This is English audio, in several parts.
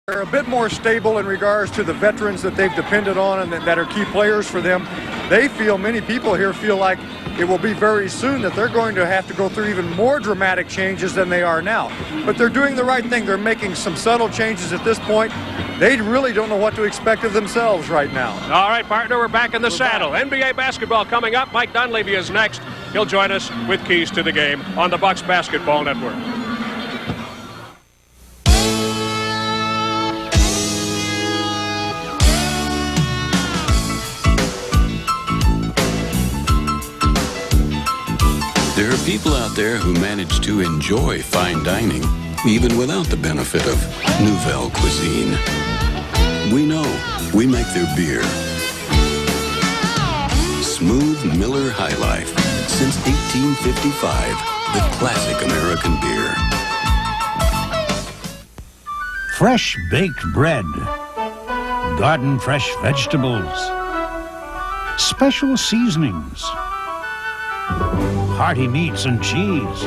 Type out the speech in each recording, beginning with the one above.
They're a bit more stable in regards to the veterans that they've depended on and that are key players for them. They feel, many people here feel like it will be very soon that they're going to have to go through even more dramatic changes than they are now. But they're doing the right thing. They're making some subtle changes at this point. They really don't know what to expect of themselves right now. All right, partner, we're back in the saddle. NBA basketball coming up. Mike Dunleavy is next. He'll join us with keys to the game on the Bucks Basketball Network. There are people out there who manage to enjoy fine dining, even without the benefit of Nouvelle cuisine. We know. We make their beer. Smooth Miller High Life. Since 1855, the classic American beer. Fresh baked bread. Garden fresh vegetables. Special seasonings. Hearty meats and cheese.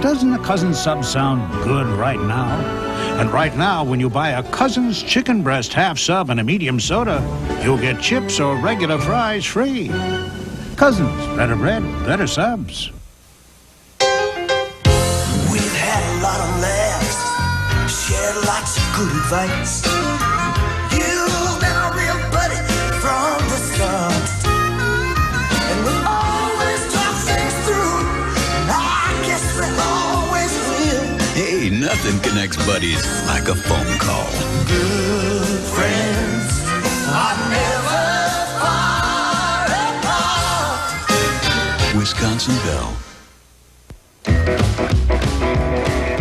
Doesn't a Cousin Sub sound good right now? And right now, when you buy a Cousin's chicken breast half sub and a medium soda, you'll get chips or regular fries free. Cousins, better bread, better subs. We've had a lot of laughs, shared lots of good advice. You've been a real buddy from the start, and we'll always talk things through, and I guess we always will. Hey, nothing connects buddies like a phone call. Good friends are never far apart. Wisconsin Bell.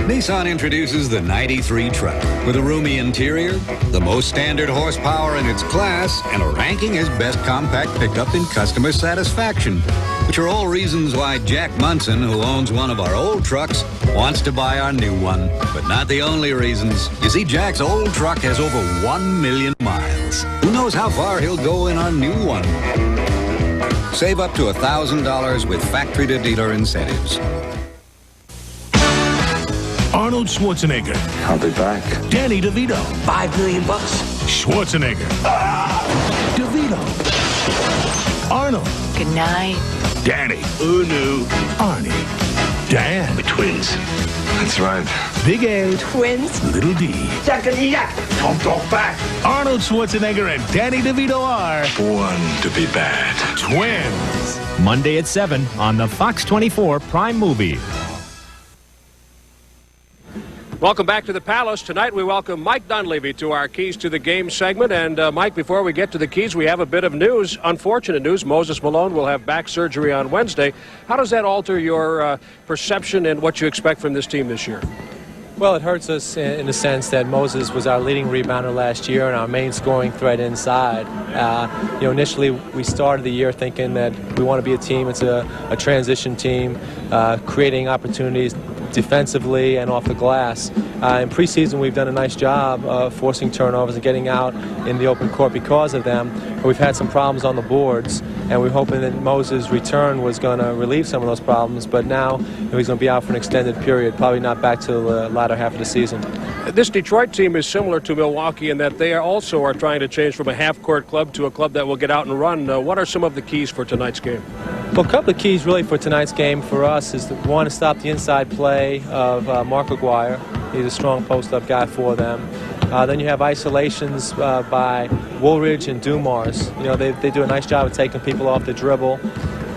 Nissan introduces the 93 truck with a roomy interior, the most standard horsepower in its class, and a ranking as best compact pickup in customer satisfaction, which are all reasons why Jack Munson, who owns one of our old trucks, wants to buy our new one. But not the only reasons. You see, Jack's old truck has over 1 million miles. Who knows how far he'll go in our new one? Save up to $1,000 with factory-to-dealer incentives. Arnold Schwarzenegger. I'll be back. Danny DeVito. $5 million. Schwarzenegger. DeVito. Arnold. Good night. Danny. Unu. Arnie. Dan. The twins. That's right. Big A. Twins. Little D. Don't talk back. Arnold Schwarzenegger and Danny DeVito are One to be bad. twins. Monday at 7 on the Fox 24 Prime Movie. Welcome back to the Palace. Tonight we welcome Mike Dunleavy to our Keys to the Game segment. And Mike, before we get to the keys, we have a bit of news, unfortunate news. Moses Malone will have back surgery on Wednesday. How does that alter your perception and what you expect from this team this year? Well, it hurts us in the sense that Moses was our leading rebounder last year and our main scoring threat inside. Initially we started the year thinking that we want to be a team. It's a transition team, creating opportunities defensively and off the glass. In preseason, we've done a nice job of forcing turnovers and getting out in the open court because of them. We've had some problems on the boards, and we're hoping that Moses' return was going to relieve some of those problems, but now he's going to be out for an extended period, probably not back to the latter half of the season. This Detroit team is similar to Milwaukee in that they also are trying to change from a half-court club to a club that will get out and run. What are some of the keys for tonight's game? Well, a couple of keys really for tonight's game for us is one, to stop the inside play of Mark Aguirre. He's a strong post-up guy for them. Then you have isolations by Woolridge and Dumars. They do a nice job of taking people off the dribble.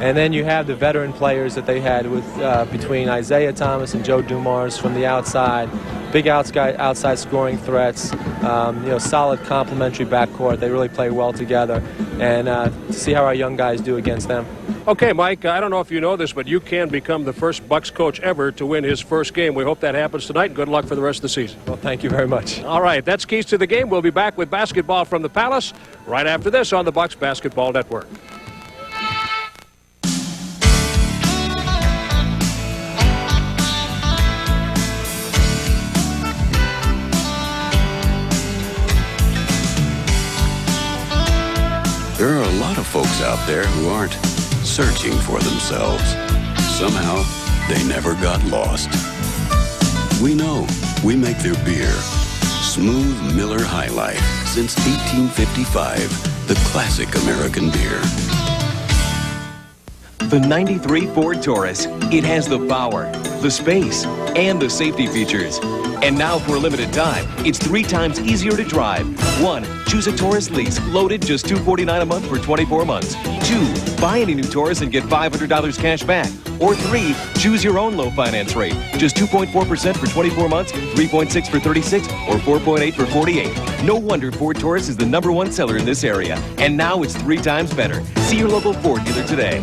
And then you have the veteran players that they had with between Isaiah Thomas and Joe Dumars from the outside. Big outside scoring threats, solid complementary backcourt. They really play well together. And to see how our young guys do against them. Okay, Mike, I don't know if you know this, but you can become the first Bucks coach ever to win his first game. We hope that happens tonight. Good luck for the rest of the season. Well, thank you very much. All right, that's Keys to the Game. We'll be back with basketball from the Palace right after this on the Bucks Basketball Network. There are a lot of folks out there who aren't searching for themselves. Somehow, they never got lost. We know. We make their beer. Smooth Miller High Life. Since 1855, the classic American beer. The 93 Ford Taurus. It has the power, the space, and the safety features. And now for a limited time, it's 3 times easier to drive. 1, choose a Taurus lease, loaded just $249 a month for 24 months. 2, buy any new Taurus and get $500 cash back. Or 3, choose your own low finance rate. Just 2.4% for 24 months, 3.6 for 36, or 4.8 for 48. No wonder Ford Taurus is the #1 seller in this area. And now it's 3 times better. See your local Ford dealer today.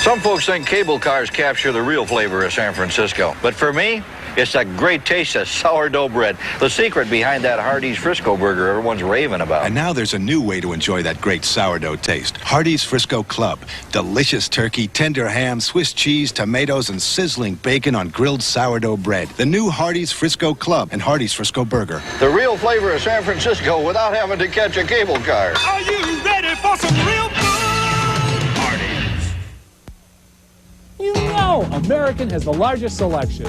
Some folks think cable cars capture the real flavor of San Francisco. But for me, it's a great taste of sourdough bread. The secret behind that Hardee's Frisco burger everyone's raving about. And now there's a new way to enjoy that great sourdough taste. Hardee's Frisco Club. Delicious turkey, tender ham, Swiss cheese, tomatoes, and sizzling bacon on grilled sourdough bread. The new Hardee's Frisco Club and Hardee's Frisco burger. The real flavor of San Francisco without having to catch a cable car. Are you ready for some real food? You know American has the largest selection.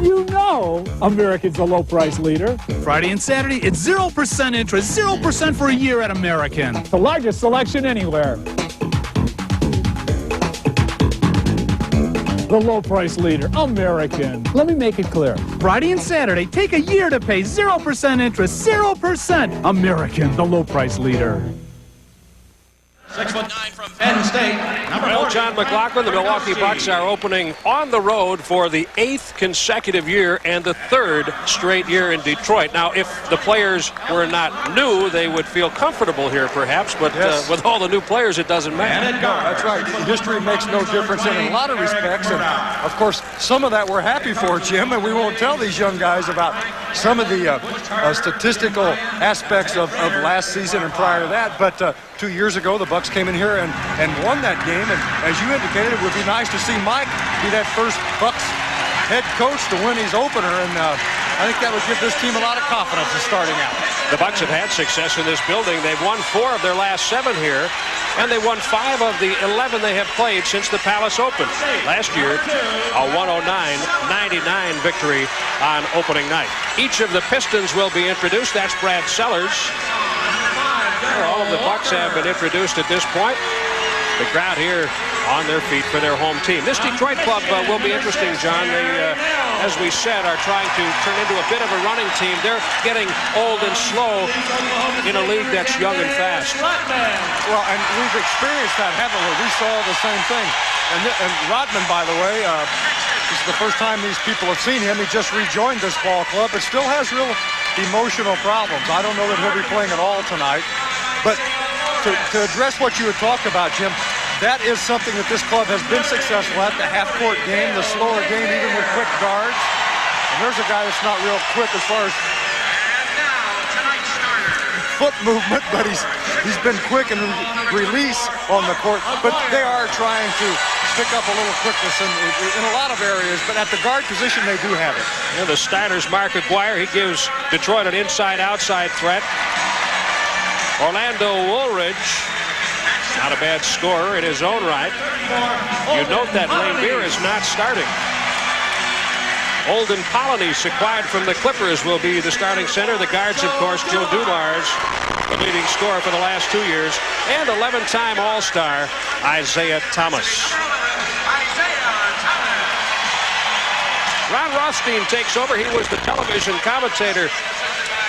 You know American's the low price leader. Friday and Saturday, it's 0% interest, 0% for a year at American. The largest selection anywhere. The low price leader, American. Let me make it clear. Friday and Saturday, take a year to pay 0% interest, 0%. American, the low price leader. 6'9" from Penn State. Well, John McLaughlin, the Milwaukee Bucks are opening on the road for the 8th consecutive year and the 3rd straight year in Detroit. Now, if the players were not new, they would feel comfortable here, perhaps. But Yes. with all the new players, it doesn't matter. No, that's right. History makes no difference in a lot of respects. And, of course, some of that we're happy for, Jim, and we won't tell these young guys about some of the statistical aspects of last season and prior to that. But 2 years ago, the Bucks came in here and won that game. And as you indicated, it would be nice to see Mike be that first Bucks head coach to win his opener. And I think that would give this team a lot of confidence in starting out. The Bucks have had success in this building. They've won 4 of their last 7 here, and they won 5 of the 11 they have played since the Palace opened. Last year, a 109-99 victory on opening night. Each of the Pistons will be introduced. That's Brad Sellers. All of the Bucks have been introduced at this point. The crowd here on their feet for their home team. This Detroit club will be interesting, John. They, as we said, are trying to turn into a bit of a running team. They're getting old and slow in a league that's young and fast. Well, and we've experienced that, haven't we? We saw the same thing. And Rodman, by the way, this is the first time these people have seen him. He just rejoined this ball club, but still has real emotional problems. I don't know that he'll be playing at all tonight. But to address what you had talked about, Jim, that is something that this club has been successful at, the half-court game, the slower game, even with quick guards. And there's a guy that's not real quick as far as foot movement, but he's been quick in release on the court. But they are trying to pick up a little quickness in a lot of areas, but at the guard position, they do have it. And the Steiners' Mark Aguirre, he gives Detroit an inside-outside threat. Orlando Woolridge, not a bad scorer in his own right. You note that Lane Beer is not starting. Olden Polynice, acquired from the Clippers, will be the starting center. The guards, of course, Joe Dumars, the leading scorer for the last 2 years, and 11-time All-Star Isaiah Thomas. Ron Rothstein takes over. He was the television commentator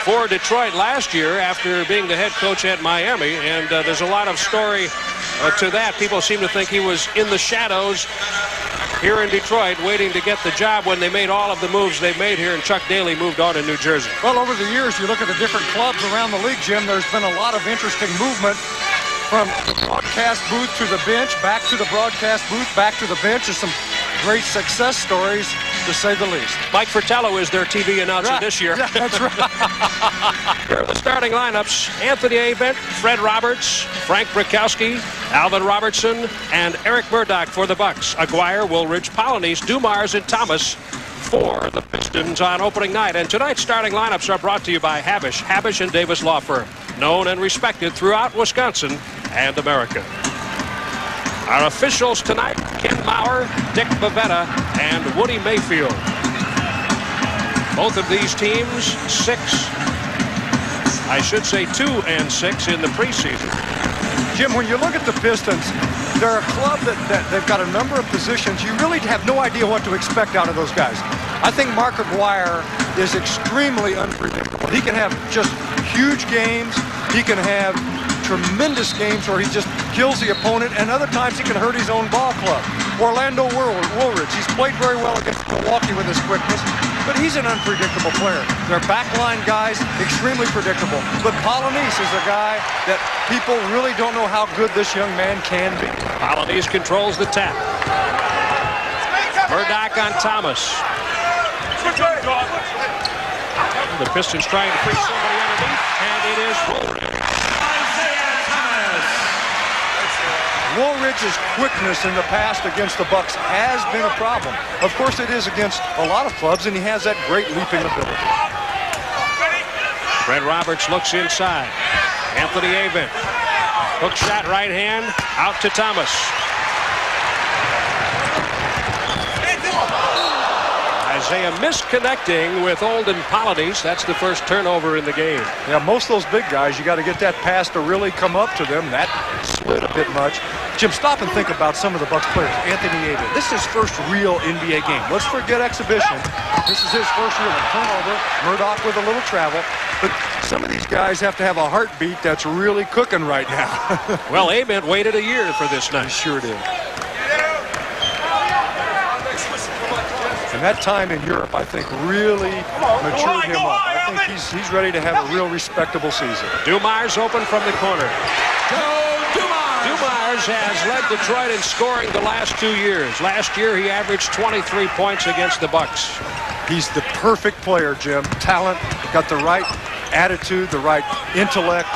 for Detroit last year after being the head coach at Miami, and there's a lot of story to that. People seem to think he was in the shadows here in Detroit waiting to get the job when they made all of the moves they made here, and Chuck Daly moved on to New Jersey. Well, over the years, you look at the different clubs around the league, Jim, there's been a lot of interesting movement from the broadcast booth to the bench, back to the broadcast booth, back to the bench. There's some great success stories, to say the least. Mike Fratello is their TV announcer this year. Yeah, that's right. Here are the starting lineups. Anthony Avent, Fred Roberts, Frank Brakowski, Alvin Robertson, and Eric Murdoch for the Bucks. Aguirre, Woolridge, Polynice, Dumars, and Thomas for the Pistons on opening night. And tonight's starting lineups are brought to you by Habish and Davis Law Firm, known and respected throughout Wisconsin and America. Our officials tonight, Ken Maurer, Dick Bavetta, and Woody Mayfield. Both of these teams, 2-6 in the preseason. Jim, when you look at the Pistons, they're a club that they've got a number of positions. You really have no idea what to expect out of those guys. I think Mark Aguirre is extremely unpredictable. He can have just huge games. He can have tremendous games where he just kills the opponent, and other times he can hurt his own ball club. Orlando Woolridge, he's played very well against Milwaukee with his quickness, but he's an unpredictable player. Their backline guys, extremely predictable. But Polonese is a guy that people really don't know how good this young man can be. Polonese controls the tap. Murdoch on Thomas. The Pistons trying to free somebody underneath, and it is Woolridge. Woolridge's quickness in the past against the Bucks has been a problem. Of course it is against a lot of clubs, and he has that great leaping ability. Fred Roberts looks inside. Anthony Avent. Hook shot right hand out to Thomas. Isaiah misconnecting with Olden Polonese. That's the first turnover in the game. Yeah, most of those big guys, you got to get that pass to really come up to them. That slid a bit much. Jim, stop and think about some of the Bucks players. Anthony Avent. This is his first real NBA game. Let's forget exhibition. This is his first real turnover. Murdoch with a little travel. But some of these guys have to have a heartbeat that's really cooking right now. Well, Avent waited a year for this night. He sure did. And that time in Europe, I think, really matured him up. I think he's ready to have a real respectable season. Dumars open from the corner. Dumars has led Detroit in scoring the last 2 years. Last year, he averaged 23 points against the Bucks. He's the perfect player, Jim. Talent, got the right attitude, the right intellect,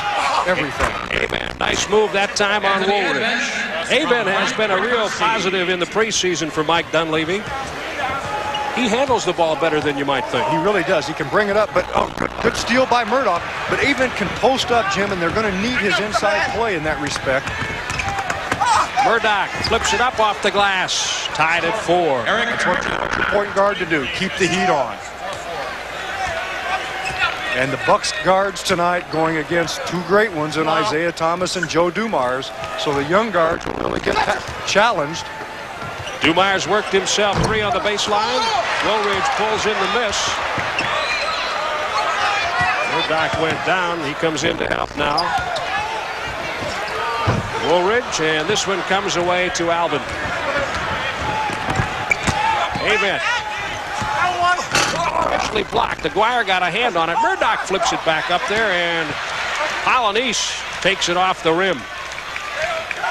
everything. Amen. Nice move that time on Woolridge. Avent has been a real positive in the preseason for Mike Dunleavy. He handles the ball better than you might think. He really does. He can bring it up, but good steal by Murdoch. But Avent can post up, Jim, and they're going to need his inside play in that respect. Murdoch flips it up off the glass. Tied at 4. That's what you want your point guard to do. Keep the heat on. And the Bucks guards tonight going against two great ones in Isaiah Thomas and Joe Dumars. So the young guards will really get challenged. Dumars worked himself 3 on the baseline. Woolridge pulls in the miss. Murdoch went down. He comes in to help now. Woolridge, and this one comes away to Alvin. Avent. Actually blocked. Aguirre got a hand on it. Murdoch flips it back up there, and Polonese takes it off the rim.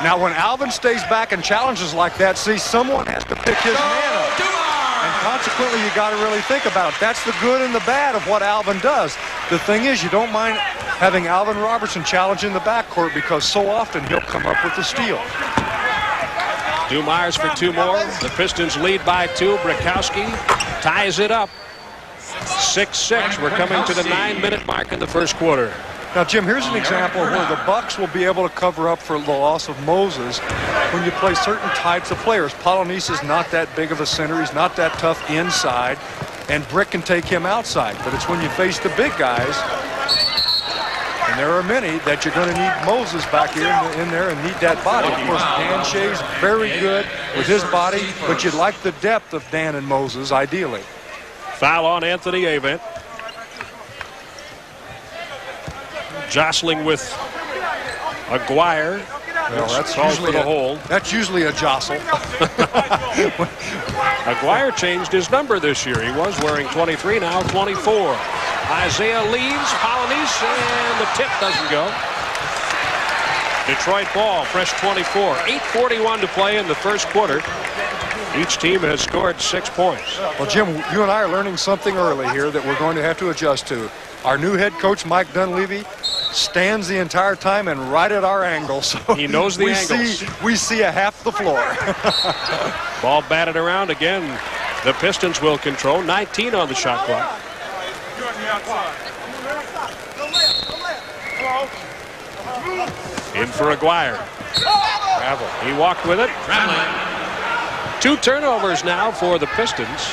Now, when Alvin stays back and challenges like that, see, someone has to pick his man up. And consequently, you got to really think about it. That's the good and the bad of what Alvin does. The thing is, you don't mind having Alvin Robertson challenge in the backcourt because so often he'll come up with the steal. Dumars for 2 more. The Pistons lead by 2. Brakowski ties it up. 6-6. We're coming to the 9-minute mark in the first quarter. Now, Jim, here's an example where the Bucks will be able to cover up for the loss of Moses when you play certain types of players. Polonese is not that big of a center. He's not that tough inside, and Brick can take him outside. But it's when you face the big guys, and there are many, that you're going to need Moses back here in there and need that body. Of course, Dan Shea's very good with his body, but you'd like the depth of Dan and Moses, ideally. Foul on Anthony Avent. Jostling with Aguirre. Well, that's usually the hold. That's usually a jostle. Aguirre changed his number this year. He was wearing 23, now 24. Isaiah leaves, Polonese, and the tip doesn't go. Detroit ball, fresh 24. 8:41 to play in the first quarter. Each team has scored 6 points. Well, Jim, you and I are learning something early here that we're going to have to adjust to. Our new head coach, Mike Dunleavy, stands the entire time and right at our angle. So he knows the angles. We see a half the floor. Ball batted around again. The Pistons will control. 19 on the shot clock. In for Aguirre. He walked with it. 2 turnovers now for the Pistons.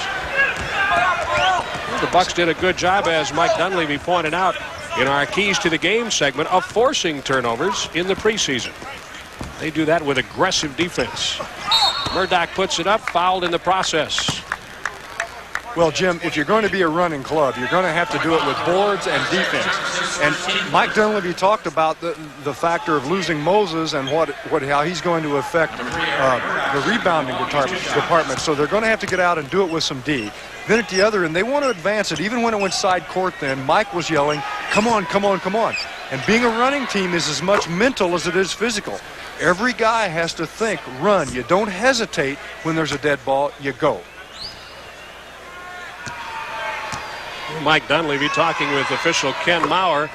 The Bucks did a good job, as Mike Dunleavy pointed out in our Keys to the Game segment, of forcing turnovers in the preseason. They do that with aggressive defense. Murdoch puts it up, fouled in the process. Well, Jim, if you're going to be a running club, you're going to have to do it with boards and defense. And Mike Dunleavy talked about the factor of losing Moses and how he's going to affect the rebounding department. So they're going to have to get out and do it with some D. Then at the other end, they want to advance it. Even when it went side court then, Mike was yelling, come on, come on, come on. And being a running team is as much mental as it is physical. Every guy has to think, run. You don't hesitate when there's a dead ball, you go. Mike Dunleavy talking with official Ken Maurer.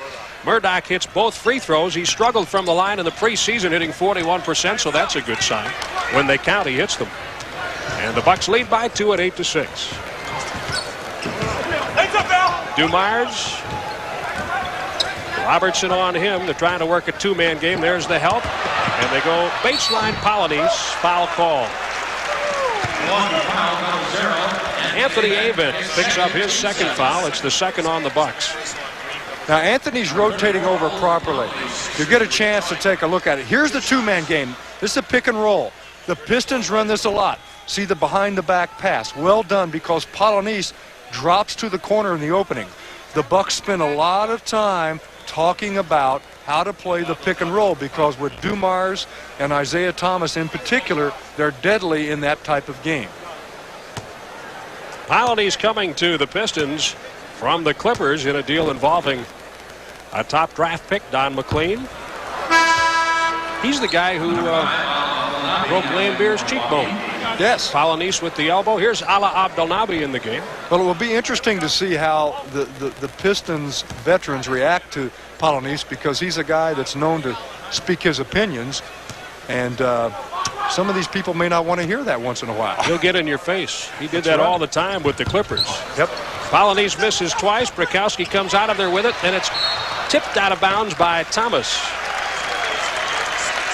Murdoch hits both free throws. He struggled from the line in the preseason, hitting 41%, so that's a good sign. When they count, he hits them. And the Bucks lead by 2 at 8-6. Dumars. Robertson on him. They're trying to work a 2-man game. There's the help. And they go baseline Polonese. Foul call. Anthony Avent picks up his second foul. It's the second on the Bucks. Now, Anthony's rotating over properly. You get a chance to take a look at it. Here's the 2-man game. This is a pick and roll. The Pistons run this a lot. See the behind-the-back pass. Well done, because Polonese drops to the corner in the opening. The Bucks spend a lot of time talking about how to play the pick and roll, because with Dumars and Isaiah Thomas in particular, they're deadly in that type of game. Polonese coming to the Pistons from the Clippers in a deal involving a top draft pick, Don McLean. He's the guy who broke Lambier's cheekbone. Yes. Polonese with the elbow. Here's Ala Abdelnaby in the game. Well, it will be interesting to see how the Pistons veterans react to Polonese, because he's a guy that's known to speak his opinions, and some of these people may not want to hear that once in a while. He'll get in your face. He did that all the time with the Clippers. Yep. Polonese misses twice. Brakowski comes out of there with it, and it's tipped out of bounds by Thomas.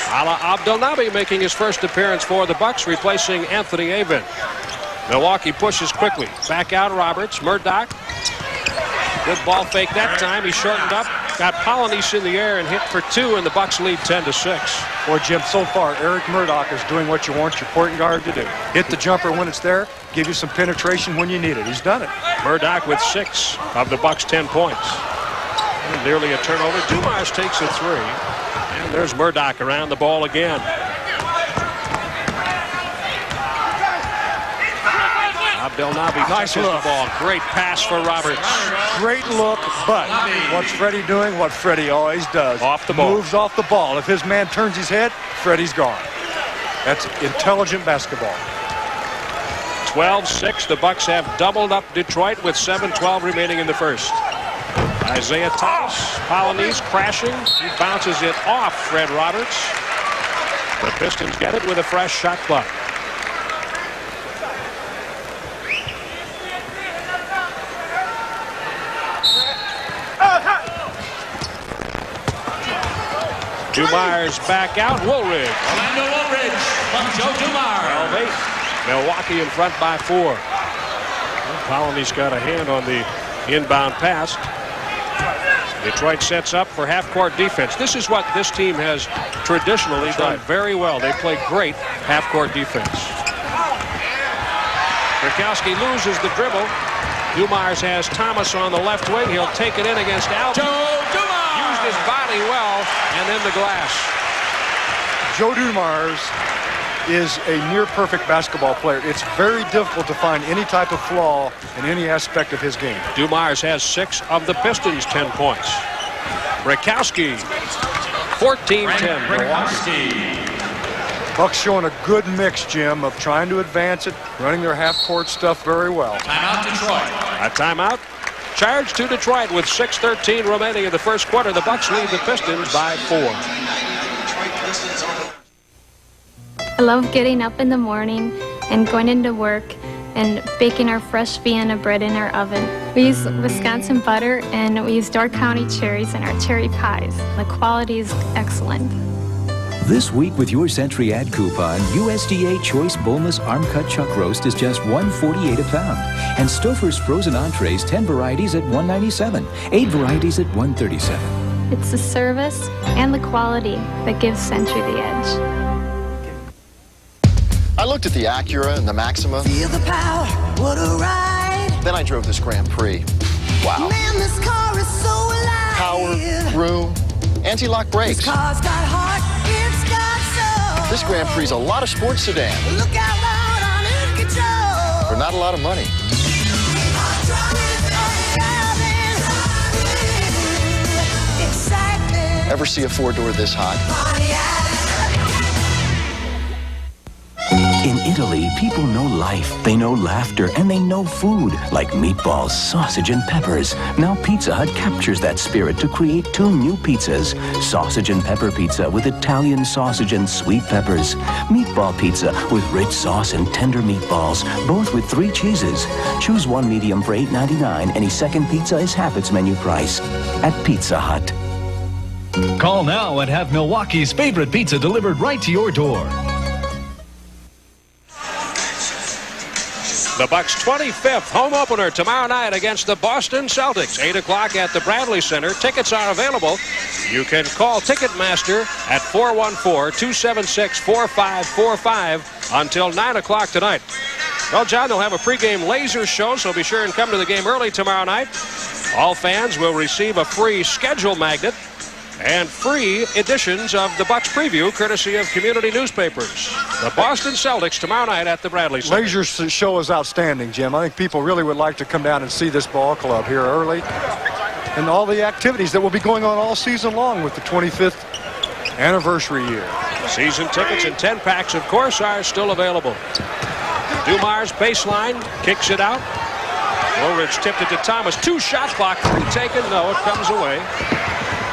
Ala Abdelnaby making his first appearance for the Bucks, replacing Anthony Avent. Milwaukee pushes quickly. Back out Roberts. Murdoch. Good ball fake that time. He shortened up. Got Polonese in the air and hit for 2, and the Bucks lead 10-6. Boy, Jim, so far, Eric Murdoch is doing what you want your point guard to do. Hit the jumper when it's there. Give you some penetration when you need it. He's done it. Murdoch with 6 of the Bucks' 10 points. And nearly a turnover. Dumars takes a 3. And there's Murdoch around the ball again. Abdelnaby nice touches look. the ball. Great pass for Roberts. Great look, but what's Freddie doing? What Freddie always does. Off the ball. Moves off the ball. If his man turns his head, Freddie's gone. That's intelligent basketball. 12-6. The Bucks have doubled up Detroit with 7:12 remaining in the first. Isaiah Thomas, Polonese crashing. He bounces it off Fred Roberts. The Pistons get it with a fresh shot clock. Dumars back out. Woolridge. Orlando Woolridge from Joe Dumars. 12-8. Milwaukee in front by 4. Polonese got a hand on the inbound pass. Detroit sets up for half-court defense. This is what this team has traditionally done very well. They play great half-court defense. Brakowski loses the dribble. Dumars has Thomas on the left wing. He'll take it in against Alvin. Joe Dumars used his body well, and then the glass. Joe Dumars is a near-perfect basketball player. It's very difficult to find any type of flaw in any aspect of his game. Dumars has 6 of the Pistons' 10 points. Brakowski, 14-10. Brakowski. Bucks showing a good mix, Jim, of trying to advance it, running their half-court stuff very well. Timeout, Detroit. A timeout. Charge to Detroit with 6:13 remaining in the first quarter. The Bucks lead the Pistons by 4. I love getting up in the morning and going into work and baking our fresh Vienna bread in our oven. We use Wisconsin butter, and we use Door County cherries in our cherry pies. The quality is excellent. This week with your Century Ad coupon, USDA Choice Boneless Arm Cut Chuck Roast is just $1.48 a pound. And Stouffer's Frozen Entrees, 10 varieties at $1.97. 8 varieties at $1.37. It's the service and the quality that gives Century the edge. I looked at the Acura and the Maxima. Feel the power, what a ride. Then I drove this Grand Prix. Wow. Man, this car is so alive. Power, room, anti-lock brakes. This car's got heart, it's got soul. This Grand Prix is a lot of sports sedan. Look out loud on in control. For not a lot of money. Ever see a four-door this hot? In Italy, people know life, they know laughter, and they know food, like meatballs, sausage, and peppers. Now Pizza Hut captures that spirit to create 2 new pizzas. Sausage and pepper pizza with Italian sausage and sweet peppers. Meatball pizza with rich sauce and tender meatballs, both with 3 cheeses. Choose 1 medium for $8.99. Any second pizza is half its menu price at Pizza Hut. Call now and have Milwaukee's favorite pizza delivered right to your door. The Bucks' 25th home opener tomorrow night against the Boston Celtics. 8 o'clock at the Bradley Center. Tickets are available. You can call Ticketmaster at 414-276-4545 until 9 o'clock tonight. Well, John, they'll have a pregame laser show, so be sure and come to the game early tomorrow night. All fans will receive a free schedule magnet and free editions of the Bucks preview, courtesy of community newspapers. The Boston Celtics tomorrow night at the Bradley Center. Laser show is outstanding, Jim. I think people really would like to come down and see this ball club here early, and all the activities that will be going on all season long with the 25th anniversary year. Season tickets and 10 packs, of course, are still available. Dumars baseline, kicks it out. Woolridge tipped it to Thomas. 2 shot clock, 3 taken. No, it comes away.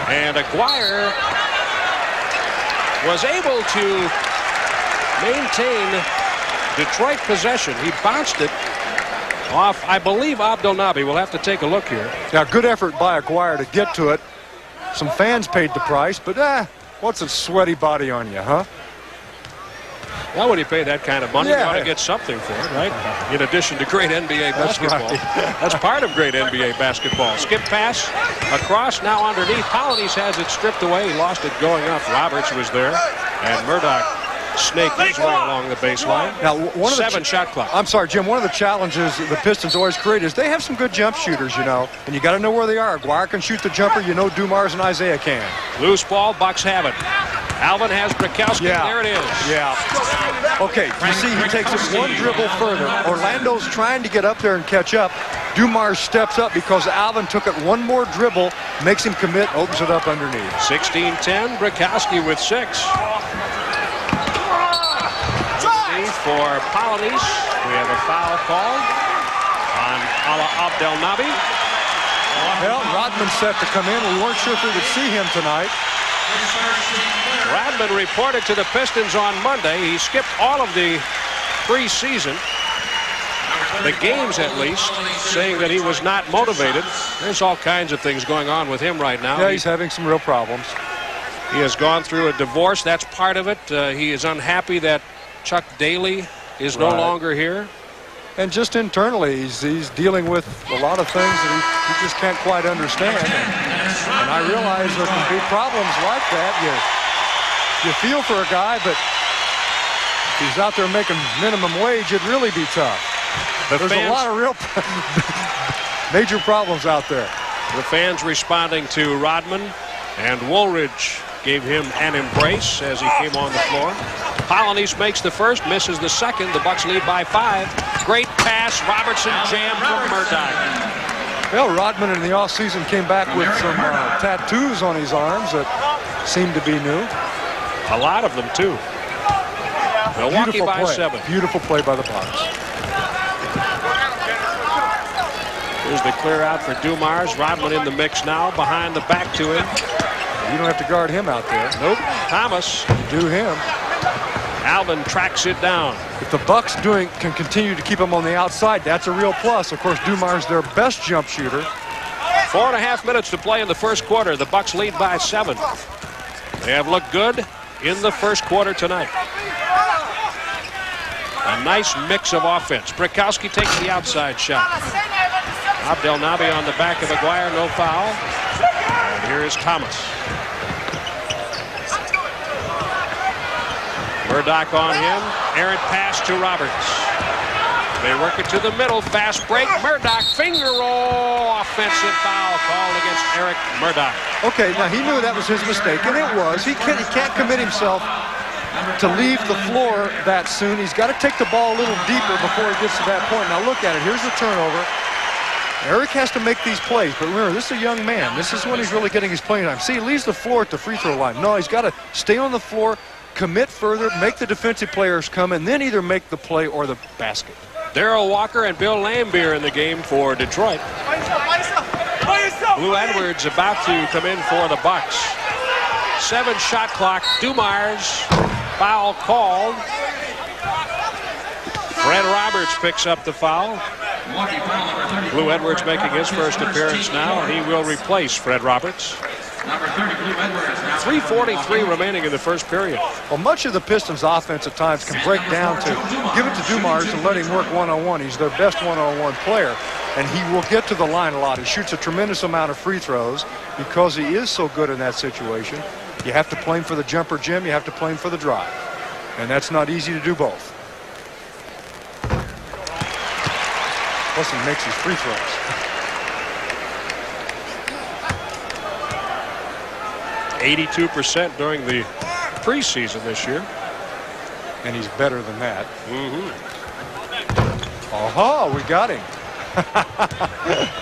And Aguirre was able to maintain Detroit possession. He bounced it off, I believe, Abdelnaby. We'll have to take a look here. Now, good effort by Aguirre to get to it. Some fans paid the price, but what's a sweaty body on you, huh? Well, when you pay that kind of money, Yeah. you ought to get something for it, right? In addition to great NBA That's basketball. right. That's part of great NBA basketball. Skip pass across, now underneath. Polynice has it stripped away. He lost it going up. Roberts was there, and Murdoch snaked his way along the baseline. Now, one of the 7 shot clock. I'm sorry, Jim. One of the challenges the Pistons always create is they have some good jump shooters, you know, and you got to know where they are. Aguirre can shoot the jumper. You know, Dumars and Isaiah can. Loose ball. Bucks have it. Alvin has Brakowski. Yeah. There it is. Yeah. Okay, you see he takes it 1 dribble further. Orlando's trying to get up there and catch up. Dumars steps up because Alvin took it 1 more dribble, makes him commit, opens it up underneath. 16-10, Brakowski with 6. Underneath for Polynice. We have a foul call on Abdelnaby. Well, Rodman's set to come in. We weren't sure if we would see him tonight. Rodman reported to the Pistons on Monday. He skipped all of the preseason, the games at least, saying that he was not motivated. There's all kinds of things going on with him right now. Yeah, he's having some real problems. He has gone through a divorce. That's part of it. He is unhappy that Chuck Daly is no longer here. And just internally, he's dealing with a lot of things that he just can't quite understand. And I realize there can be problems like that. You feel for a guy, but if he's out there making minimum wage, it'd really be tough. There's a lot of real major problems out there. The fans responding to Rodman, and Woolridge gave him an embrace as he came on the floor. Polynice makes the first, misses the second. The Bucks lead by 5. Great pass. Robertson jammed from Murdoch. Well, Rodman in the offseason came back with some tattoos on his arms that seemed to be new. A lot of them, too. Milwaukee Beautiful by play. 7. Beautiful play by the Bucks. Here's the clear out for Dumars. Rodman in the mix now, behind the back to him. You don't have to guard him out there. Nope. Thomas. Do him. Alvin tracks it down. If the Bucks can continue to keep him on the outside, that's a real plus. Of course, Dumars their best jump shooter. 4.5 minutes to play in the first quarter. The Bucks lead by 7. They have looked good. in the first quarter tonight. A nice mix of offense. Brakowski takes the outside shot. Abdelnaby on the back of Aguirre, no foul. And here is Thomas. Murdoch on him. Errant pass to Roberts. They work it to the middle. Fast break. Murdoch finger roll. Offensive foul called against Eric Murdoch. Okay, now he knew that was his mistake, and it was. He can't commit himself to leave the floor that soon. He's got to take the ball a little deeper before he gets to that point. Now look at it. Here's the turnover. Eric has to make these plays, but remember, this is a young man. This is when he's really getting his playing time. See, he leaves the floor at the free throw line. No, he's got to stay on the floor, commit further, make the defensive players come, and then either make the play or the basket. Darrell Walker and Bill Lambier in the game for Detroit. Lou Edwards about to come in for the Bucks. 7 shot clock. Dumars, foul called. Fred Roberts picks up the foul. Lou Edwards making his first appearance now, and he will replace Fred Roberts. 3:43 remaining in the first period. Well, much of the Pistons' offense at times can break down to give it to Dumars and let him work one-on-one. He's their best one-on-one player, and he will get to the line a lot. He shoots a tremendous amount of free throws because he is so good in that situation. You have to play him for the jumper, Jim. You have to play him for the drive, and that's not easy to do both. Plus, he makes his free throws. 82% during the preseason this year. And he's better than that. Oh, we got him.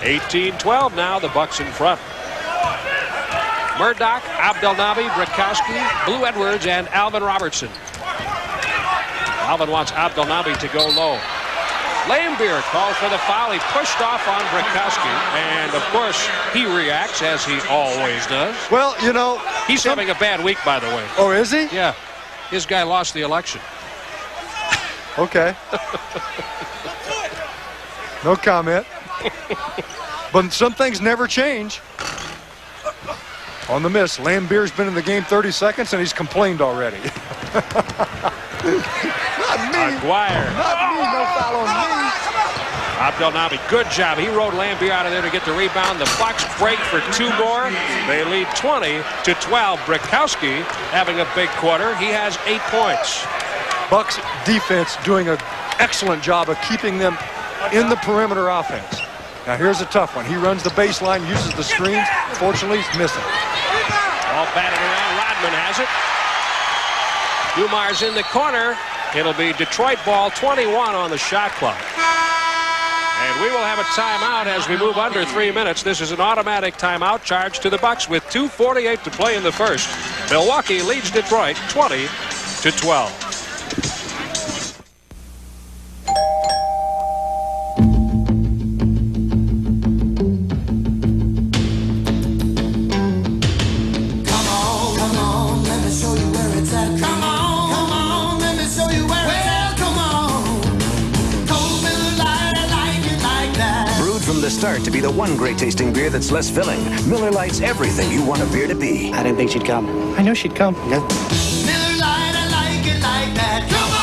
18-12 now, the Bucks in front. Murdoch, Abdelnaby, Brakowski, Blue Edwards, and Alvin Robertson. Alvin wants Abdelnaby to go low. Lambier called for the foul. He pushed off on Brakowski, and of course he reacts as he always does. Well, you know, he's having a bad week, by the way. Oh, is he? Yeah, his guy lost the election. Okay. No comment. But some things never change. On the miss, Lambier's been in the game 30 seconds and he's complained already. Not me. Aguirre. Not me. No foul on me. Abdelnaby, good job. He rode Lambier out of there to get the rebound. The Bucks break for 2 more. They lead 20-12. Brakowski having a big quarter. He has 8 points. Bucks defense doing an excellent job of keeping them in the perimeter offense. Now here's a tough one. He runs the baseline, uses the screens. Fortunately, he's missing. All batted around. Rodman has it. Dumars in the corner. It'll be Detroit ball, 21 on the shot clock. And we will have a timeout as we move under 3 minutes. This is an automatic timeout charged to the Bucks with 2:48 to play in the first. Milwaukee leads Detroit 20-12. The start to be the one great tasting beer that's less filling. Miller Lite's everything you want a beer to be. I didn't think she'd come. I knew she'd come. Yeah. Miller Lite, I like it like that. Come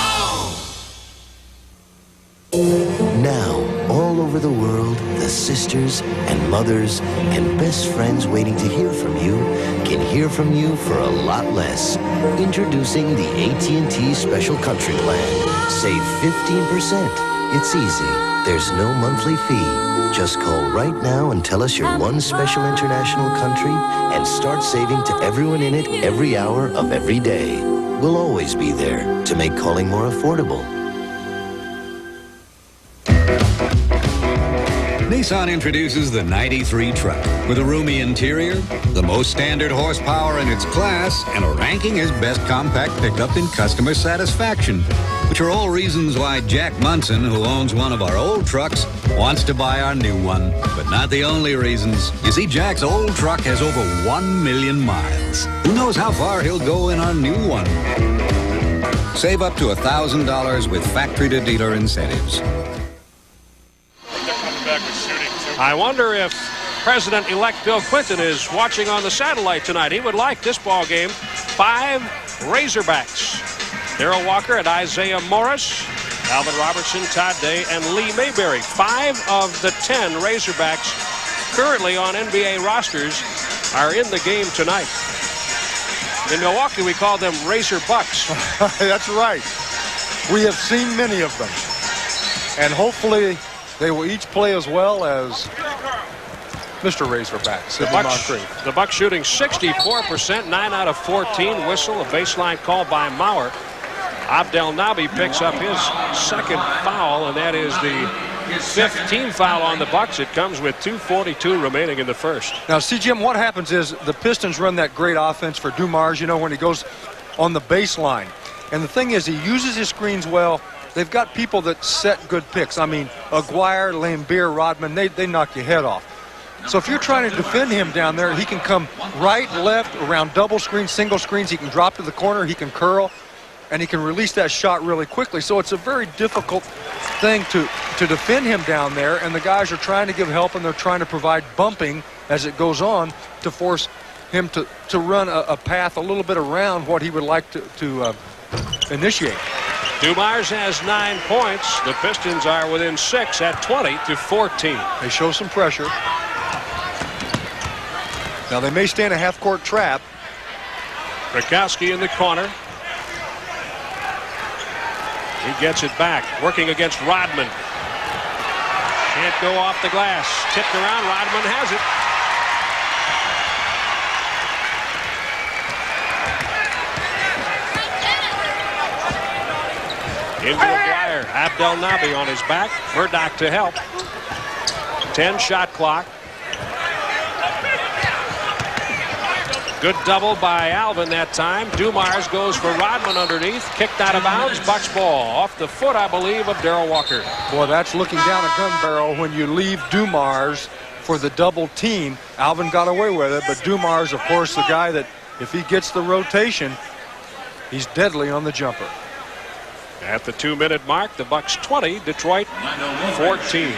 on! Now, all over the world, the sisters and mothers and best friends waiting to hear from you can hear from you for a lot less. Introducing the AT&T Special Country Plan. Save 15%. It's easy. There's no monthly fee. Just call right now and tell us your one special international country and start saving to everyone in it every hour of every day. We'll always be there to make calling more affordable. Nissan introduces the 93 truck with a roomy interior, the most standard horsepower in its class, and a ranking as best compact pickup in customer satisfaction, which are all reasons why Jack Munson, who owns one of our old trucks, wants to buy our new one, but not the only reasons. You see, Jack's old truck has over 1 million miles. Who knows how far he'll go in our new one? Save up to $1,000 with factory-to-dealer incentives. I wonder if President-elect Bill Clinton is watching on the satellite tonight. He would like this ball game. 5 Razorbacks. Darrell Walker and Isaiah Morris, Alvin Robertson, Todd Day, and Lee Mayberry. 5 of the 10 Razorbacks currently on NBA rosters are in the game tonight. In Milwaukee, we call them Razor Bucks. That's right. We have seen many of them. And hopefully they will each play as well as Mr. Razorback, Sidney Moncrief. The Bucks shooting 64%, 9 out of 14. Whistle, a baseline call by Maurer. Abdel Nabi picks up his second foul, and that is the 15th foul on the Bucks. It comes with 2:42 remaining in the first. Now, see, Jim, what happens is the Pistons run that great offense for Dumars, you know, when he goes on the baseline. And the thing is, he uses his screens well. They've got people that set good picks. I mean, Aguirre, Lambeer, Rodman, they knock your head off. So if you're trying to defend him down there, he can come right, left, around double screens, single screens. He can drop to the corner. He can curl. And he can release that shot really quickly. So it's a very difficult thing to defend him down there. And the guys are trying to give help, and they're trying to provide bumping as it goes on to force him to run a path a little bit around what he would like to initiate. Dumars has 9 points. The Pistons are within 6 at 20-14. They show some pressure. Now they may stand a half-court trap. Rakowski in the corner. He gets it back, working against Rodman. Can't go off the glass. Tipped around, Rodman has it. Into Aguirre. Abdel Nabi on his back. Murdoch to help. 10 shot clock. Good double by Alvin that time. Dumars goes for Rodman underneath. Kicked out of bounds. Bucks ball. Off the foot, I believe, of Darrell Walker. Boy, that's looking down a gun barrel when you leave Dumars for the double team. Alvin got away with it, but Dumars, of course, the guy that if he gets the rotation, he's deadly on the jumper. At the 2-minute mark, the Bucks 20, Detroit 14.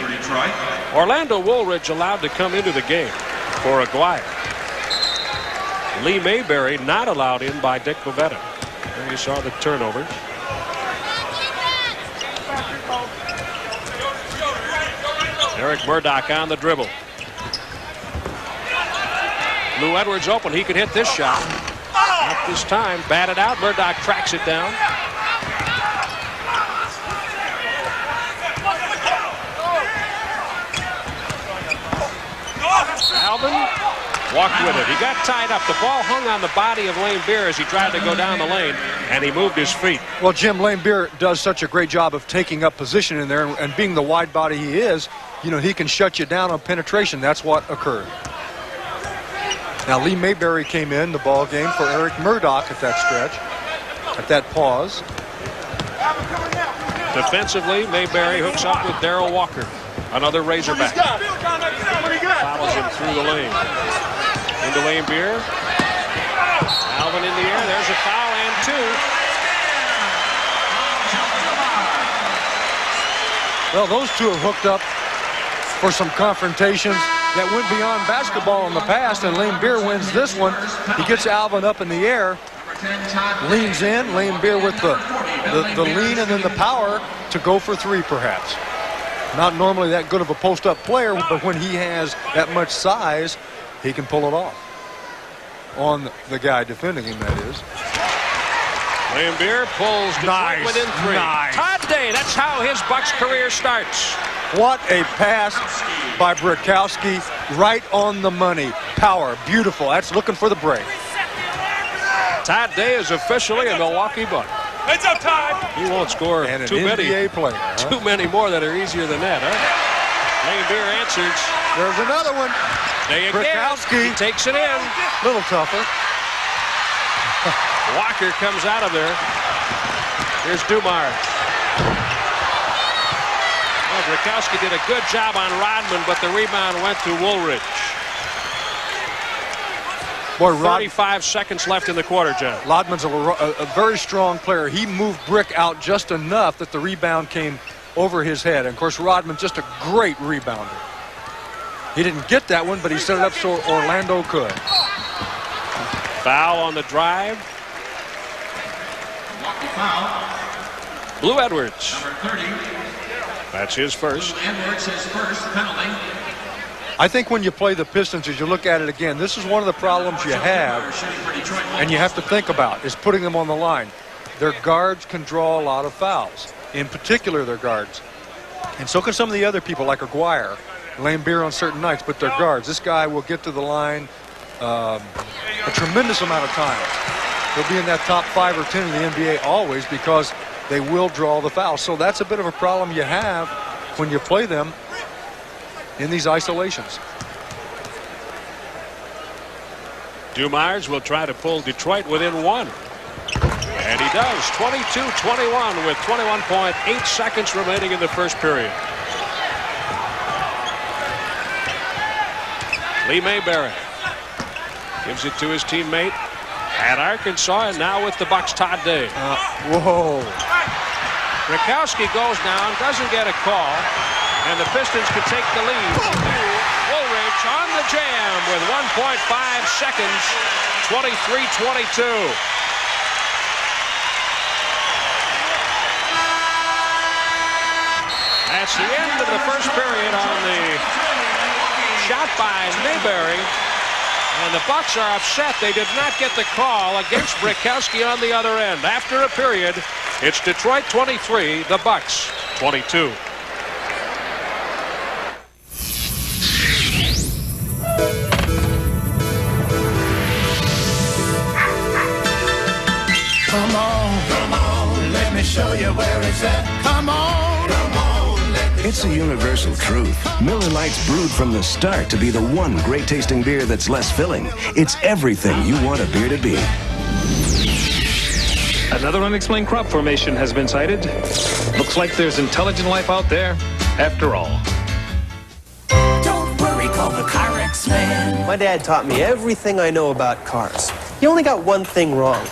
Orlando Woolridge allowed to come into the game for Aguirre. Lee Mayberry not allowed in by Dick Bavetta. There you saw the turnover. Eric Murdoch on the dribble. Lou Edwards open. He could hit this shot. Not this time. Batted out. Murdoch tracks it down. Alvin walked with it. He got tied up. The ball hung on the body of Lambeer as he tried to go down the lane, and he moved his feet. Well, Jim, Lambeer does such a great job of taking up position in there, and being the wide body he is, you know, he can shut you down on penetration. That's what occurred. Now, Lee Mayberry came in the ball game for Eric Murdoch at that stretch, at that pause. Defensively, Mayberry hooks up with Darrell Walker, another Razorback. Follows him through the lane. Into Lambeer. Alvin in the air. There's a foul and 2. Well, those two have hooked up for some confrontations that went beyond basketball in the past, and Lambeer wins this one. He gets Alvin up in the air, leans in. Lambeer with the lean and then the power to go for 3, perhaps. Not normally that good of a post-up player, but when he has that much size, he can pull it off. On the guy defending him, that is. Lambeer pulls Detroit within 3. Nice. Todd Day, that's how his Bucks career starts. What a pass by Brakowski, right on the money. Power, beautiful. That's looking for the break. Todd Day is officially a Milwaukee Buck. Heads up time. He won't score and too many player, too many more that are easier than that, huh? Lambeer answers. There's another one. Day again. Brakowski He takes it in. Little tougher. Walker comes out of there. Here's Dumars. Well, Brakowski did a good job on Rodman, but the rebound went to Woolridge. Boy, 35 seconds left in the quarter, John. Rodman's a very strong player. He moved Brick out just enough that the rebound came over his head. And, of course, Rodman just a great rebounder. He didn't get that one, but he set it up so Orlando could. Foul on the drive. Foul. Blue Edwards. Number 30. That's his first. Blue Edwards, his first penalty. I think when you play the Pistons, as you look at it again, this is one of the problems you have, and you have to think about, is putting them on the line. Their guards can draw a lot of fouls, in particular their guards. And so can some of the other people, like Aguirre, Lambeer on certain nights, but their guards. This guy will get to the line a tremendous amount of times. He'll be in that top 5 or 10 in the NBA always because they will draw the fouls. So that's a bit of a problem you have when you play them in these isolations. Dumars will try to pull Detroit within 1. And he does. 22-21 with 21.8 seconds remaining in the first period. Lee Mayberry gives it to his teammate at Arkansas, and now with the Bucks, Todd Day. Whoa. Rakowski goes down, doesn't get a call, and the Pistons can take the lead. Woolridge on the jam with 1.5 seconds, 23-22. That's the end of the first period on the shot by Mayberry. And the Bucks are upset they did not get the call against Rakowski on the other end. After a period, it's Detroit 23, the Bucks 22. Come on, let me show you where it's at. Come on. It's a universal truth. Miller Lite's brewed from the start to be the one great-tasting beer that's less filling. It's everything you want a beer to be. Another unexplained crop formation has been sighted. Looks like there's intelligent life out there, after all. Don't worry, call the Carex man. My dad taught me everything I know about cars. He only got one thing wrong.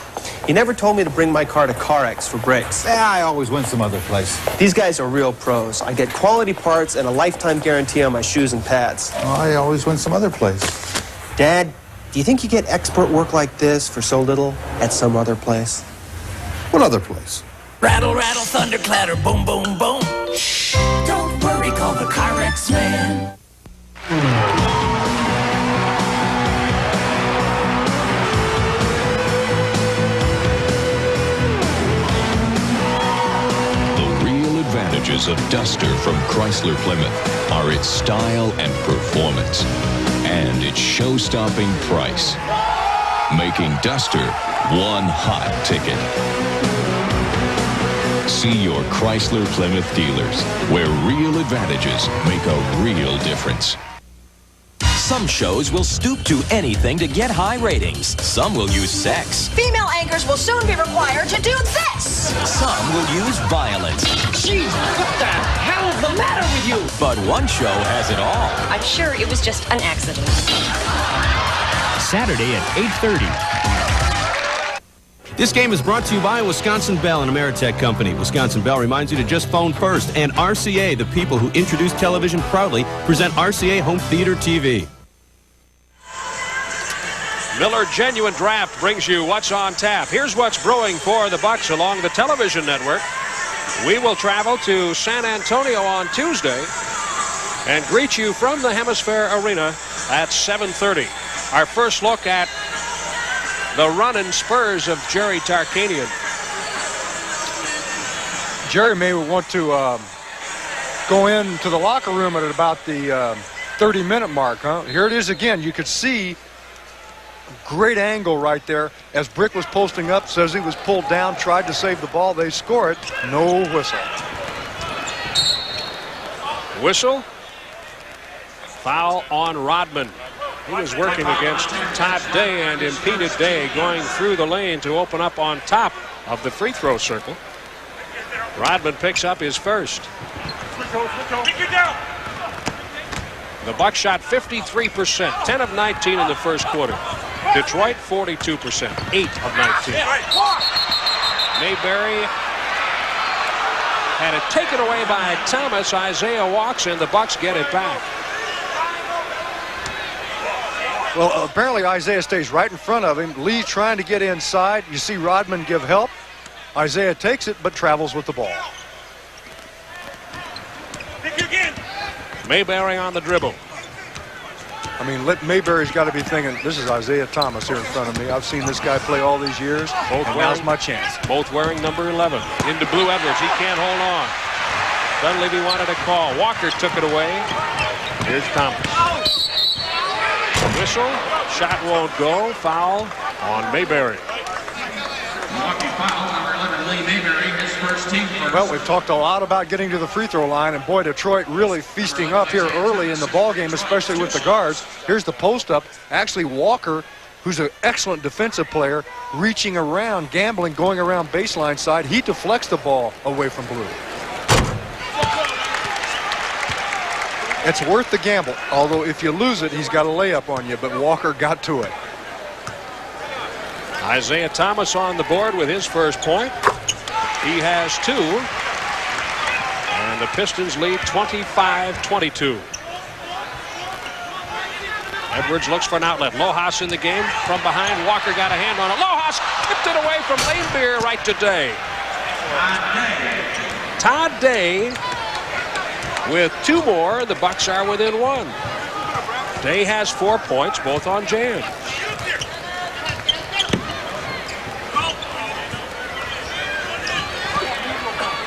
He never told me to bring my car to CarX for brakes. I always went some other place. These guys are real pros. I get quality parts and a lifetime guarantee on my shoes and pads. I always went some other place. Dad, do you think you get expert work like this for so little at some other place? What other place? Rattle, rattle, thunder, clatter, boom, boom, boom. Shh, don't worry, call the Carex man. Of Duster from Chrysler Plymouth are its style and performance and its show-stopping price, making Duster one hot ticket. See your Chrysler Plymouth dealers, where real advantages make a real difference. Some shows will stoop to anything to get high ratings. Some will use sex. Female anchors will soon be required to do this. Some will use violence. Jeez, what the hell is the matter with you? But one show has it all. I'm sure it was just an accident. Saturday at 8:30. This game is brought to you by Wisconsin Bell and Ameritech Company. Wisconsin Bell reminds you to just phone first. And RCA, the people who introduced television proudly, present RCA Home Theater TV. Miller Genuine Draft brings you what's on tap. Here's what's brewing for the Bucks along the television network. We will travel to San Antonio on Tuesday and greet you from the Hemisphere Arena at 7:30. Our first look at the running Spurs of Jerry Tarkanian. Jerry may want to go into the locker room at about the 30-minute mark. Here it is again. You could see great angle right there as Brick was posting up, says he was pulled down, tried to save the ball. They score it. No whistle. Whistle. Foul on Rodman. He was working against Todd Day and impeded Day going through the lane to open up on top of the free throw circle. Rodman picks up his first. The Bucks shot 53%, 10 of 19 in the first quarter. Detroit 42%, 8 of 19. Mayberry had it taken away by Thomas. Isaiah walks and the Bucks get it back. Well, apparently Isaiah stays right in front of him. Lee trying to get inside. You see Rodman give help. Isaiah takes it, but travels with the ball. Mayberry on the dribble. I mean, Mayberry's got to be thinking, this is Isaiah Thomas here in front of me. I've seen this guy play all these years, and now's my chance. Both wearing number 11. Into Blue Edwards. He can't hold on. Dunleavy wanted a call. Walker took it away. Here's Thomas. Whistle. Shot won't go. Foul on Mayberry. Milwaukee foul, number 11, Lee Mayberry, his first team first. Well, we've talked a lot about getting to the free throw line, and boy, Detroit really feasting up here early in the ball game, especially with the guards. Here's the post up. Actually, Walker, who's an excellent defensive player, reaching around, gambling, going around baseline side. He deflects the ball away from Blue. It's worth the gamble, although if you lose it, he's got a layup on you, but Walker got to it. Isaiah Thomas on the board with his first point. He has 2. And the Pistons lead 25-22. Edwards looks for an outlet. Lojas in the game from behind. Walker got a hand on it. Lojas tipped it away from Lanebeer right to Day. Todd Day with 2 more. The Bucks are within 1. Day has 4 points, both on Jan.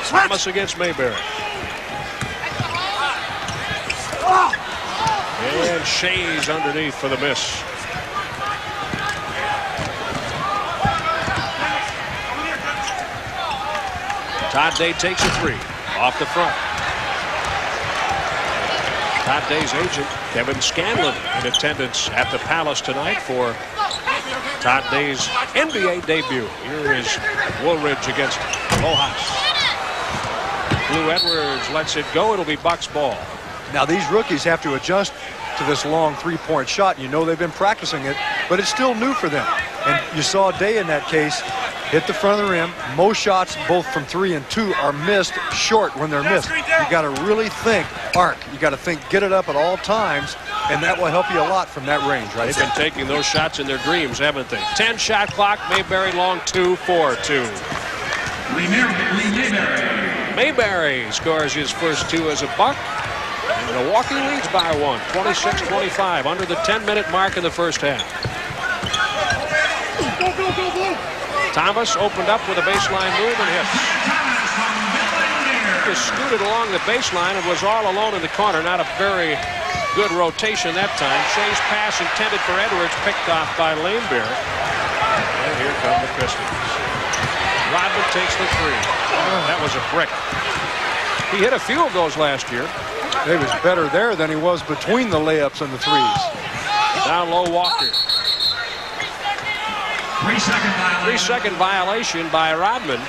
Thomas against Mayberry. And Shays underneath for the miss. Todd Day takes a 3 off the front. Todd Day's agent, Kevin Scanlon, in attendance at the Palace tonight for Todd Day's NBA debut. Here is Woolridge against Lojas. Blue Edwards lets it go. It'll be Bucks ball. Now these rookies have to adjust to this long three-point shot. You know they've been practicing it, but it's still new for them. And you saw Day in that case hit the front of the rim. Most shots, both from 3 and 2, are missed short when they're missed. You got to really think arc. You got to think get it up at all times, and that will help you a lot from that range, right? They've been taking those shots in their dreams, haven't they? 10-shot clock. Mayberry long 2, 4-2. Mayberry scores his first 2 as a Buck. And Milwaukee leads by 1, 26-25, under the 10-minute mark in the first half. Thomas opened up with a baseline move and hits. He just scooted along the baseline and was all alone in the corner. Not a very good rotation that time. Shea's pass intended for Edwards, picked off by Lanebeer. And here come the Pistons. Rodman takes the 3. That was a brick. He hit a few of those last year. He was better there than he was between the layups and the 3s. Down low, Walker. 3-second violation. 3-second violation by Rodman.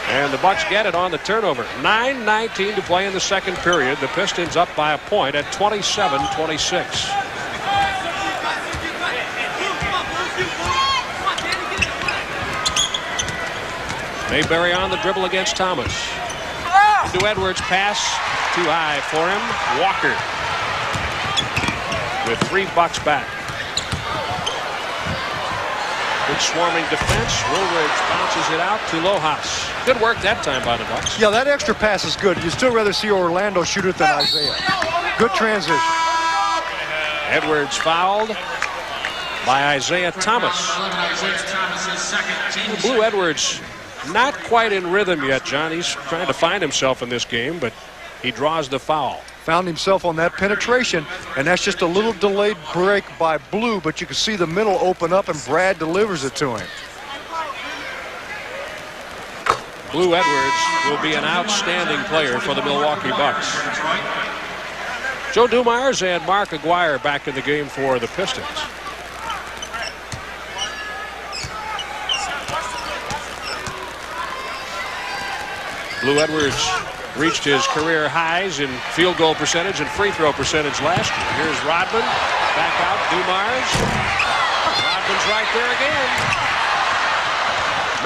And the Bucks get it on the turnover. 9:19 to play in the second period. The Pistons up by a point at 27-26. Mayberry on the dribble against Thomas. Into Edwards, pass too high for him. Walker with 3 Bucks back. Good swarming defense. Woolridge bounces it out to Lojas. Good work that time by the Bucks. Yeah, that extra pass is good. You'd still rather see Orlando shoot it than Isaiah. Good transition. Edwards fouled by Isaiah Thomas. Blue Edwards not quite in rhythm yet, John. He's trying to find himself in this game, but he draws the foul. Found himself on that penetration, and that's just a little delayed break by Blue, but you can see the middle open up, and Brad delivers it to him. Blue Edwards will be an outstanding player for the Milwaukee Bucks. Joe Dumars and Mark Aguirre back in the game for the Pistons. Blue Edwards reached his career highs in field goal percentage and free throw percentage last year. Here's Rodman. Back out, Dumars. Rodman's right there again.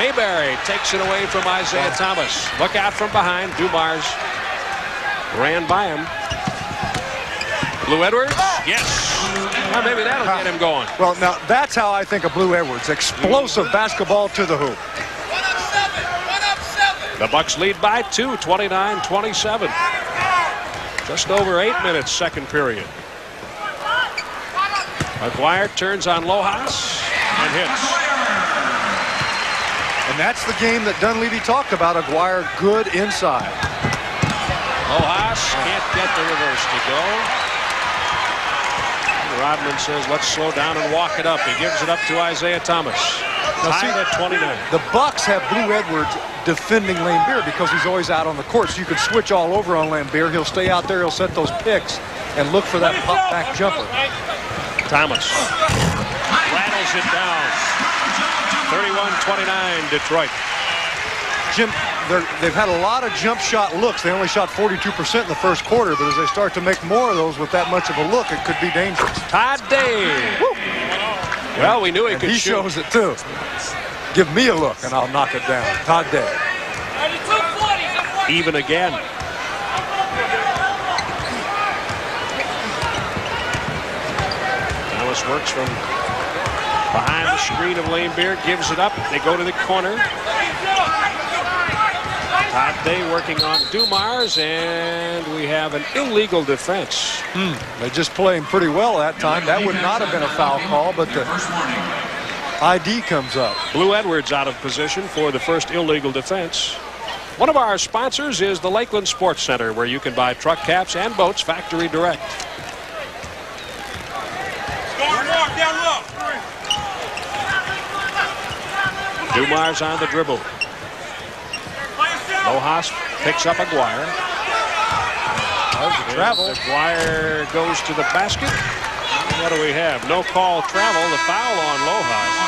Mayberry takes it away from Isaiah Thomas. Look out from behind. Dumars ran by him. Blue Edwards? Yes. Well, maybe that'll get him going. Well, now that's how I think of Blue Edwards. Explosive basketball to the hoop. The Bucks lead by 2, 29-27. Just over 8 minutes, second period. Aguirre turns on Lojas and hits. And that's the game that Dunleavy talked about. Aguirre good inside. Lojas can't get the reverse to go. Rodman says, let's slow down and walk it up. He gives it up to Isaiah Thomas. Tied at 29. The Bucks have Blue Edwards defending Lambeer because he's always out on the court. So you could switch all over on Lambeer. He'll stay out there. He'll set those picks and look for that pop-back jumper. Thomas rattles it down. 31-29 Detroit. Jim, they've had a lot of jump shot looks. They only shot 42% in the first quarter, but as they start to make more of those with that much of a look, it could be dangerous. Todd Day. Woo. Well, we knew he could he shoot. Shows it too. Give me a look and I'll knock it down. Todd Day. Even again. Dallas works from behind the screen of Lambeer, gives it up. They go to the corner. Todd Day working on Dumars, and we have an illegal defense. They just play him pretty well that time. That would not have been a foul call, but the ID comes up. Blue Edwards out of position for the first illegal defense. One of our sponsors is the Lakeland Sports Center, where you can buy truck caps and boats factory direct. Dumars on the dribble. Lojas picks up Aguirre. Travel. Aguirre goes to the basket. What do we have? No call travel. The foul on Lojas.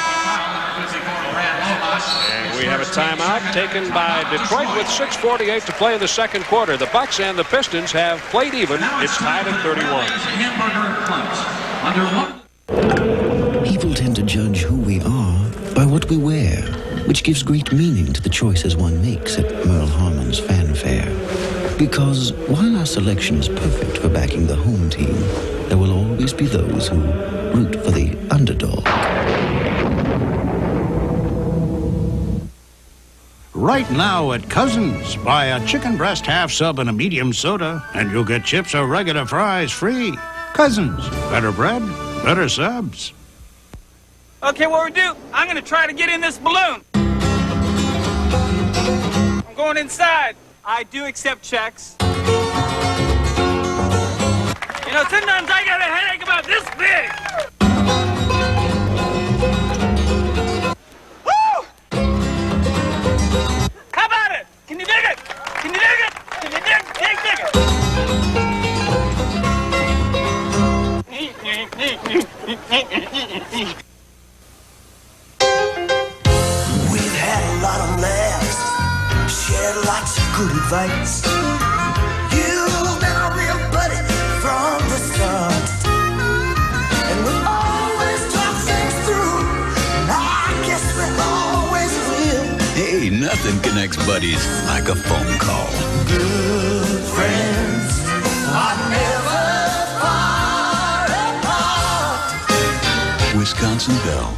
And we have a timeout taken by Detroit with 6:48 to play in the second quarter. The Bucks and the Pistons have played even. It's tied at 31. People tend to judge who we are by what we wear, which gives great meaning to the choices one makes at Merle Harmon's Fanfare. Because while our selection is perfect for backing the home team, there will always be those who root for the underdog. Right now at Cousins, buy a chicken breast half sub and a medium soda, and you'll get chips or regular fries free. Cousins, better bread, better subs. Okay, what we do? I'm gonna try to get in this balloon. I'm going inside. I do accept checks. You know, sometimes I got a headache about this big. Woo! How about it? Can you dig it? Can you dig it? Can you dig it? We've had a lot of laughs, shared lots of good advice. You've been a real buddy from the start, and we'll always talk things through, and I guess we always will. Hey, nothing connects buddies like a phone call. Good friends are never far apart. Wisconsin Bell.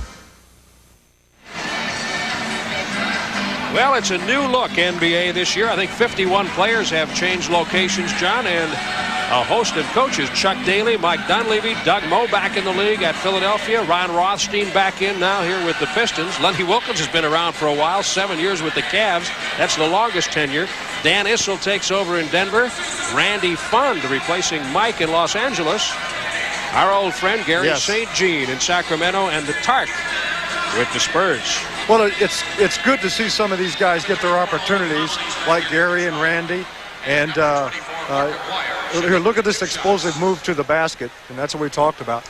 Well, it's a new look NBA this year. I think 51 players have changed locations, John, and a host of coaches. Chuck Daly, Mike Dunleavy, Doug Moe back in the league at Philadelphia. Ron Rothstein back in now here with the Pistons. Lenny Wilkins has been around for a while, 7 years with the Cavs. That's the longest tenure. Dan Issel takes over in Denver. Randy Fund replacing Mike in Los Angeles. Our old friend Gary St. Jean in Sacramento, and the Tart with the Spurs. Well, it's good to see some of these guys get their opportunities, like Gary and Randy. And here, look at this explosive move to the basket, and that's what we talked about.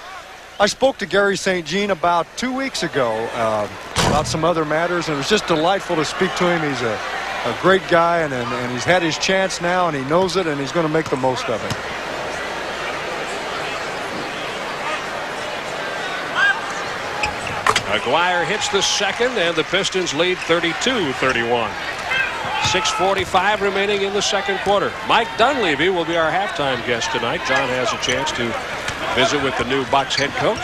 I spoke to Gary St. Jean about 2 weeks ago about some other matters, and it was just delightful to speak to him. He's a great guy, and he's had his chance now, and he knows it, and he's going to make the most of it. Aguirre hits the second, and the Pistons lead 32-31. 6:45 remaining in the second quarter. Mike Dunleavy will be our halftime guest tonight. John has a chance to visit with the new Bucks head coach.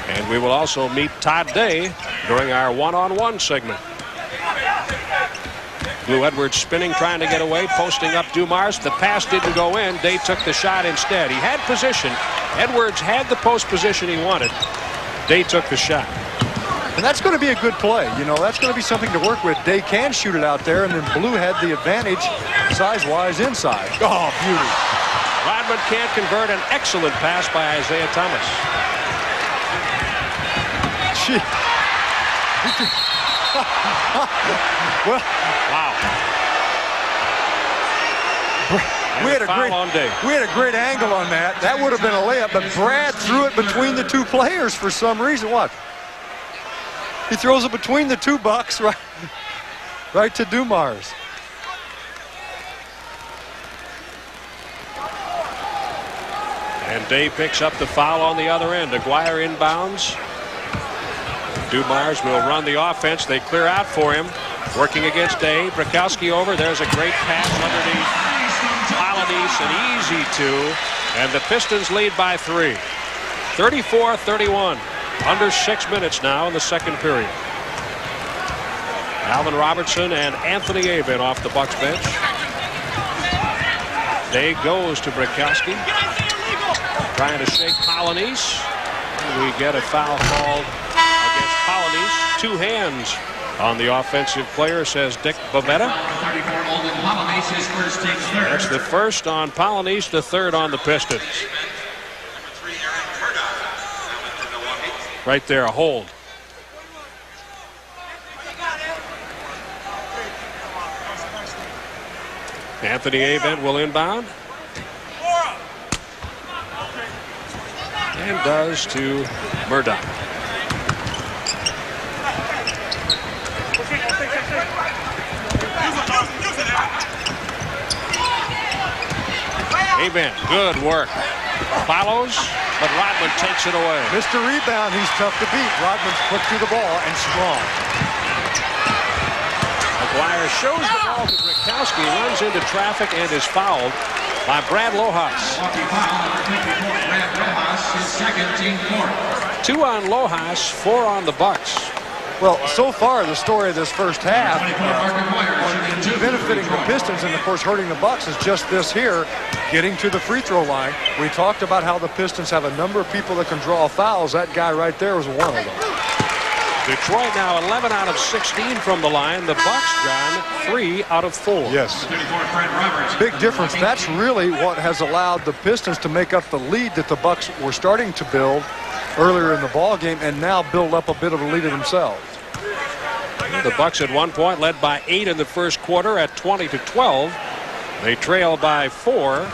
And we will also meet Todd Day during our one-on-one segment. Blue Edwards spinning, trying to get away, posting up Dumars. The pass didn't go in. Day took the shot instead. He had position. Edwards had the post position he wanted. Day took the shot. And that's going to be a good play. You know, that's going to be something to work with. Day can shoot it out there, and then Blue had the advantage size-wise inside. Oh, beauty. Rodman can't convert. An excellent pass by Isaiah Thomas. Gee. Well, wow. We had a great angle on that. That would have been a layup, but Brad threw it between the two players for some reason. What? He throws it between the two Bucks, right to Dumars. And Day picks up the foul on the other end. Aguirre inbounds. Dumars will run the offense. They clear out for him. Working against Day. Brakowski over. There's a great pass underneath. Polynice, an easy two. And the Pistons lead by 3. 34-31. Under 6 minutes now in the second period. Alvin Robertson and Anthony Avin off the Bucks bench. Day goes to Brakowski. Trying to shake Polynice. We get a foul called against Polynice. 2 hands on the offensive player, says Dick Bavetta. That's the first on Polynice, the third on the Pistons. Right there, a hold. Anthony Avent will inbound. And does to Murdoch. Avent, good work. Follows, but Rodman takes it away. Mr. Rebound, he's tough to beat. Rodman's quick to the ball and strong. McGuire shows the ball to Brakowski, runs into traffic and is fouled by Brad Lojas. 2 on Lojas, 4 on the Bucks. Well, so far, the story of this first half, benefiting the Pistons and, of course, hurting the Bucks is just this here, getting to the free throw line. We talked about how the Pistons have a number of people that can draw fouls. That guy right there was one of them. Detroit now 11 out of 16 from the line. The Bucks, John, 3 out of 4. Yes. Big difference. That's really what has allowed the Pistons to make up the lead that the Bucks were starting to build earlier in the ball game and now build up a bit of a lead of themselves. The Bucks at one point led by 8 in the first quarter at 20-12. They trail by 4.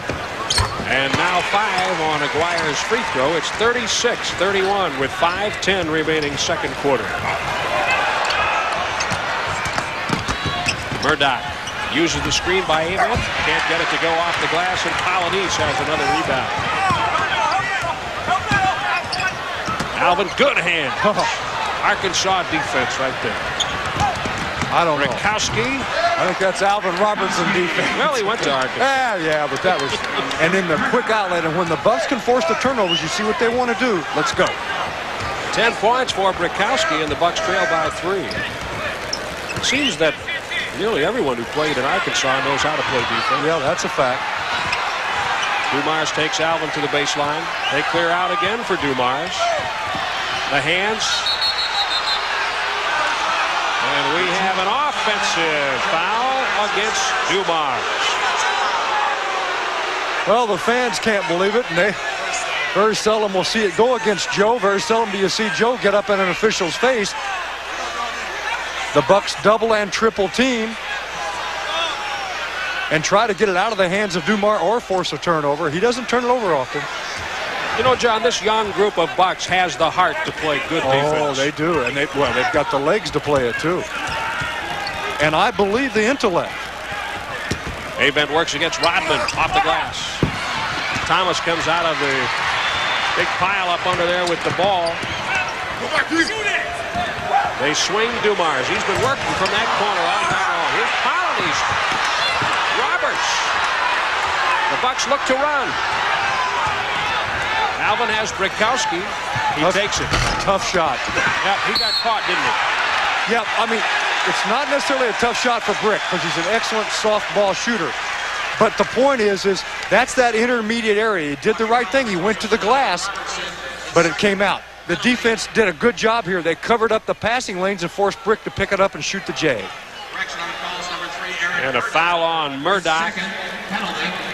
And now 5 on Aguirre's free throw. It's 36-31 with 5:10 remaining second quarter. Murdoch uses the screen by Avent. Can't get it to go off the glass, and Polynice has another rebound. Alvin, good hand. Arkansas defense right there. I don't know. Brakowski. I think that's Alvin Robertson defense. Well, he went to Arkansas. Yeah, but that was... And then the quick outlet, and when the Bucks can force the turnovers, you see what they want to do. Let's go. 10 points for Brakowski, and the Bucks trail by 3. It seems that nearly everyone who played in Arkansas knows how to play defense. Yeah, that's a fact. Dumars takes Alvin to the baseline. They clear out again for Dumars. The hands. And we have an offensive foul against Dumars. Well, the fans can't believe it, and they very seldom will see it go against Joe. Very seldom do you see Joe get up in an official's face. The Bucks double and triple team and try to get it out of the hands of Dumars or force a turnover. He doesn't turn it over often. You know, John, this young group of Bucks has the heart to play good defense. Oh, they do, and they've got the legs to play it too. And I believe the intellect. Avent works against Rodman off the glass. Thomas comes out of the big pile up under there with the ball. They swing Dumars. He's been working from that corner all night long. Here's Polynice. Roberts. The Bucks look to run. Alvin has Brakowski. He takes it. Tough shot. Yep, he got caught, didn't he? Yep, I mean, it's not necessarily a tough shot for Brick because he's an excellent softball shooter. But the point is that's that intermediate area. He did the right thing. He went to the glass, but it came out. The defense did a good job here. They covered up the passing lanes and forced Brick to pick it up and shoot the J. And a foul on Murdoch.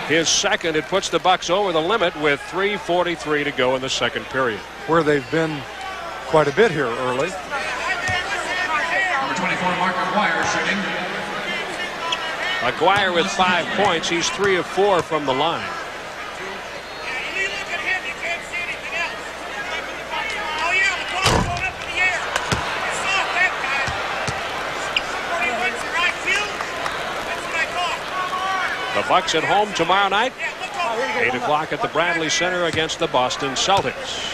His second. It puts the Bucks over the limit with 3:43 to go in the second period. Where they've been quite a bit here early. Number 24, Mark Aguirre shooting. Aguirre with 5 points. He's 3 of 4 from the line. The Bucks at home tomorrow night. 8 o'clock at the Bradley Center against the Boston Celtics.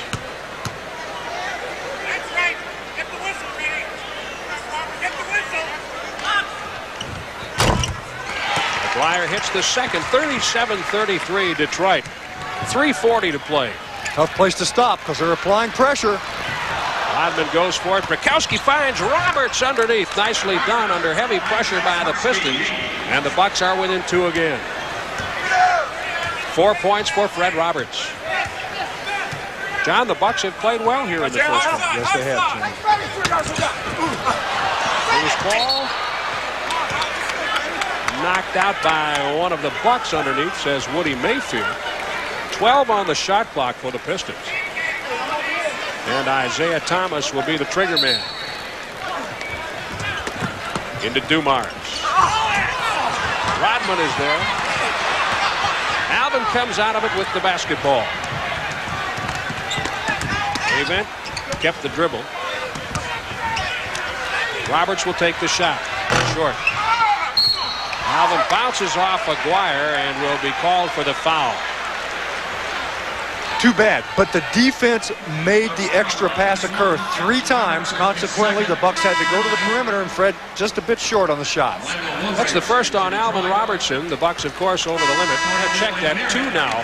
Aguirre hits the second. 37-33 Detroit. 3:40 to play. Tough place to stop because they're applying pressure. Rodman goes for it. Brakowski finds Roberts underneath. Nicely done under heavy pressure by the Pistons. And the Bucks are within 2 again. 4 points for Fred Roberts. John, the Bucks have played well here in the first one. Yes, they have, Jim. Loose ball. Knocked out by one of the Bucks underneath, says Woody Mayfield. 12 on the shot clock for the Pistons. And Isaiah Thomas will be the trigger man. Into Dumars. Rodman is there. Alvin comes out of it with the basketball. Avent kept the dribble. Roberts will take the shot. Short. Alvin bounces off Aguirre and will be called for the foul. Too bad, but the defense made the extra pass occur 3 times. Consequently, the Bucks had to go to the perimeter, and Fred just a bit short on the shot. That's the first on Alvin Robertson. The Bucks, of course, over the limit. Checked at 2 now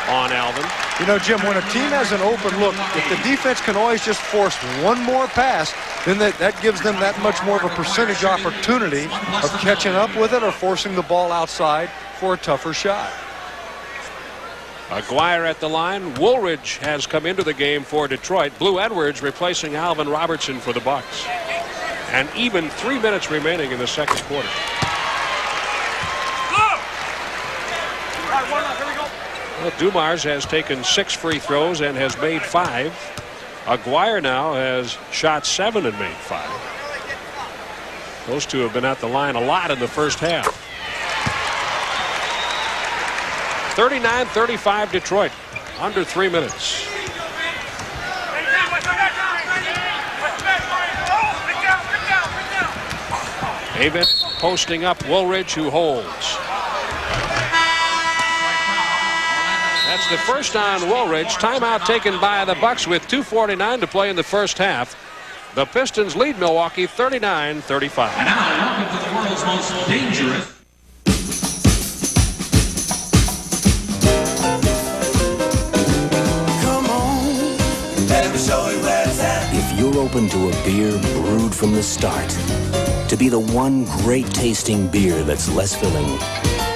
on Alvin. You know, Jim, when a team has an open look, if the defense can always just force one more pass, then that gives them that much more of a percentage opportunity of catching up with it or forcing the ball outside for a tougher shot. Aguirre at the line. Woolridge has come into the game for Detroit. Blue Edwards replacing Alvin Robertson for the Bucks. And even 3 minutes remaining in the second quarter. Well, Dumars has taken 6 free throws and has made 5. Aguirre now has shot 7 and made 5. Those two have been at the line a lot in the first half. 39-35 Detroit. Under 3 minutes. Avent posting up Woolridge, who holds. That's the first on Woolridge. Timeout taken by the Bucks with 2:49 to play in the first half. The Pistons lead Milwaukee 39-35. And now, welcome to the world's most dangerous. If you're open to a beer brewed from the start, to be the one great tasting beer that's less filling,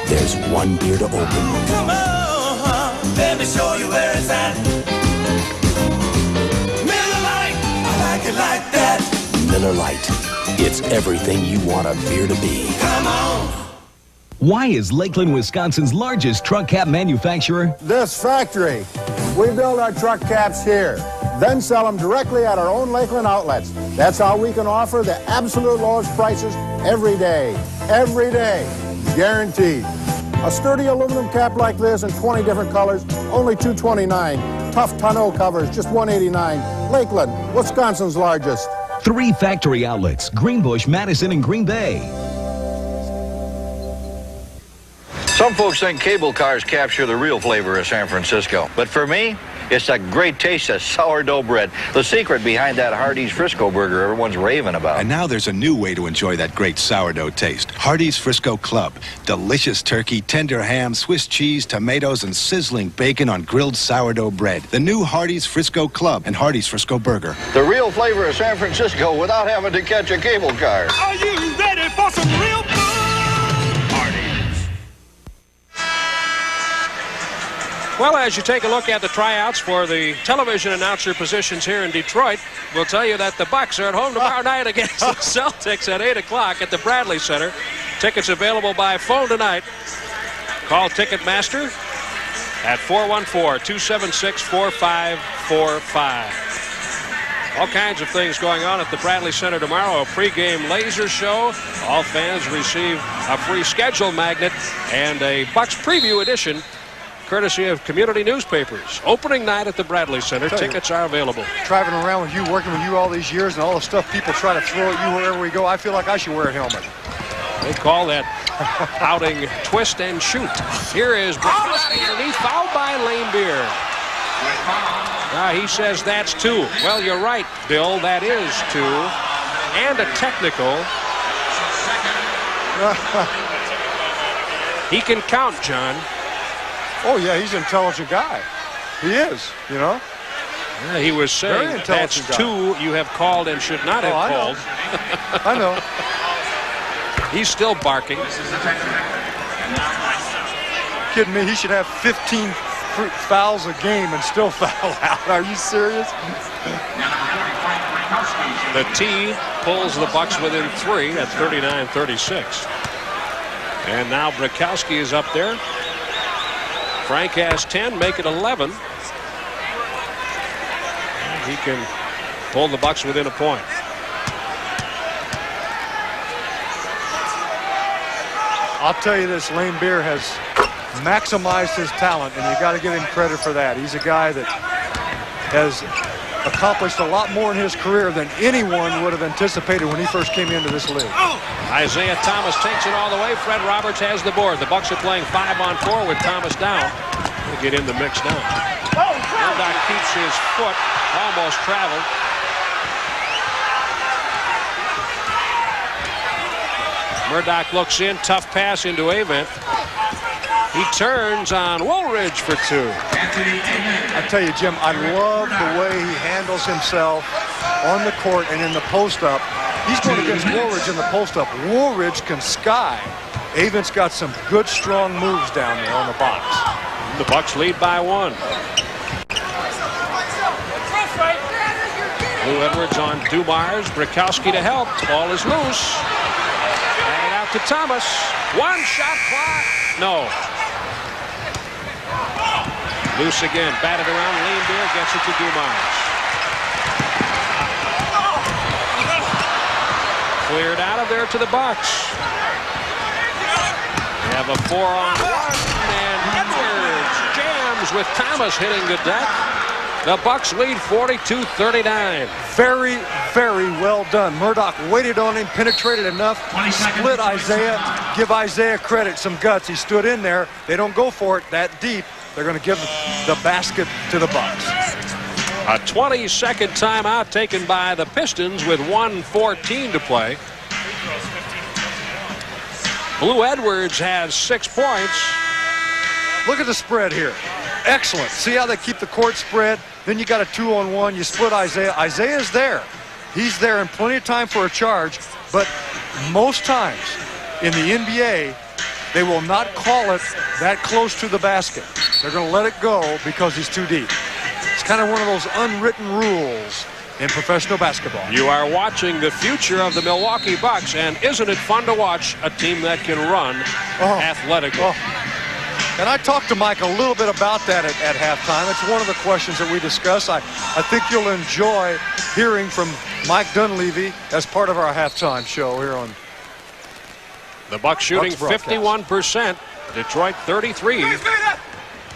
there's one beer to open. Come on, let me show you where it's at. Miller Lite, I like it like that. Miller Lite. It's everything you want a beer to be. Come on. Why is Lakeland, Wisconsin's largest truck cab manufacturer? This factory. We build our truck caps here, then sell them directly at our own Lakeland outlets. That's how we can offer the absolute lowest prices every day. Every day. Guaranteed. A sturdy aluminum cap like this in 20 different colors, only $229. Tough tonneau covers, just $189. Lakeland, Wisconsin's largest. 3 factory outlets: Greenbush, Madison, and Green Bay. Some folks think cable cars capture the real flavor of San Francisco. But for me, it's a great taste of sourdough bread. The secret behind that Hardee's Frisco burger everyone's raving about. And now there's a new way to enjoy that great sourdough taste. Hardee's Frisco Club. Delicious turkey, tender ham, Swiss cheese, tomatoes, and sizzling bacon on grilled sourdough bread. The new Hardee's Frisco Club and Hardee's Frisco burger. The real flavor of San Francisco without having to catch a cable car. Are you ready for some real fun? Hardee's. Well, as you take a look at the tryouts for the television announcer positions here in Detroit, we'll tell you that the Bucks are at home tomorrow night against the Celtics at 8 o'clock at the Bradley Center. Tickets available by phone tonight. Call Ticketmaster at 414-276-4545. All kinds of things going on at the Bradley Center tomorrow. A pregame laser show. All fans receive a free schedule magnet and a Bucks preview edition courtesy of community newspapers. Opening night at the Bradley Center. Tickets are available. Driving around with you, working with you all these years, and all the stuff people try to throw at you wherever we go, I feel like I should wear a helmet. They call that outing twist and shoot. Here is Bukowski underneath, fouled by Lane Beer. He says that's 2. Well, you're right, Bill. That is 2. And a technical. He can count, John. Oh, yeah, he's an intelligent guy. He is, you know. Yeah, he was saying that's 2 you have called and should not have called. I know. He's still barking. Kidding me? He should have 15 fouls a game and still foul out. Are you serious? The T pulls the Bucks within 3 at 39-36. And now Bukowski is up there. Frank has 10, make it 11. He can pull the Bucks within a point. I'll tell you this, Lane Beer has maximized his talent, and you got to give him credit for that. He's a guy that has accomplished a lot more in his career than anyone would have anticipated when he first came into this league. Isaiah Thomas takes it all the way. Fred Roberts has the board. The Bucks are playing 5-on-4 with Thomas down. We'll get in the mix now. Murdoch keeps his foot, almost traveled. Murdoch looks in, tough pass into Avent. He turns on Woolridge for 2. I tell you, Jim, I love the way he handles himself on the court and in the post-up. He's going against Woolridge in the post-up. Woolridge can sky. Avent's got some good, strong moves down there on the box. The Bucks lead by 1. Lou Edwards on Dumars. Bukowski to help. Ball is loose. And out to Thomas. 1 shot clock. No. Loose again. Batted around. Lane Beer gets it to Dumars. Cleared out of there to the Bucks. We have a 4-on-1. And Edwards jams with Thomas hitting the deck. The Bucks lead 42-39. Very, very well done. Murdoch waited on him, penetrated enough, split Isaiah. Give Isaiah credit, some guts. He stood in there. They don't go for it that deep. They're going to give the basket to the Bucks. A 20-second timeout taken by the Pistons with 1:14 to play. Blue Edwards has 6 points. Look at the spread here. Excellent. See how they keep the court spread? Then you got a 2-on-1. You split Isaiah. Isaiah's there. He's there in plenty of time for a charge. But most times in the NBA, they will not call it that close to the basket. They're going to let it go because he's too deep. It's kind of one of those unwritten rules in professional basketball. You are watching the future of the Milwaukee Bucks, and isn't it fun to watch a team that can run athletically? And I talked to Mike a little bit about that at halftime. It's one of the questions that we discuss. I think you'll enjoy hearing from Mike Dunleavy as part of our halftime show here on the Bucks shooting 51%. Detroit 33.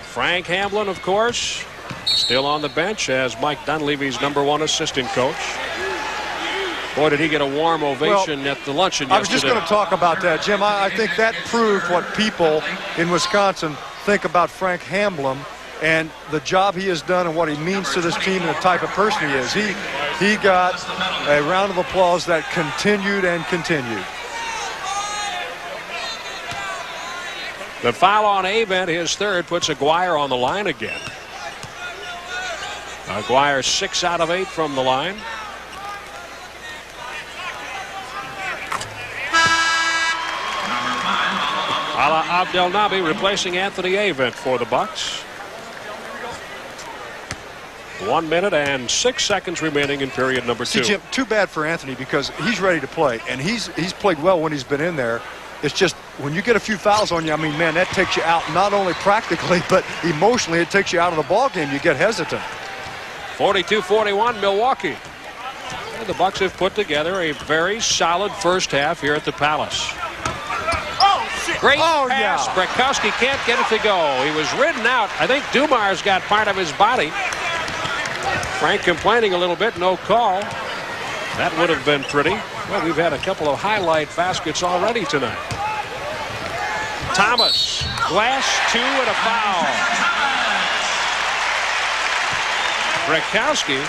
Frank Hamblin, of course, still on the bench as Mike Dunleavy's #1 assistant coach. Boy, did he get a warm ovation at the luncheon yesterday. I was just going to talk about that, Jim. I think that proved what people in Wisconsin think about Frank Hamblin and the job he has done and what he means to this team and the type of person he is. He got a round of applause that continued and continued. The foul on Avent, his third, puts Aguirre on the line again. Aguirre 6 out of 8 from the line. Ala Abdelnaby replacing Anthony Avent for the Bucks. 1 minute and 6 seconds remaining in period number 2. See, Jim, too bad for Anthony because he's ready to play, and he's played well when he's been in there. It's just when you get a few fouls on you, I mean, man, that takes you out not only practically, but emotionally it takes you out of the ball game. You get hesitant. 42-41 Milwaukee. And the Bucks have put together a very solid first half here at the Palace. Great pass. Yeah. Brakowski can't get it to go. He was ridden out. I think Dumars got part of his body. Frank complaining a little bit. No call. That would have been pretty. Well, we've had a couple of highlight baskets already tonight. Thomas. Glass 2 and a foul. Brakowski.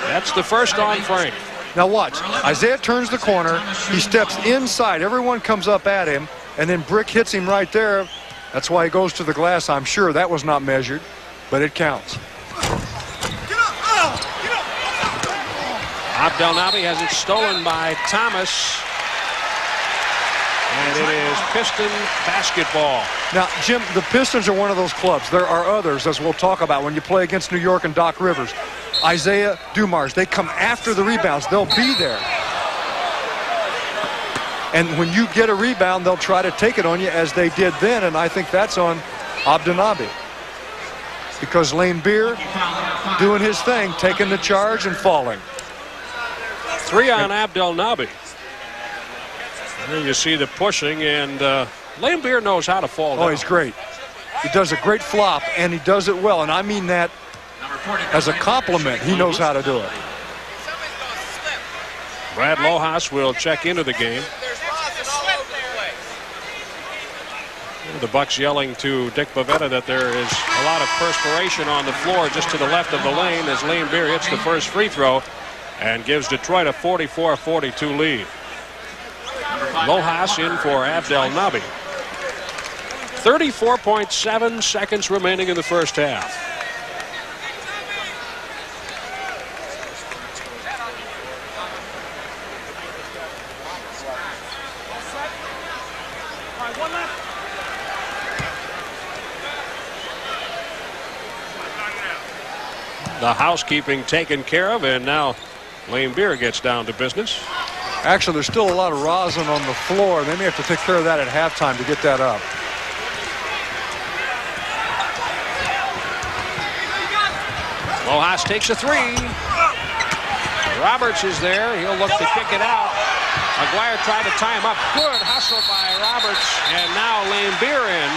That's the first on Frank. Now watch. Isaiah turns the corner. He steps inside. Everyone comes up at him, and then Brick hits him right there. That's why he goes to the glass. I'm sure that was not measured, but it counts. Abdelnaby has it stolen by Thomas. And it is Piston basketball. Now, Jim, the Pistons are one of those clubs. There are others, as we'll talk about when you play against New York and Doc Rivers. Isaiah, Dumars, they come after the rebounds. They'll be there. And when you get a rebound, they'll try to take it on you as they did then, and I think that's on Abdelnaby. Because Lane Beer doing his thing, taking the charge and falling. 3 on Abdelnaby. There you see the pushing, and Lane Beer knows how to fall down. Oh, he's great. He does a great flop, and he does it well, and I mean that as a compliment. He knows how to do it. Brad Lojas will check into the game. The Bucks yelling to Dick Bavetta that there is a lot of perspiration on the floor just to the left of the lane as Lane Beer hits the first free throw and gives Detroit a 44-42 lead. Lojas in for Abdelnaby. 34.7 seconds remaining in the first half. The housekeeping taken care of, and now Lane Beer gets down to business. Actually, there's still a lot of rosin on the floor. They may have to take care of that at halftime to get that up. Lojas takes a 3. Roberts is there. He'll look to kick it out. McGuire tried to tie him up. Good hustle by Roberts, and now Lane Beer in.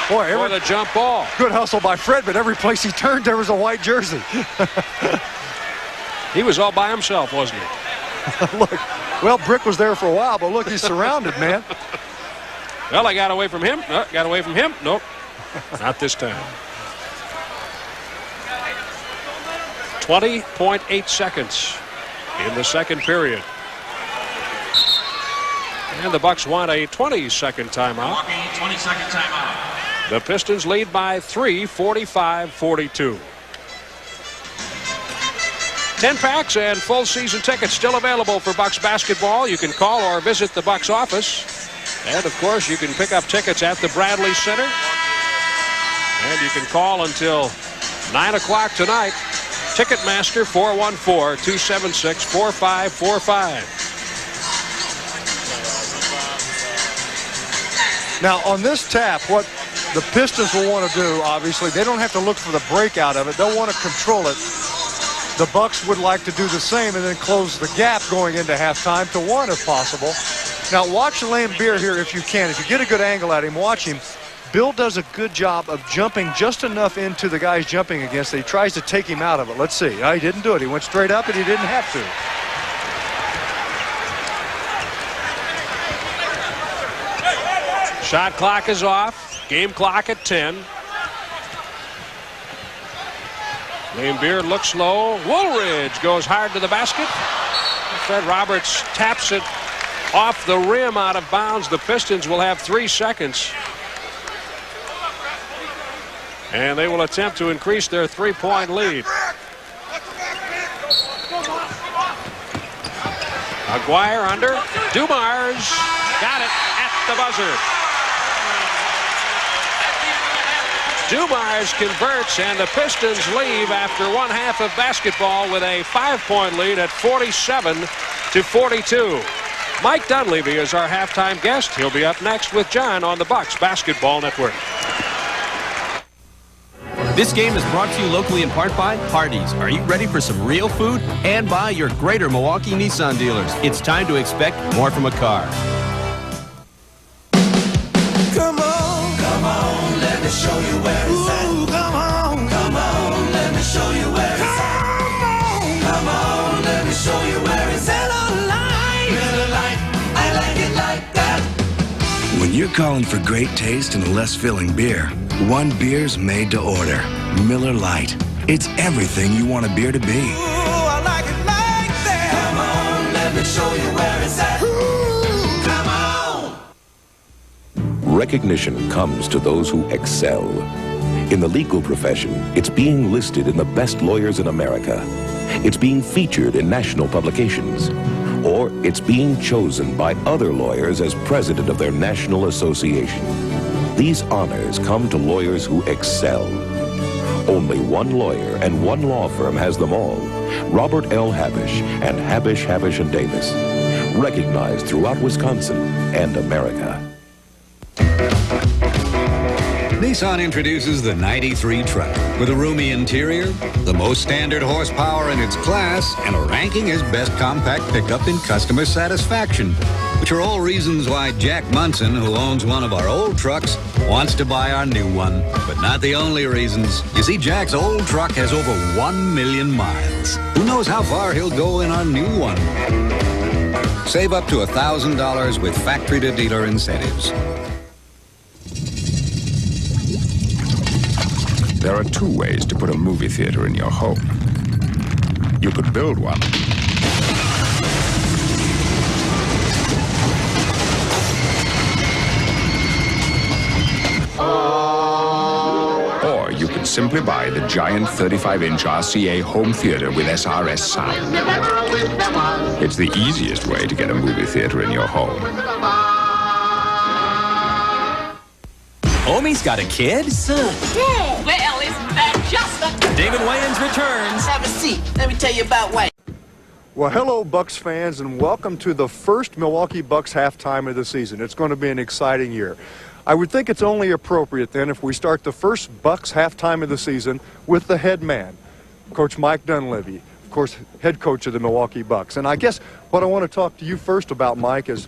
Boy, for the jump ball. Good hustle by Fred, but every place he turned, there was a white jersey. He was all by himself, wasn't he? Look, well, Brick was there for a while, but look, he's surrounded, man. Well, I got away from him. Got away from him. Nope, not this time. 20.8 seconds in the second period. And the Bucks want a 20-second timeout. 20-second timeout. The Pistons lead by 3, 45-42. 10 packs and full season tickets still available for Bucks basketball. You can call or visit the Bucks office. And, of course, you can pick up tickets at the Bradley Center. And you can call until 9 o'clock tonight. Ticketmaster 414-276-4545. Now, on this tap, what the Pistons will want to do, obviously, they don't have to look for the breakout of it. They'll want to control it. The Bucks would like to do the same and then close the gap going into halftime to 1 if possible. Now, watch Lane Beer here if you can. If you get a good angle at him, watch him. Bill does a good job of jumping just enough into the guys jumping against that he tries to take him out of it. Let's see. He didn't do it. He went straight up and he didn't have to. Shot clock is off. Game clock at 10. Lane Beer looks low. Woolridge goes hard to the basket. Fred Roberts taps it off the rim out of bounds. The Pistons will have 3 seconds. And they will attempt to increase their 3-point lead. McGuire under. Dumars got it at the buzzer. Dumars converts, and the Pistons leave after one half of basketball with a 5-point lead at 47-42. Mike Dunleavy is our halftime guest. He'll be up next with John on the Bucks Basketball Network. This game is brought to you locally in part by Hardee's. Are you ready for some real food? And by your greater Milwaukee Nissan dealers. It's time to expect more from a car. Come on, let me show you where it's at. Come on, let me show you where it's at. Come on, let me show you where it's at. Miller Lite, I like it like that. When you're calling for great taste and a less filling beer, one beer's made to order. Miller Lite. It's everything you want a beer to be. Ooh, I like it like that. Come on, let me show you where it's at. Ooh, come on. Recognition comes to those who excel. In the legal profession, it's being listed in the best lawyers in America. It's being featured in national publications. Or it's being chosen by other lawyers as president of their national association. These honors come to lawyers who excel. Only one lawyer and one law firm has them all. Robert L. Habish and Habish, Habish & Davis. Recognized throughout Wisconsin and America. Nissan introduces the 93 truck with a roomy interior, the most standard horsepower in its class, and a ranking as best compact pickup in customer satisfaction, which are all reasons why Jack Munson, who owns one of our old trucks, wants to buy our new one. But not the only reasons. You see, Jack's old truck has over 1 million miles. Who knows how far he'll go in our new one? Save up to $1,000 with factory-to-dealer incentives. There are two ways to put a movie theater in your home. You could build one. Or you could simply buy the giant 35-inch RCA home theater with SRS sound. It's the easiest way to get a movie theater in your home. Homie's got a kid? Well, isn't that just a... David Wayans returns. Have a seat. Let me tell you about Wayne. Well, hello, Bucks fans, and welcome to the first Milwaukee Bucks halftime of the season. It's going to be an exciting year. I would think it's only appropriate then if we start the first Bucks halftime of the season with the head man, Coach Mike Dunleavy, of course, head coach of the Milwaukee Bucks. And I guess what I want to talk to you first about, Mike, is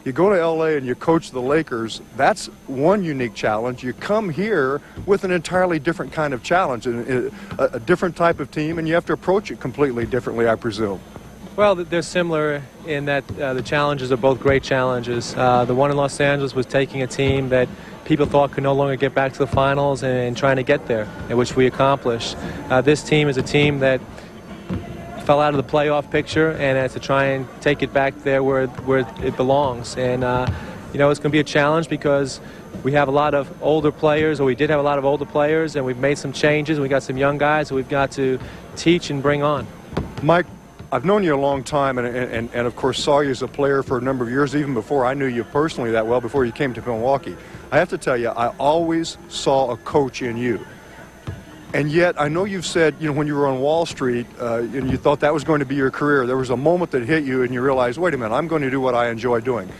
you go to L.A. and you coach the Lakers. That's one unique challenge. You come here with an entirely different kind of challenge, a different type of team, and you have to approach it completely differently, I presume. Well, they're similar in that the challenges are both great challenges. The one in Los Angeles was taking a team that people thought could no longer get back to the finals and trying to get there, which we accomplished. This team is a team that fell out of the playoff picture and has to try and take it back there where it belongs. And, you know, it's going to be a challenge because we have a lot of older players, or we did have a lot of older players, and we've made some changes. We got some young guys that we've got to teach and bring on. Mike, I've known you a long time and of course saw you as a player for a number of years, even before I knew you personally that well, before you came to Milwaukee. I have to tell you, I always saw a coach in you. And yet, I know you've said, you know, when you were on Wall Street and you thought that was going to be your career, there was a moment that hit you and you realized, wait a minute, I'm going to do what I enjoy doing.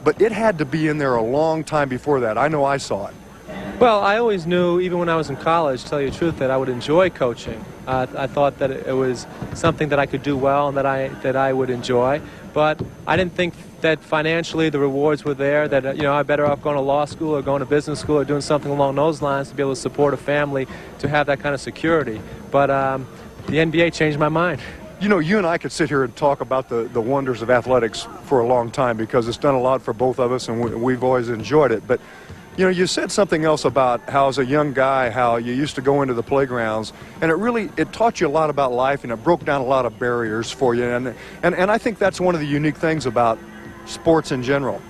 But it had to be in there a long time before that. I know I saw it. Well, I always knew, even when I was in college, to tell you the truth, that I would enjoy coaching. I thought that it was something that I could do well and that I would enjoy. But I didn't think that financially the rewards were there, that, you know, I'm better off going to law school or going to business school or doing something along those lines to be able to support a family, to have that kind of security. But the NBA changed my mind. You know, you and I could sit here and talk about the wonders of athletics for a long time because it's done a lot for both of us and we've always enjoyed it. But, you know, you said something else about how as a young guy, how you used to go into the playgrounds, and it taught you a lot about life, and it broke down a lot of barriers for you. And I think that's one of the unique things about sports in general.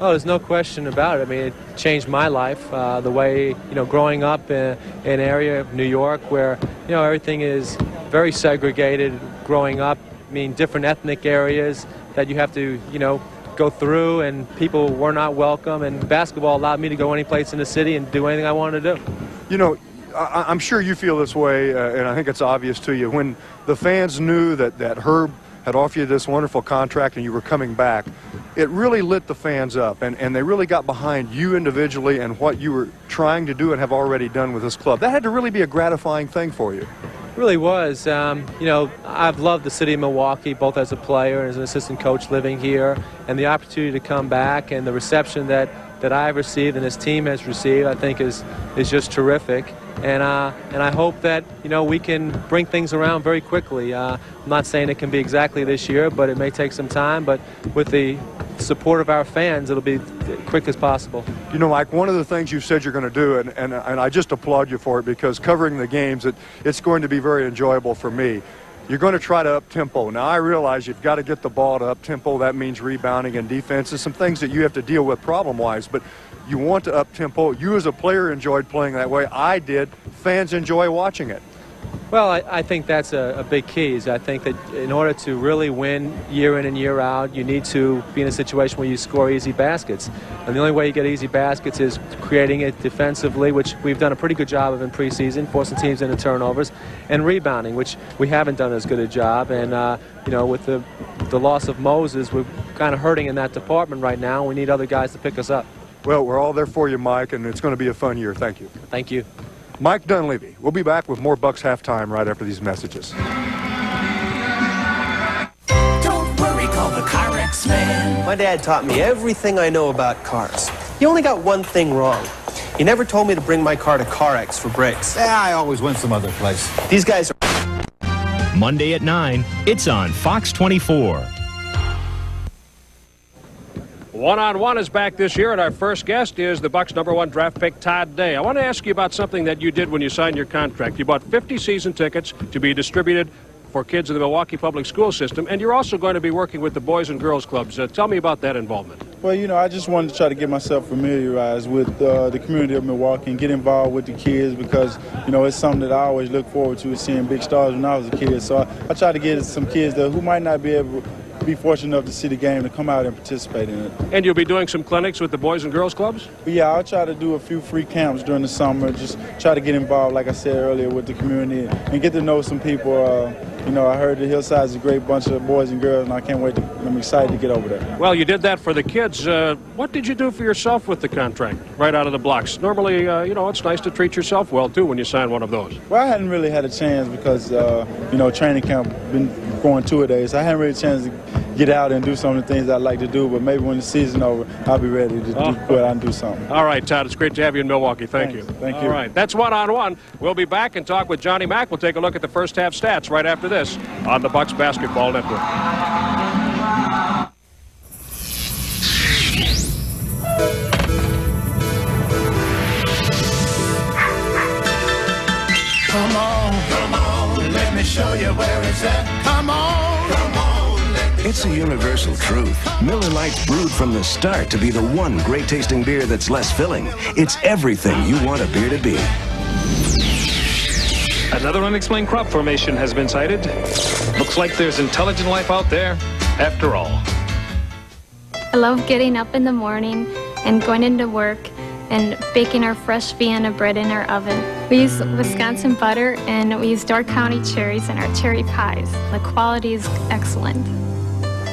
Oh, there's no question about it. I mean, it changed my life. The way, you know, growing up in an area of New York where, you know, everything is very segregated. Growing up, I mean, different ethnic areas, that you have to, go through, and people were not welcome, and basketball allowed me to go any place in the city and do anything I wanted to do. I'm sure you feel this way, and I think it's obvious to you. When the fans knew that Herb had offered you this wonderful contract and you were coming back, it really lit the fans up, and they really got behind you individually and what you were trying to do and have already done with this club. That had to really be a gratifying thing for you. Really was. I've loved the city of Milwaukee, both as a player and as an assistant coach living here, and the opportunity to come back and the reception that I've received and this team has received, I think is just terrific. And I hope that, we can bring things around very quickly. I'm not saying it can be exactly this year, but it may take some time. But with the support of our fans, it'll be as quick as possible. Mike, one of the things you said you're going to do, and I just applaud you for it, because covering the games, it's going to be very enjoyable for me. You're going to try to up-tempo. Now, I realize you've got to get the ball to up-tempo. That means rebounding and defense and some things that you have to deal with problem-wise. But you want to up-tempo. You as a player enjoyed playing that way. I did. Fans enjoy watching it. Well, I think that's a big key. I think that in order to really win year in and year out, you need to be in a situation where you score easy baskets. And the only way you get easy baskets is creating it defensively, which we've done a pretty good job of in preseason, forcing teams into turnovers, and rebounding, which we haven't done as good a job. And, with the loss of Moses, we're kind of hurting in that department right now. We need other guys to pick us up. Well, we're all there for you, Mike, and it's going to be a fun year. Thank you. Thank you. Mike Dunleavy. We'll be back with more Bucks Halftime right after these messages. Don't worry, call the CarX man. My dad taught me everything I know about cars. He only got one thing wrong. He never told me to bring my car to CarX for brakes. Yeah, I always went some other place. These guys are... Monday at 9, it's on Fox 24. One-on-One is back this year, and our first guest is the Bucks' #1 draft pick, Todd Day. I want to ask you about something that you did when you signed your contract. You bought 50 season tickets to be distributed for kids in the Milwaukee public school system, and you're also going to be working with the Boys and Girls Clubs. Tell me about that involvement. Well, I just wanted to try to get myself familiarized with the community of Milwaukee and get involved with the kids because, it's something that I always look forward to, seeing big stars when I was a kid. So I try to get some kids there who might not be fortunate enough to see the game to come out and participate in it. And you'll be doing some clinics with the Boys and Girls Clubs? But yeah, I'll try to do a few free camps during the summer, just try to get involved, like I said earlier, with the community and get to know some people. I heard the Hillside's a great bunch of boys and girls, and I can't wait I'm excited to get over there. Well, you did that for the kids. What did you do for yourself with the contract right out of the blocks? Normally, it's nice to treat yourself well, too, when you sign one of those. Well, I hadn't really had a chance because, training camp been going 2-a-days. So I hadn't really had a chance to get out and do some of the things I'd like to do, but maybe when the season's over, I'll be ready to go out and do something. All right, Todd, it's great to have you in Milwaukee. Thank you. Thank you. All right, that's One-on-One. We'll be back and talk with Johnny Mack. We'll take a look at the first half stats right after this on the Bucks Basketball Network. Come on, let me show you where it's at. Come on. It's a universal truth. Miller Lite's brewed from the start to be the one great-tasting beer that's less filling. It's everything you want a beer to be. Another unexplained crop formation has been sighted. Looks like there's intelligent life out there, after all. I love getting up in the morning and going into work and baking our fresh Vienna bread in our oven. We use Wisconsin butter and we use Door County cherries in our cherry pies. The quality is excellent.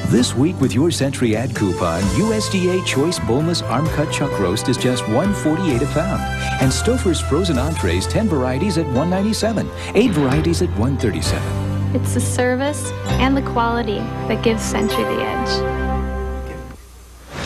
This week with your Century Ad coupon, USDA Choice Boneless Arm Cut Chuck Roast is just $1.48 a pound. And Stouffer's Frozen Entrees, 10 varieties at $1.97, 8 varieties at $1.37. It's the service and the quality that gives Century the edge.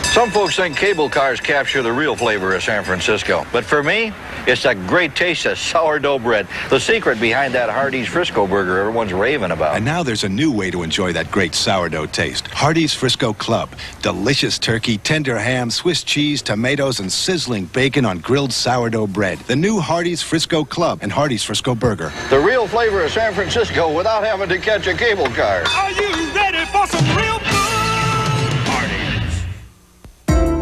Some folks think cable cars capture the real flavor of San Francisco. But for me, it's a great taste of sourdough bread. The secret behind that Hardee's Frisco burger everyone's raving about. And now there's a new way to enjoy that great sourdough taste. Hardee's Frisco Club. Delicious turkey, tender ham, Swiss cheese, tomatoes, and sizzling bacon on grilled sourdough bread. The new Hardee's Frisco Club and Hardee's Frisco burger. The real flavor of San Francisco without having to catch a cable car. Are you ready for some real food?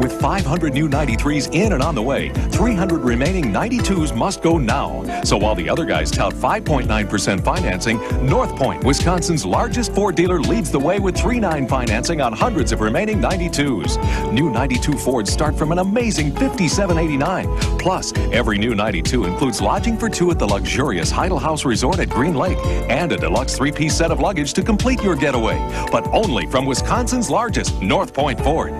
With 500 new 93s in and on the way. 300 remaining 92s must go now. So while the other guys tout 5.9% financing, North Point, Wisconsin's largest Ford dealer, leads the way with 3.9 financing on hundreds of remaining 92s. New 92 Fords start from an amazing $57.89. Plus, every new 92 includes lodging for two at the luxurious Heidel House Resort at Green Lake and a deluxe 3-piece set of luggage to complete your getaway. But only from Wisconsin's largest, North Point Ford.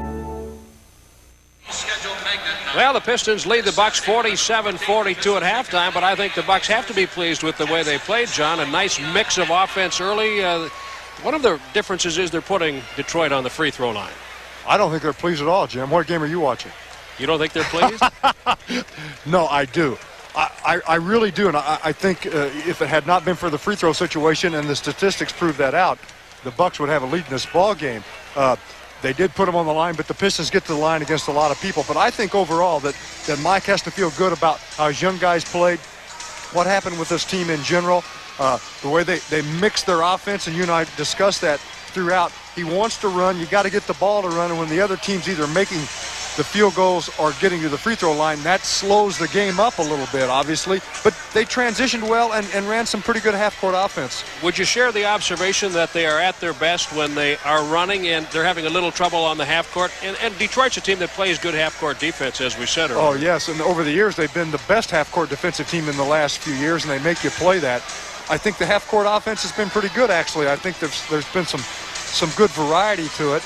Well, the Pistons lead the Bucks 47-42 at halftime, but I think the Bucks have to be pleased with the way they played, John. A nice mix of offense early. One of the differences is they're putting Detroit on the free throw line. I don't think they're pleased at all, Jim. What game are you watching? You don't think they're pleased? No, I do. I really do, and I think if it had not been for the free throw situation, and the statistics prove that out, the Bucks would have a lead in this ball game. They did put them on the line, but the Pistons get to the line against a lot of people. But I think overall that Mike has to feel good about how his young guys played, what happened with this team in general, the way they mixed their offense, and you and I discussed that throughout. He wants to run. You got to get the ball to run, and when the other team's either making the field goals or getting to the free throw line, that slows the game up a little bit, obviously. But they transitioned well and ran some pretty good half-court offense. Would you share the observation that they are at their best when they are running and they're having a little trouble on the half-court? And Detroit's a team that plays good half-court defense, as we said earlier. Oh, yes, and over the years, they've been the best half-court defensive team in the last few years, and they make you play that. I think the half-court offense has been pretty good, actually. I think there's been some good variety to it.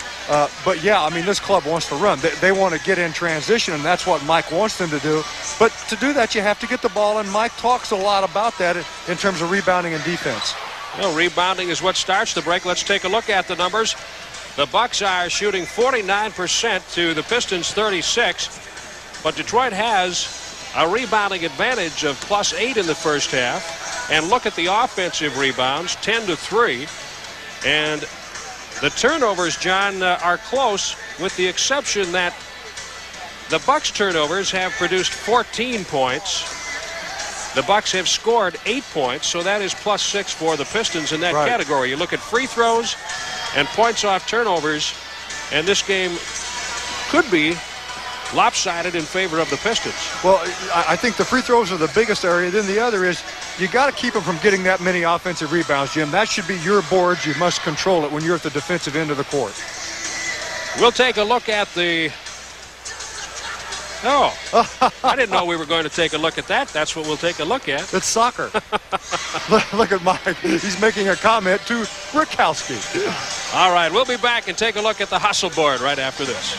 But, yeah, I mean, this club wants to run. They want to get in transition, and that's what Mike wants them to do. But to do that, you have to get the ball, and Mike talks a lot about that in terms of rebounding and defense. Well, rebounding is what starts the break. Let's take a look at the numbers. The Bucks are shooting 49% to the Pistons 36, but Detroit has a rebounding advantage of +8 in the first half. And look at the offensive rebounds, 10-3. And the turnovers, John, are close, with the exception that the Bucks turnovers have produced 14 points. The Bucks have scored 8 points, so that is +6 for the Pistons in that category. You look at free throws and points off turnovers, and this game could be lopsided in favor of the Pistons. Well, I think the free throws are the biggest area. Then the other is you got to keep them from getting that many offensive rebounds, Jim. That should be your board. You must control it when you're at the defensive end of the court. We'll take a look at the... Oh, I didn't know we were going to take a look at that. That's what we'll take a look at. It's soccer. Look at Mike. He's making a comment to Brickowski. All right, we'll be back and take a look at the hustle board right after this.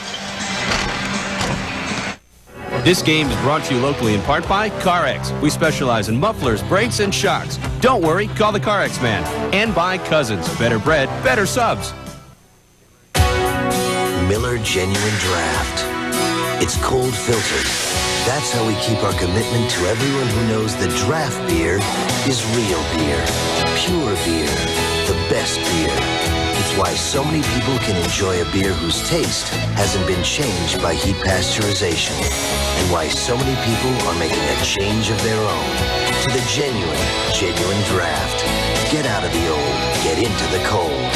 This game is brought to you locally in part by CarX. We specialize in mufflers, brakes, and shocks. Don't worry, call the CarX man. And by Cousins. Better bread, better subs. Miller Genuine Draft. It's cold filtered. That's how we keep our commitment to everyone who knows that draft beer is real beer. Pure beer. The best beer. It's why so many people can enjoy a beer whose taste hasn't been changed by heat pasteurization. And why so many people are making a change of their own to the genuine draft. Get out of the old, get into the cold.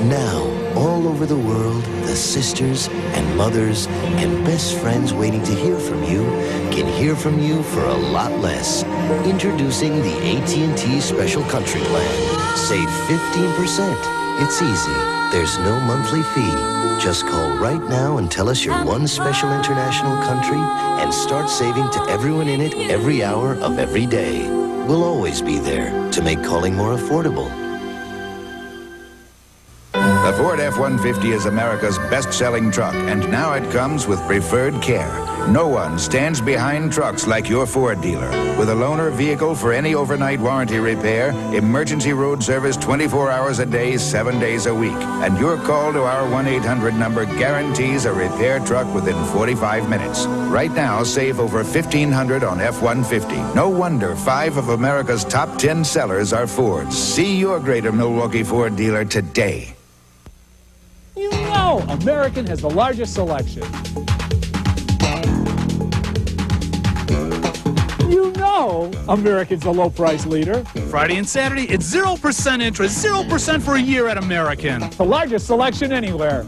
Now, all over the world, the sisters and mothers and best friends waiting to hear from you can hear from you for a lot less. Introducing the AT&T Special Country Plan. Save 15%. It's easy. There's no monthly fee. Just call right now and tell us your one special international country and start saving to everyone in it every hour of every day. We'll always be there to make calling more affordable. The Ford F-150 is America's best-selling truck, and now it comes with preferred care. No one stands behind trucks like your Ford dealer. With a loaner vehicle for any overnight warranty repair, emergency road service 24 hours a day, 7 days a week. And your call to our 1-800 number guarantees a repair truck within 45 minutes. Right now, save over $1,500 on F-150. No wonder 5 of America's top 10 sellers are Fords. See your Greater Milwaukee Ford dealer today. You know American has the largest selection. You know American's a low price leader. Friday and Saturday, it's 0% interest, 0% for a year at American. The largest selection anywhere.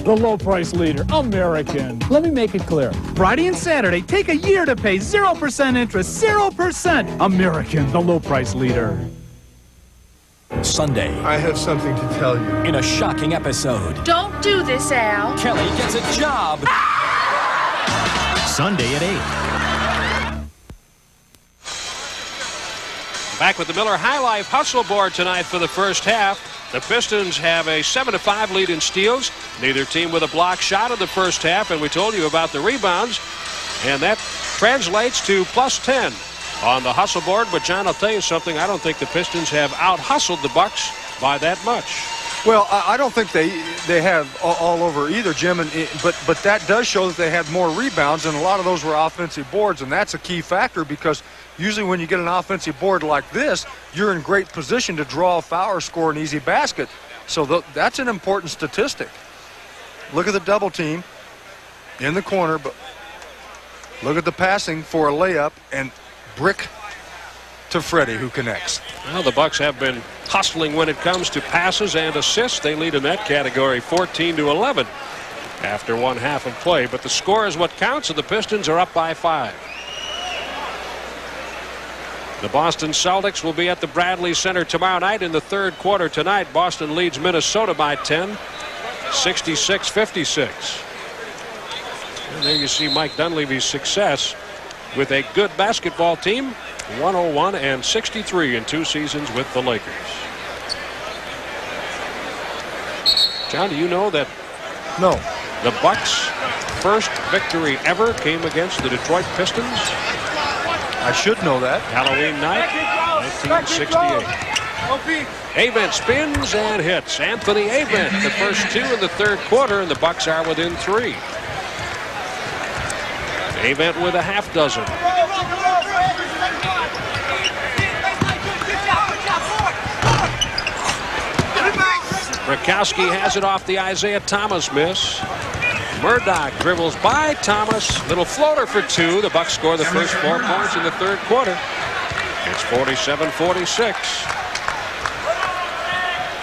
the low price leader, American. Let me make it clear. Friday and Saturday, take a year to pay 0% interest, 0%. American, the low price leader. Sunday. I have something to tell you. In a shocking episode, Don't do this, Al. Kelly gets a job. Sunday at 8. Back with the Miller High Life Hustle Board tonight for the first half. The Pistons have a 7-5 lead in steals. Neither team with a block shot in the first half, and we told you about the rebounds, and that translates to +10 on the hustle board. But John, I'll tell you something. I don't think the Pistons have out-hustled the Bucks by that much. Well, I don't think they have all over either, Jim. But that does show that they had more rebounds, and a lot of those were offensive boards, and that's a key factor because usually when you get an offensive board like this, you're in great position to draw a foul or score an easy basket. So that's an important statistic. Look at the double team in the corner, but look at the passing for a layup and brick to Freddie, who connects. Well, the Bucks have been hustling when it comes to passes and assists. They lead in that category 14-11 after one half of play. But the score is what counts, and the Pistons are up by 5. The Boston Celtics will be at the Bradley Center tomorrow night in the third quarter tonight. Boston leads Minnesota by 10, 66-56. And there you see Mike Dunleavy's success with a good basketball team. 101-63 in 2 seasons with the Lakers. John, do you know that? No. The Bucks' first victory ever came against the Detroit Pistons? I should know that. Halloween night, 1968. Avent spins and hits. Anthony Avent, the first 2 in the third quarter, and the Bucks are within 3. Avent with a half dozen. Rakowski has it off the Isaiah Thomas miss. Murdoch dribbles by Thomas. Little floater for 2. The Bucks score the first 4 points in the third quarter. It's 47-46.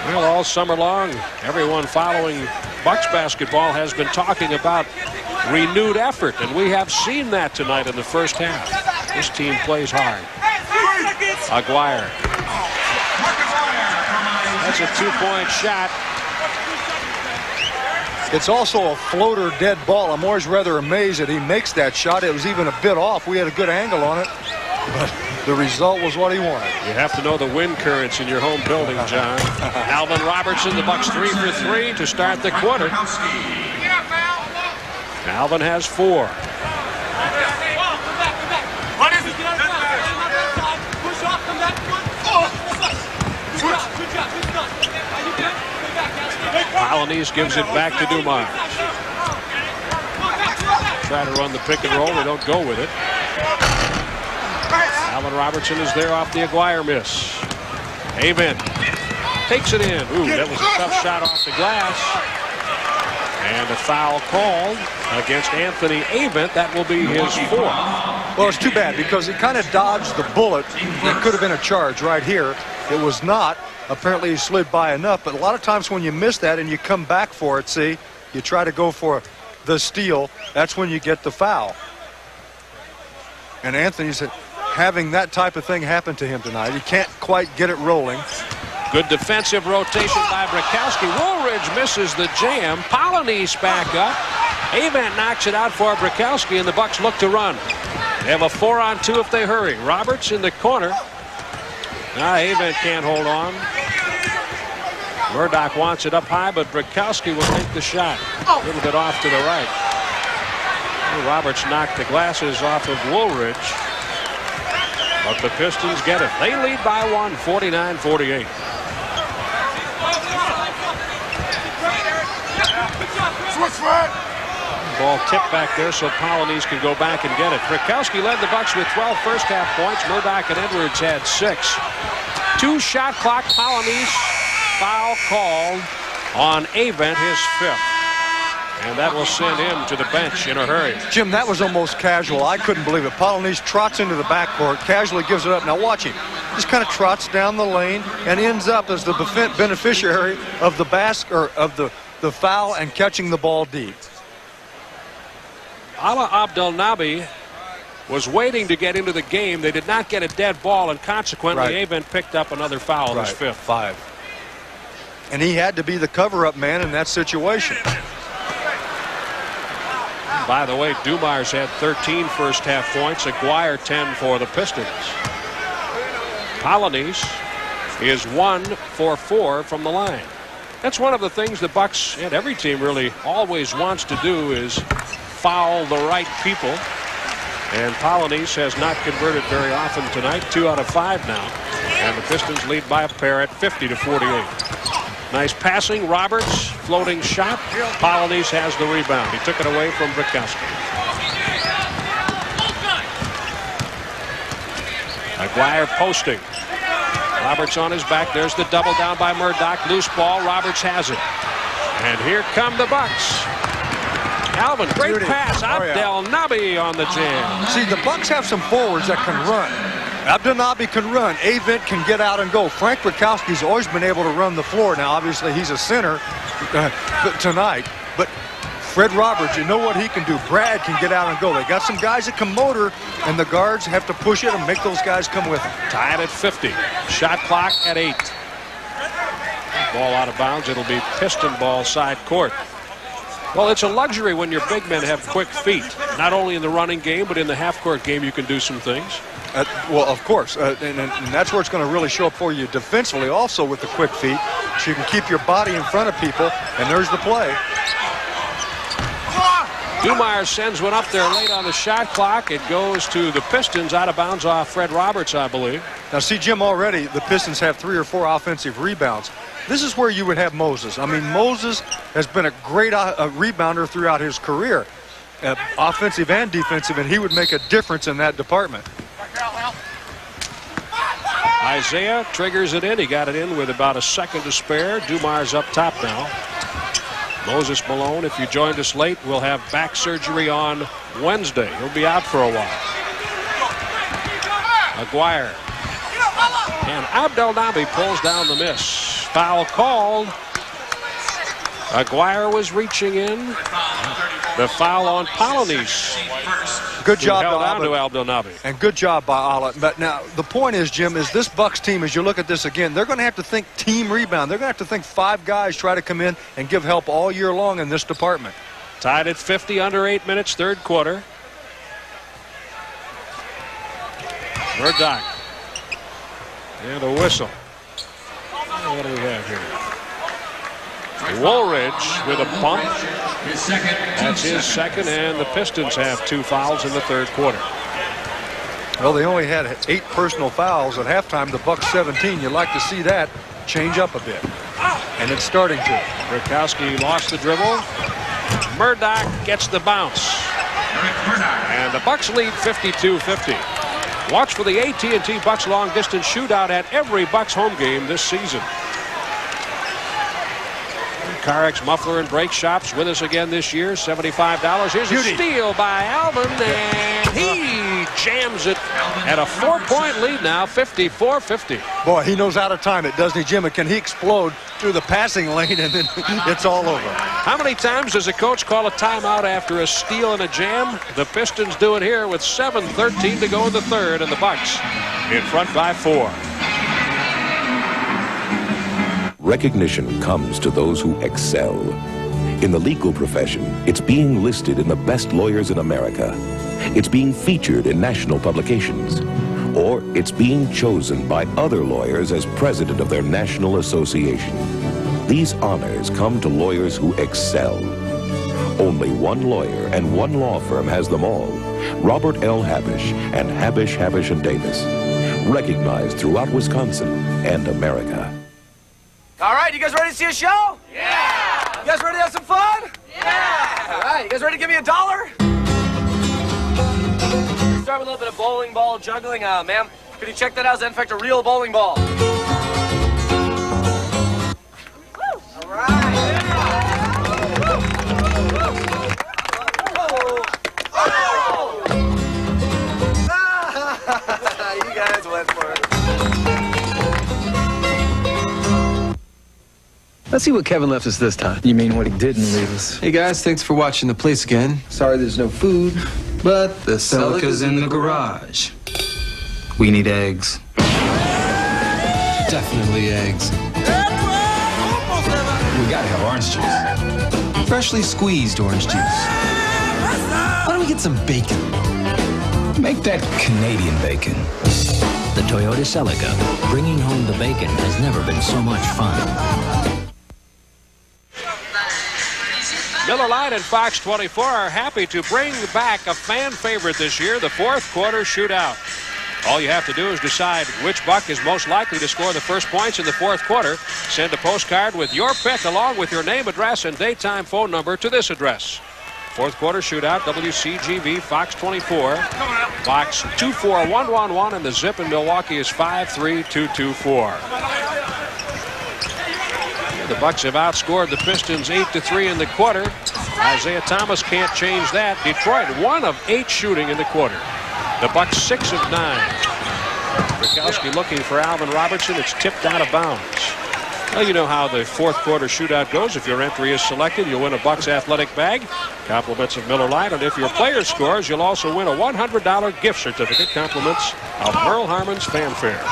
Well, all summer long, everyone following Bucks basketball has been talking about renewed effort, and we have seen that tonight in the first half. This team plays hard. Aguirre. That's a 2-point shot. It's also a floater dead ball. I'm always rather amazed that he makes that shot. It was even a bit off. We had a good angle on it, but the result was what he wanted. You have to know the wind currents in your home building, John. Alvin Robertson, the Bucks 3 for 3 to start the quarter. Alvin has 4. Polonese gives it back to Dumars. Try to run the pick and roll. They don't go with it. Alvin Robertson is there off the Aguirre miss. Avent takes it in. Ooh, that was a tough shot off the glass. And a foul called against Anthony Avent. That will be his 4th. Well, it's too bad because he kind of dodged the bullet. It could have been a charge right here. It was not. Apparently he slid by enough, but a lot of times when you miss that and you come back for it, see, you try to go for the steal, that's when you get the foul. And Anthony's having that type of thing happen to him tonight. He can't quite get it rolling. Good defensive rotation by Brakowski. Woolridge misses the jam. Polonese back up. Avent knocks it out for Brakowski, and the Bucks look to run. They have a 4-on-2 if they hurry. Roberts in the corner. Avent can't hold on. Murdoch wants it up high, but Brakowski will take the shot. A little bit off to the right. Roberts knocked the glasses off of Woolridge. But the Pistons get it. They lead by 1, 49-48. Ball tipped back there so Polonese can go back and get it. Brakowski led the Bucks with 12 first half points. Murdoch and Edwards had 6. 2 shot clock. Polonese foul called on Avent, his 5th. And that will send him to the bench in a hurry. Jim, that was almost casual. I couldn't believe it. Polonese trots into the backcourt, casually gives it up. Now watch him. Just kind of trots down the lane and ends up as the beneficiary of the the foul and catching the ball deep. Ala Abdelnaby was waiting to get into the game. They did not get a dead ball, and consequently, Avent picked up another foul, his fifth. 5. And he had to be the cover-up man in that situation. By the way, Dumars had 13 first-half points. Aguirre 10 for the Pistons. Polonese is 1 for 4 from the line. That's one of the things the Bucks and every team really always wants to do is foul the right people. And Polonese has not converted very often tonight. 2 out of 5 now. And the Pistons lead by a pair at 50-48. Nice passing. Roberts, floating shot. Polonese has the rebound. He took it away from Bukowski. Aguirre posting. Roberts on his back. There's the double down by Murdoch. Loose ball. Roberts has it. And here come the Bucks. Alvin, great pass. Abdelnaby on the jam. See, the Bucks have some forwards that can run. Abdelnaby can run. Avent can get out and go. Frank Bukowski's always been able to run the floor. Now, obviously, he's a center tonight. But Fred Roberts, you know what he can do. Brad can get out and go. They got some guys that can motor, and the guards have to push it and make those guys come with them. Tied at 50. Shot clock at 8. Ball out of bounds. It'll be Piston ball side court. Well, it's a luxury when your big men have quick feet. Not only in the running game, but in the half-court game, you can do some things. Well, of course, and that's where it's going to really show up for you defensively, also with the quick feet, so you can keep your body in front of people, and there's the play. Dumars sends one up there late on the shot clock. It goes to the Pistons, out of bounds off Fred Roberts, I believe. Now, see, Jim, already the Pistons have 3 or 4 offensive rebounds. This is where you would have Moses. I mean, Moses has been a great rebounder throughout his career, offensive and defensive, and he would make a difference in that department. Isaiah triggers it in. He got it in with about a second to spare. Dumars up top now. Moses Malone, if you joined us late, will have back surgery on Wednesday. He'll be out for a while. Aguirre. And Abdelnaby pulls down the miss. Foul called. Aguirre was reaching in. The foul on Polonese. Good job to Abdelnaby. And good job by Ala. But now the point is, Jim, is this Bucks team, as you look at this again, they're going to have to think team rebound. They're going to have to think 5 guys try to come in and give help all year long in this department. Tied at 50, under 8 minutes, third quarter. Murdoch. And a whistle. What do we have here? Woolridge with a bump. That's his second, and the Pistons have 2 fouls in the third quarter. Well, they only had 8 personal fouls at halftime. The Bucks 17. You'd like to see that change up a bit. And it's starting to. Bukowski lost the dribble. Murdoch gets the bounce. And the Bucks lead 52-50. Watch for the AT&T Bucks long distance shootout at every Bucks home game this season. Carex muffler and brake shops with us again this year. $75. Here's a steal by Alvin, and he jams it at a 4-point lead now, 54-50. Boy, he knows how to time it, doesn't he, Jim? And can he explode through the passing lane, and then it's all over. How many times does a coach call a timeout after a steal and a jam? The Pistons do it here with 7:13 to go in the third, and the Bucks in front by 4. Recognition comes to those who excel. In the legal profession, it's being listed in the best lawyers in America. It's being featured in national publications. Or it's being chosen by other lawyers as president of their national association. These honors come to lawyers who excel. Only one lawyer and one law firm has them all. Robert L. Habish and Habish, & Davis. Recognized throughout Wisconsin and America. All right, you guys ready to see a show? Yeah! You guys ready to have some fun? Yeah! All right, you guys ready to give me $1? Let's start with a little bit of bowling ball juggling. Ma'am, could you check that out? Is that in fact a real bowling ball? All right. You guys went for it. Let's see what Kevin left us this time. You mean what he didn't leave us? Hey guys, thanks for watching the place again. Sorry there's no food, but the Celica's in the garage. We need eggs. Definitely eggs. We gotta have orange juice. Freshly squeezed orange juice. Why don't we get some bacon? Make that Canadian bacon. The Toyota Celica. Bringing home the bacon has never been so much fun. Miller Lite and Fox 24 are happy to bring back a fan favorite this year, the fourth quarter shootout. All you have to do is decide which Buck is most likely to score the first points in the fourth quarter. Send a postcard with your pick along with your name, address, and daytime phone number to this address. Fourth quarter shootout, WCGV, Fox 24, Fox 24111, and the zip in Milwaukee is 53224. The Bucks have outscored the Pistons 8-3 in the quarter. Isaiah Thomas can't change that. Detroit 1 of 8 shooting in the quarter. The Bucks 6 of 9. Rakowski looking for Alvin Robertson. It's tipped out of bounds. Well, you know how the fourth quarter shootout goes. If your entry is selected, you'll win a Bucks athletic bag, compliments of Miller Lite, and if your player scores, you'll also win a $100 gift certificate, compliments of Merle Harmon's Fanfare.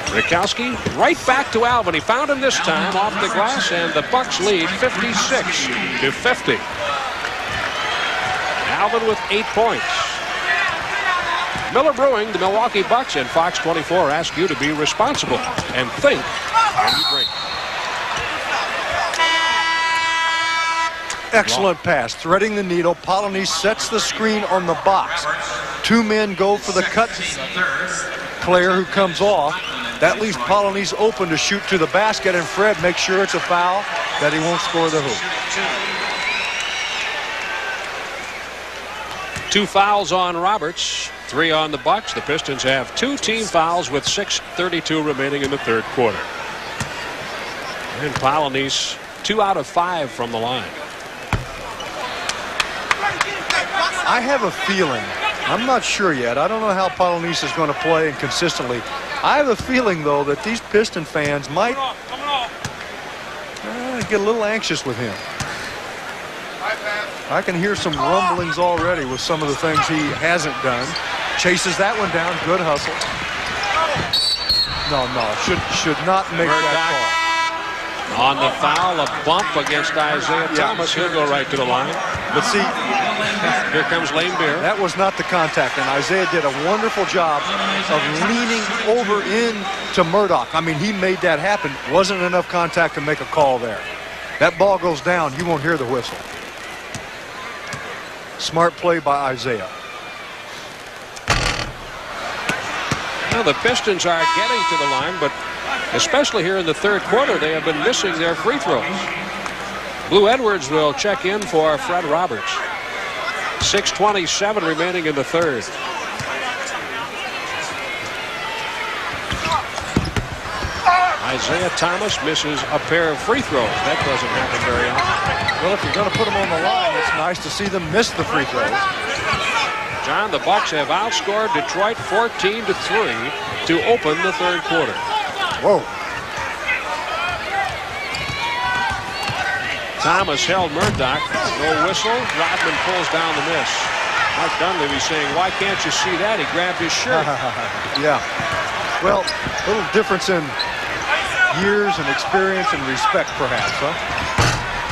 Rakowski right back to Alvin. He found him this time off the glass, and the Bucks lead 56-50. Alvin with 8 points. Miller Brewing, the Milwaukee Bucks, and Fox 24 ask you to be responsible and think when you drink. Excellent pass, threading the needle. Polonese sets the screen on the box. 2 men go for the cut player who comes off. That leaves Polonese open to shoot to the basket, and Fred makes sure it's a foul, that he won't score the hoop. 2 fouls on Roberts, 3 on the Bucks. The Pistons have 2 team fouls with 6:32 remaining in the third quarter. And Polonese 2 out of 5 from the line. I have a feeling, I'm not sure yet, I don't know how Polonese is going to play and consistently. I have a feeling, though, that these Piston fans might get a little anxious with him. I can hear some rumblings already with some of the things he hasn't done. Chases that one down. Good hustle. No, should not make that call. On the foul, a bump against Isaiah Thomas. He'll go right to the line. But see, here comes Lane Beer. That was not the contact, and Isaiah did a wonderful job of leaning over into Murdoch. I mean, he made that happen. Wasn't enough contact to make a call there. That ball goes down, you won't hear the whistle. Smart play by Isaiah. Well, the Pistons are getting to the line, but especially here in the third quarter, they have been missing their free throws. Blue Edwards will check in for Fred Roberts. 6:27 remaining in the third. Isaiah Thomas misses a pair of free throws. That doesn't happen very often. Well, if you're going to put them on the line, it's nice to see them miss the free throws. John, the Bucks have outscored Detroit 14-3 to open the third quarter. Whoa. Thomas held Murdoch. No whistle. Rodman pulls down the miss. Mike Dunleavy saying, why can't you see that? He grabbed his shirt. Yeah. Well, a little difference in years and experience and respect, perhaps, huh?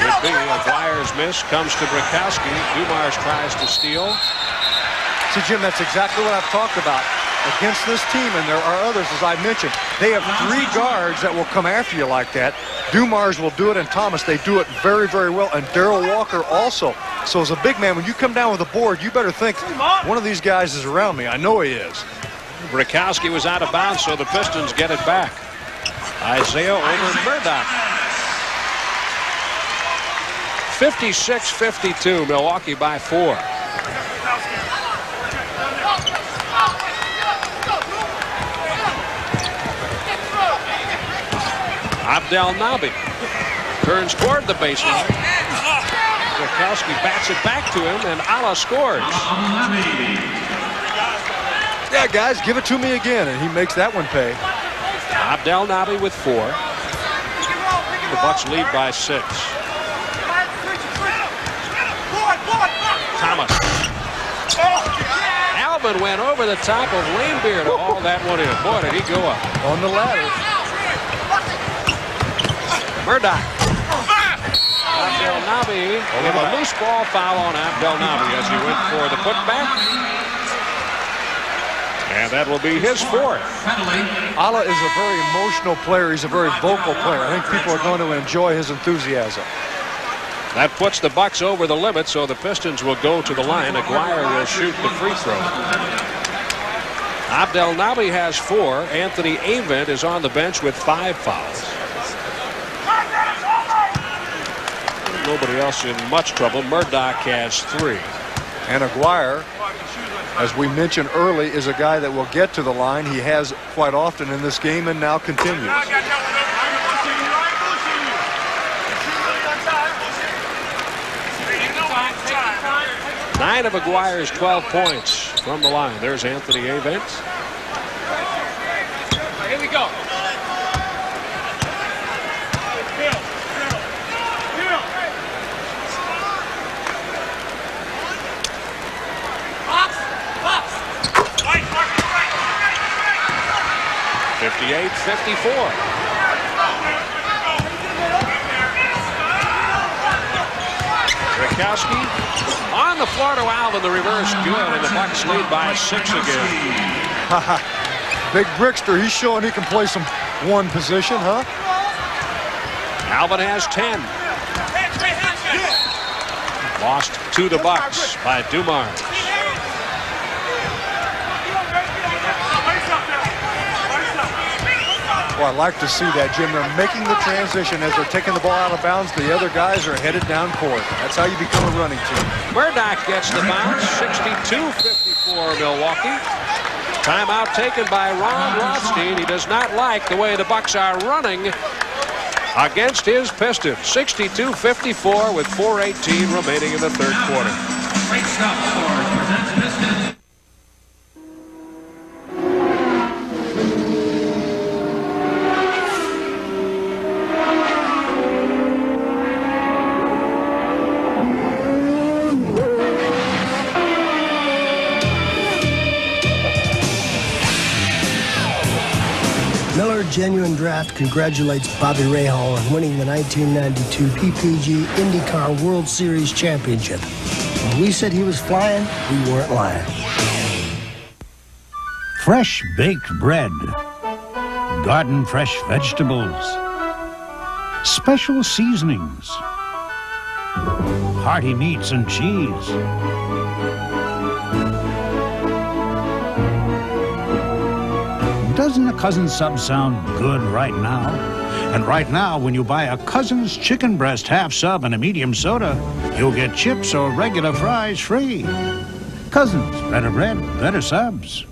Could be. A Flyers miss comes to Brakowski. Dumars tries to steal. See, Jim, that's exactly what I've talked about. Against this team, and there are others, as I mentioned, they have 3 guards that will come after you like that. Dumars will do it, and Thomas, they do it very, very well, and Darrell Walker also. So as a big man, when you come down with a board, you better think, one of these guys is around me. I know he is. Brakowski was out of bounds, so the Pistons get it back. Isaiah over Murdoch. 56-52, Milwaukee by 4. Abdel Nabi turns toward the baseline. Brakowski bats it back to him, and Ala scores. Yeah, guys, give it to me again, and he makes that one pay. Abdel Nabi with 4. Bucks lead by 6. Thomas. Alvin went over the top of Lanebeer to haul that one in. Boy, did he go up. On the ladder. Murdoch. Abdelnaby with a loose ball foul on Abdelnaby as he went for the putback. And that will be his 4th. Ala is a very emotional player. He's a very vocal player. I think people are going to enjoy his enthusiasm. That puts the Bucks over the limit, so the Pistons will go to the line. Aguirre will shoot the free throw. Abdelnaby has 4. Anthony Avent is on the bench with 5 fouls. Nobody else in much trouble. Murdoch has 3. And Aguirre, as we mentioned early, is a guy that will get to the line. He has quite often in this game and now continues. Nine of Aguirre's 12 points from the line. There's Anthony Avent. Here we go. Box. 58-54. Rakowski on the floor to Alvin. The reverse good, and the Bucks lead by 6 again. Big Brickster, he's showing he can play some one position, huh? Alvin has 10. Lost to the Bucks by Dumars. Well, I like to see that, Jim. They're making the transition as they're taking the ball out of bounds. The other guys are headed down court. That's how you become a running team. Murdoch gets the bounce. 62-54 Milwaukee. Timeout taken by Ron Rothstein. He does not like the way the Bucks are running against his Pistons. 62-54 with 4:18 remaining in the third quarter. Great stuff for Pistons. Genuine Draft congratulates Bobby Rahal on winning the 1992 PPG IndyCar World Series Championship. When we said he was flying, we weren't lying. Fresh baked bread, garden fresh vegetables, special seasonings, hearty meats and cheese. Doesn't a Cousin Sub sound good right now? And right now, when you buy a Cousin's chicken breast half sub and a medium soda, you'll get chips or regular fries free. Cousins, better bread, better subs.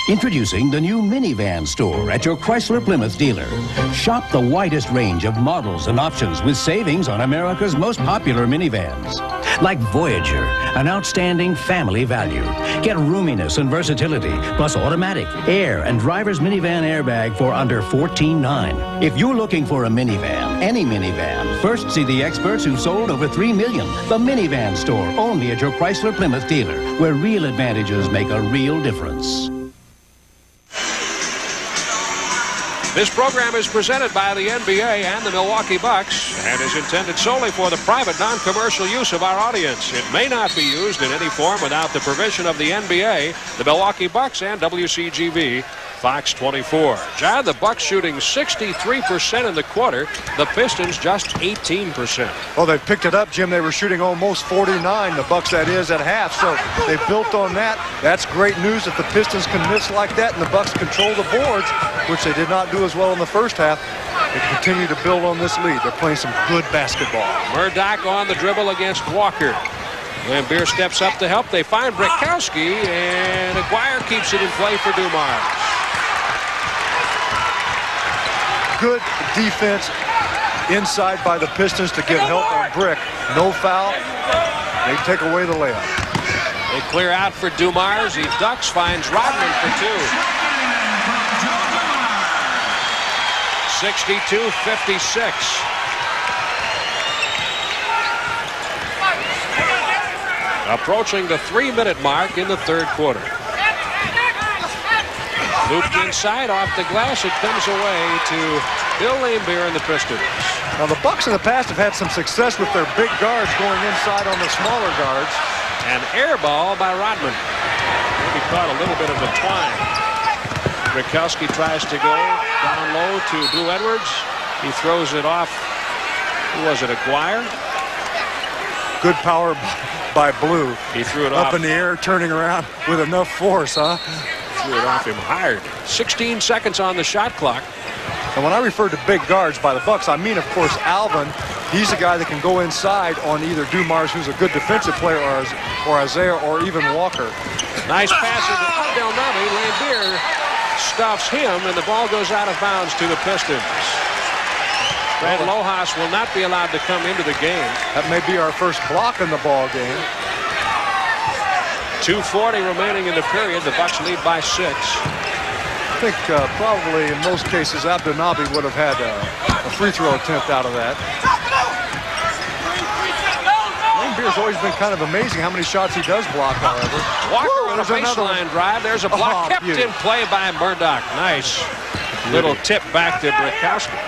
Introducing the new minivan store at your Chrysler Plymouth dealer. Shop the widest range of models and options with savings on America's most popular minivans. Like Voyager, an outstanding family value. Get roominess and versatility, plus automatic, air, and driver's minivan airbag for under $14,900. If you're looking for a minivan, any minivan, first see the experts who sold over 3 million. The minivan store, only at your Chrysler Plymouth dealer, where real advantages make a real difference. This program is presented by the NBA and the Milwaukee Bucks and is intended solely for the private, non-commercial use of our audience. It may not be used in any form without the permission of the NBA, the Milwaukee Bucks, and WCGV Fox 24. John, the Bucks shooting 63% in the quarter. The Pistons just 18%. Well, they picked it up, Jim. They were shooting almost 49, the Bucks that is, at half. So they built on that. That's great news if the Pistons can miss like that and the Bucks control the boards, which they did not do as well in the first half. They continue to build on this lead. They're playing some good basketball. Murdoch on the dribble against Walker. Lanebeer steps up to help. They find Brickowski, and Aguirre keeps it in play for Dumars. Good defense inside by the Pistons to get help on Brick. No foul. They take away the layup. They clear out for Dumars. He ducks, finds Rodman for 2. 62-56. Approaching the 3-minute mark in the third quarter. Looped inside off the glass. It comes away to Bill Laimbeer and the Pistons. Now the Bucks in the past have had some success with their big guards going inside on the smaller guards. An air ball by Rodman. Maybe caught a little bit of a twine. Rakowski tries to go down low to Blue Edwards. He throws it off. Who was it, Aguirre? Good power by Blue. He threw it up off in the air, turning around with enough force, huh? Threw it off him hard. 16 seconds on the shot clock. And when I refer to big guards by the Bucks, I mean, of course, Alvin. He's a guy that can go inside on either Dumars, who's a good defensive player, or Isaiah, or even Walker. Nice pass into Del Navi. Laimbeer stuffs him, and the ball goes out of bounds to the Pistons. Brad Lojas will not be allowed to come into the game. That may be our first block in the ball game. 2:40 remaining in the period. The Bucks lead by 6. I think probably in most cases Abdenabi would have had a free throw attempt out of that. Laimbeer's always been kind of amazing how many shots he does block, however. Walker with a baseline drive. There's a block kept in play by Murdoch. Nice little tip back to Rakowski.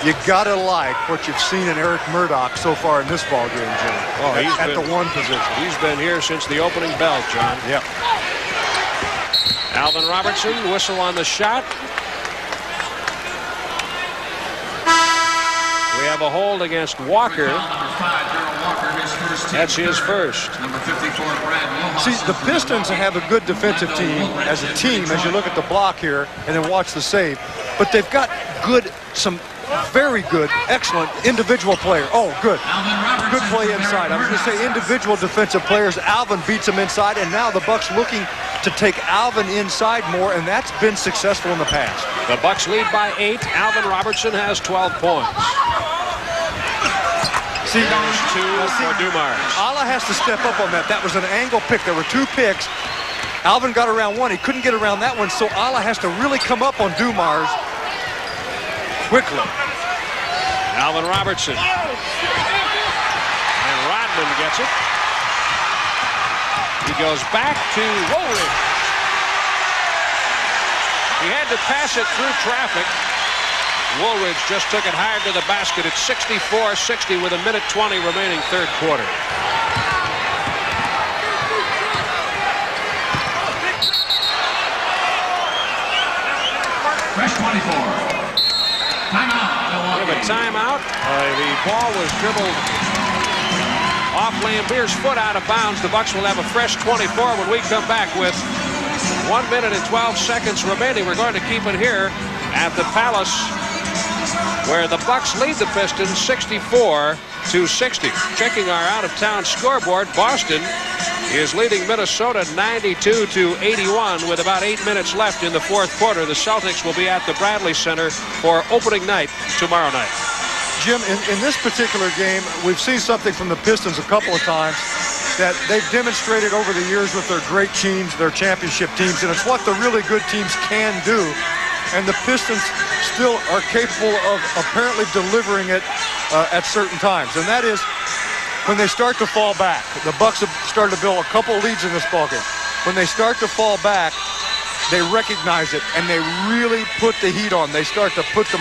You gotta like what you've seen in Eric Murdoch so far in this ball game, Jim. Oh, he's at the 1 position. He's been here since the opening bell, John. Yep. Alvin Robertson, whistle on the shot. We have a hold against Walker. That's his first. See, the Pistons have a good defensive team as a team as you look at the block here and then watch the save. But they've got some very good, excellent individual player. Oh, good. Good play inside. I was going to say individual defensive players. Alvin beats him inside, and now the Bucks looking to take Alvin inside more, and that's been successful in the past. The Bucks lead by 8. Alvin Robertson has 12 points. See, there's 2 for Dumars. Allah has to step up on that. That was an angle pick. There were 2 picks. Alvin got around one. He couldn't get around that one, so Allah has to really come up on Dumars quickly. Alvin Robertson. And Rodman gets it. He goes back to Woolridge. He had to pass it through traffic. Woolridge just took it hard to the basket. It's 64-60 with 1:20 remaining third quarter. Fresh 24. Timeout. We have a timeout. The ball was dribbled off Laimbeer's foot out of bounds. The Bucks will have a fresh 24 when we come back with 1 minute and 12 seconds remaining. We're going to keep it here at the Palace, where the Bucks lead the Pistons 64-60. Checking our out-of-town scoreboard, Boston is leading Minnesota 92-81 with about 8 minutes left in the fourth quarter. The Celtics will be at the Bradley Center for opening night tomorrow night. Jim, in this particular game, we've seen something from the Pistons a couple of times that they've demonstrated over the years with their great teams, their championship teams, and it's what the really good teams can do. And the Pistons still are capable of apparently delivering it at certain times. And that is when they start to fall back. The Bucks have started to build a couple leads in this ballgame. When they start to fall back, they recognize it, and they really put the heat on. They start to put the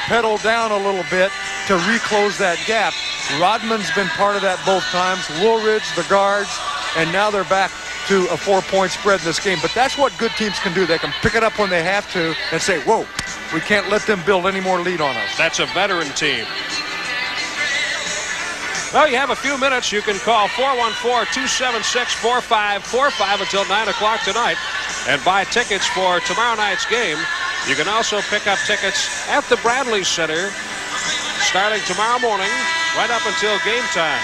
pedal down a little bit to reclose that gap. Rodman's been part of that both times. Woolridge, the guards, and now they're back to a 4-point spread in this game. But that's what good teams can do. They can pick it up when they have to and say, whoa, we can't let them build any more lead on us. That's a veteran team. Well, you have a few minutes. You can call 414-276-4545 until 9 o'clock tonight and buy tickets for tomorrow night's game. You can also pick up tickets at the Bradley Center starting tomorrow morning right up until game time.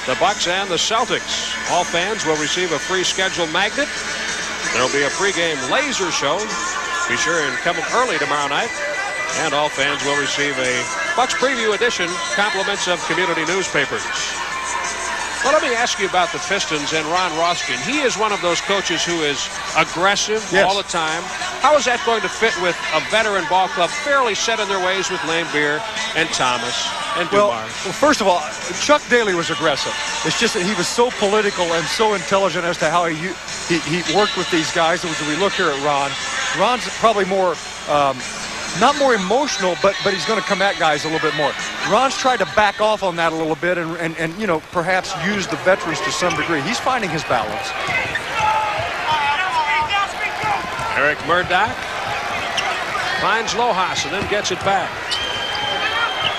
The Bucks and the Celtics. All fans will receive a free schedule magnet. There will be a pregame laser show. Be sure and come early tomorrow night. And all fans will receive a Bucks Preview Edition, compliments of community newspapers. Well, let me ask you about the Pistons and Ron Rothstein. He is one of those coaches who is aggressive all the time. How is that going to fit with a veteran ball club fairly set in their ways with Lambeer and Thomas and Dumars? Well, first of all, Chuck Daly was aggressive. It's just that he was so political and so intelligent as to how he worked with these guys. As we look here at Ron's probably more, not more emotional, but he's going to come at guys a little bit more. Ron's tried to back off on that a little bit and you know, perhaps use the veterans to some degree. He's finding his balance. Eric Murdoch finds Lojas and then gets it back.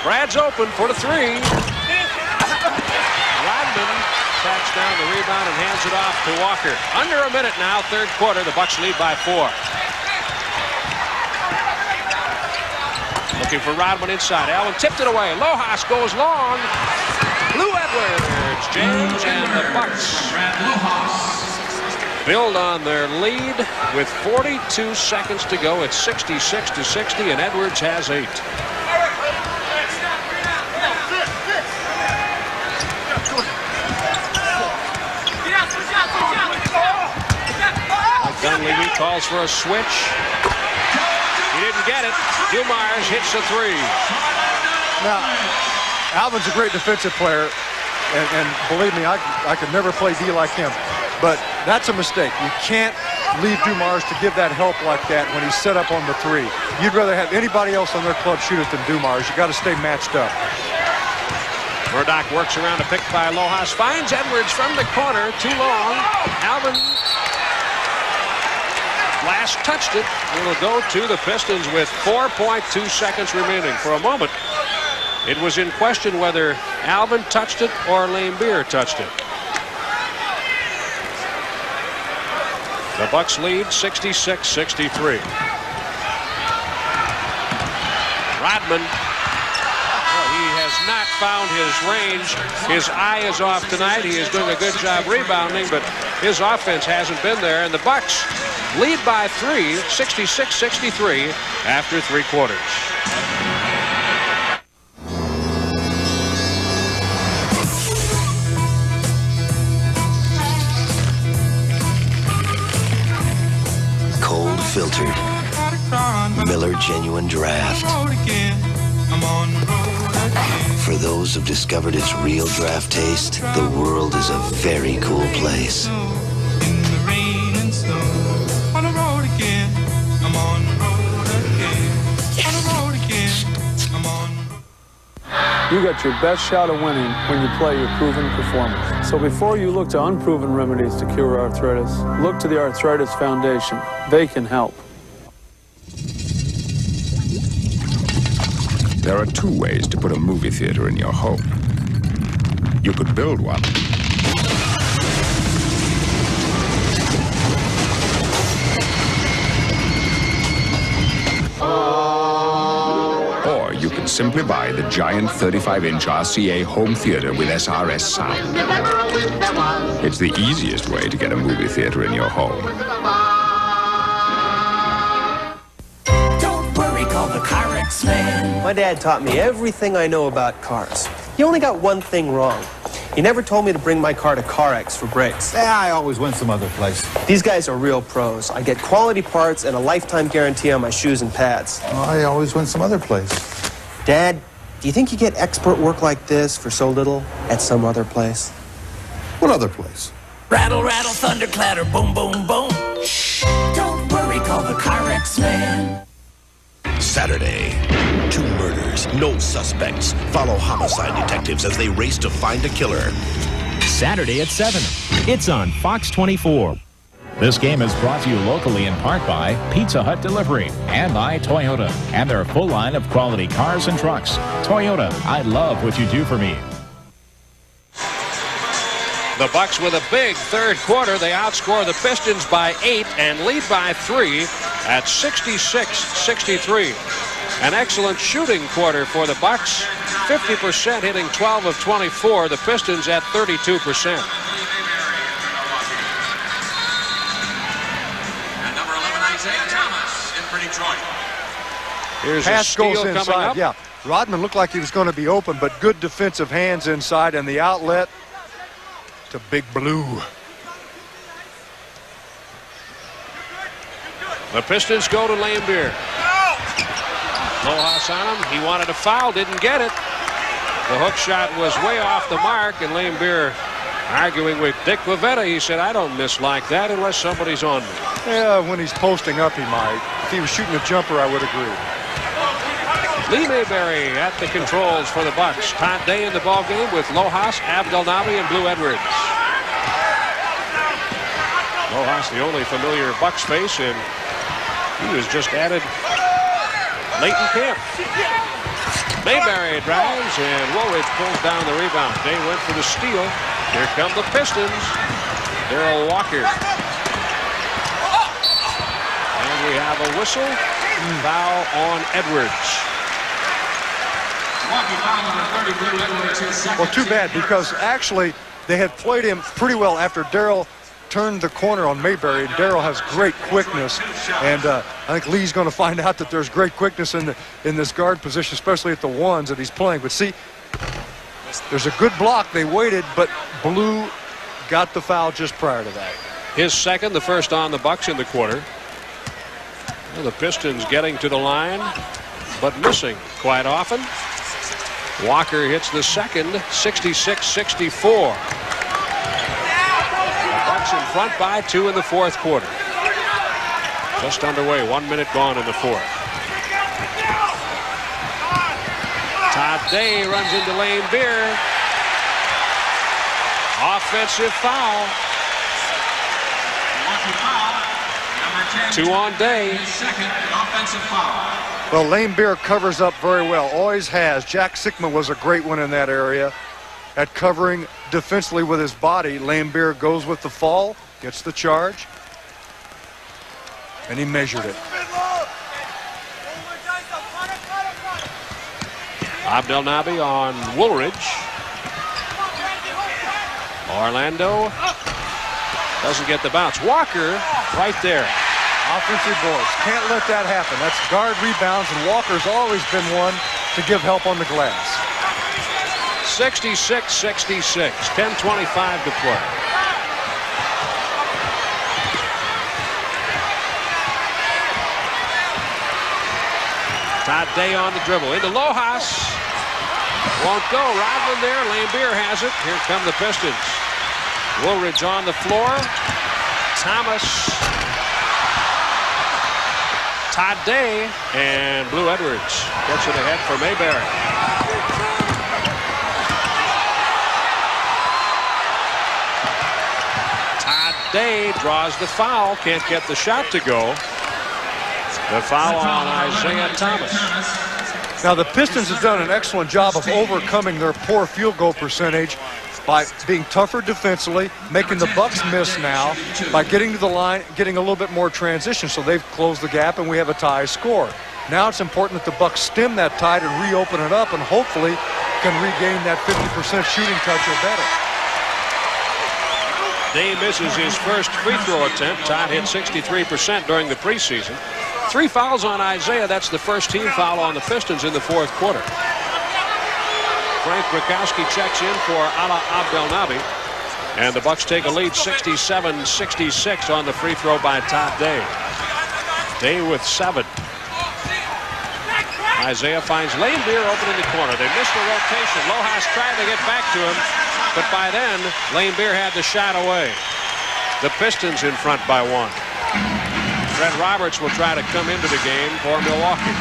Brad's open for the three. Rodman tracks down the rebound and hands it off to Walker. Under a minute now, third quarter. The Bucks lead by 4. Looking for Rodman inside. Allen tipped it away. Lojas goes long. Lou Edwards, James, and the Bucks build on their lead with 42 seconds to go. It's 66-60, and Edwards has 8. Dunleavy calls for a switch. He didn't get it. Dumars hits a 3. Now, Alvin's a great defensive player, and believe me, I could never play D like him. But that's a mistake. You can't leave Dumars to give that help like that when he's set up on the 3. You'd rather have anybody else on their club shoot it than Dumars. You got to stay matched up. Murdoch works around a pick by Lojas. Finds Edwards from the corner. Too long. Alvin last touched it. It'll go to the Pistons with 4.2 seconds remaining. For a moment, it was in question whether Alvin touched it or Lambeer touched it. The Bucks lead 66-63. Rodman, well, he has not found his range. His eye is off tonight. He is doing a good job rebounding, but his offense hasn't been there. And the Bucks lead by 3, 66-63 after 3 quarters. Cold filtered Miller Genuine Draft. For those who've discovered its real draft taste, the world is a very cool place. You got your best shot of winning when you play your proven performance. So before you look to unproven remedies to cure arthritis, look to the Arthritis Foundation. They can help. There are 2 ways to put a movie theater in your home. You could build one. Or you could simply buy the giant 35-inch RCA home theater with SRS sound. It's the easiest way to get a movie theater in your home. Don't worry, call the Carex man. My dad taught me everything I know about cars. He only got one thing wrong. He never told me to bring my car to Carex for brakes. I always went some other place. These guys are real pros. I get quality parts and a lifetime guarantee on my shoes and pads. I always went some other place. Dad, do you think you get expert work like this for so little at some other place? What other place? Rattle, rattle, thunder, clatter, boom, boom, boom. Shh, don't worry, call the Carex man. Saturday, 2 murders, no suspects. Follow homicide detectives as they race to find a killer. Saturday at 7. It's on Fox 24. This game is brought to you locally in part by Pizza Hut Delivery and by Toyota and their full line of quality cars and trucks. Toyota, I love what you do for me. The Bucks with a big third quarter. They outscore the Pistons by 8 and lead by 3 at 66-63. An excellent shooting quarter for the Bucks. 50% hitting 12 of 24. The Pistons at 32%. And number 11, Isaiah Thomas in for Detroit. Here's Pass a steal goes coming inside. up. Yeah, Rodman looked like he was going to be open, but good defensive hands inside, and the outlet to Big Blue. The Pistons go to Lambier. Lohas on him. He wanted a foul, didn't get it. The hook shot was way off the mark, and Lambier arguing with Dick Lavetta. He said, I don't miss like that unless somebody's on me. Yeah, when he's posting up, he might. If he was shooting a jumper, I would agree. Lee Mayberry at the controls for the Bucks. Todd Day in the ballgame with Lohas, Abdelnaby, and Blue Edwards. Lohas, the only familiar Bucks face, and he was just added late in camp. Mayberry drives, and Woolridge pulls down the rebound. Day went for the steal. Here come the Pistons. Darrell Walker. And we have a whistle. Foul on Edwards. Well, too bad, because actually they had played him pretty well after Darrell turned the corner on Mayberry. Darrell has great quickness, and I think Lee's going to find out that there's great quickness in this guard position, especially at the ones that he's playing. But see, there's a good block. They waited, but Blue got the foul just prior to that. His second, the first on the Bucks in the quarter. Well, the Pistons getting to the line, but missing quite often. Walker hits the second, 66-64. Bucks in front by 2 in the fourth quarter. Just underway, 1 minute gone in the fourth. Todd Day runs into Lambier. Offensive foul. 2 on Day. Second offensive foul. Well, Lambier covers up very well, always has. Jack Sickman was a great one in that area at covering defensively with his body. Lambier goes with the fall, gets the charge, and he measured it. Abdelnaby on Woolridge. Orlando doesn't get the bounce. Walker right there. Offensive boards. Can't let that happen. That's guard rebounds, and Walker's always been one to give help on the glass. 66-66. 10:25 to play. Todd Day on the dribble. Into Lohas. Won't go. Rodman there. Lambier has it. Here come the Pistons. Woolridge on the floor. Thomas. Todd Day, and Blue Edwards gets it ahead for Mayberry. Todd Day draws the foul, can't get the shot to go. The foul on Isaiah Thomas. Now the Pistons have done an excellent job of overcoming their poor field goal percentage by being tougher defensively, making the Bucks miss now, by getting to the line, getting a little bit more transition, so they've closed the gap and we have a tie score. Now it's important that the Bucks stem that tide and reopen it up and hopefully can regain that 50% shooting touch or better. Day misses his first free throw attempt. Todd hit 63% during the preseason. 3 fouls on Isaiah. That's the first team foul on the Pistons in the fourth quarter. Frank Brakowski checks in for Ala Abdelnaby. And the Bucks take a lead 67-66 on the free throw by Todd Day. Day with 7. Isaiah finds Lambier open in the corner. They missed the rotation. Lohas tried to get back to him, but by then, Lambier had the shot away. The Pistons in front by 1. Fred Roberts will try to come into the game for Milwaukee.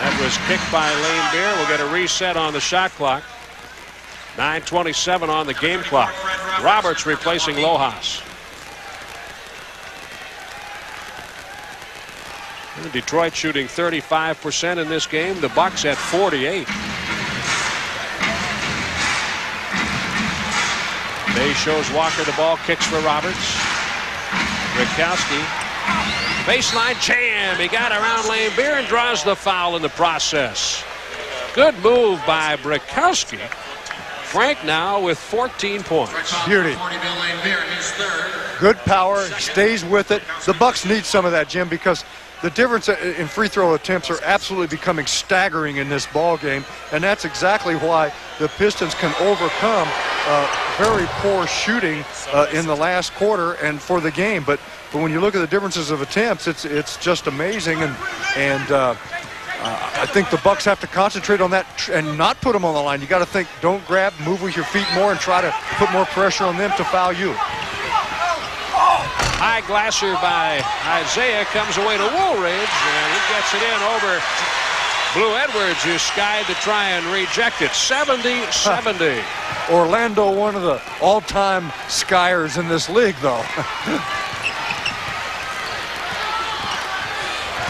That was kicked by Lambier. We'll get a reset on the shot clock. 9:27 on the game clock. Roberts replacing Lohas. Detroit shooting 35% in this game. The Bucks at 48. Day shows Walker the ball, kicks for Roberts. Brakowski. Baseline jam. He got around Lambier and draws the foul in the process. Good move by Brakowski. Frank now with 14 points. Beauty. Good power, stays with it. The Bucks need some of that, Jim, because the difference in free throw attempts are absolutely becoming staggering in this ball game, and that's exactly why the Pistons can overcome very poor shooting in the last quarter and for the game. But when you look at the differences of attempts, it's just amazing, and I think the Bucks have to concentrate on that and not put them on the line. You got to think, don't grab, move with your feet more, and try to put more pressure on them to foul you. High glasser by Isaiah comes away to Woolridge, and he gets it in over Blue Edwards, who skied to try and reject it. 70-70. Orlando, one of the all-time skiers in this league, though.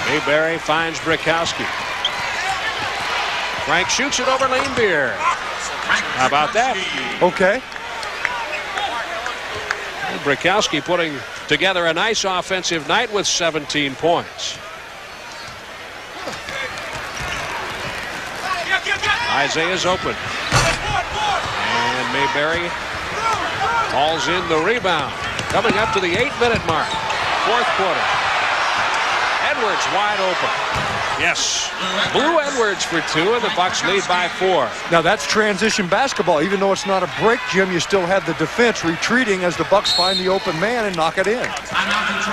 Mayberry finds Brikowski. Frank shoots it over Lanebeer. How about that? Okay. Brikowski putting together a nice offensive night with 17 points. Isaiah's open. And Mayberry hauls in the rebound. Coming up to the 8-minute mark. Fourth quarter. Edwards wide open. Yes. Blue Edwards for 2, and the Bucks lead by 4. Now that's transition basketball. Even though it's not a break, Jim, you still have the defense retreating as the Bucks find the open man and knock it in.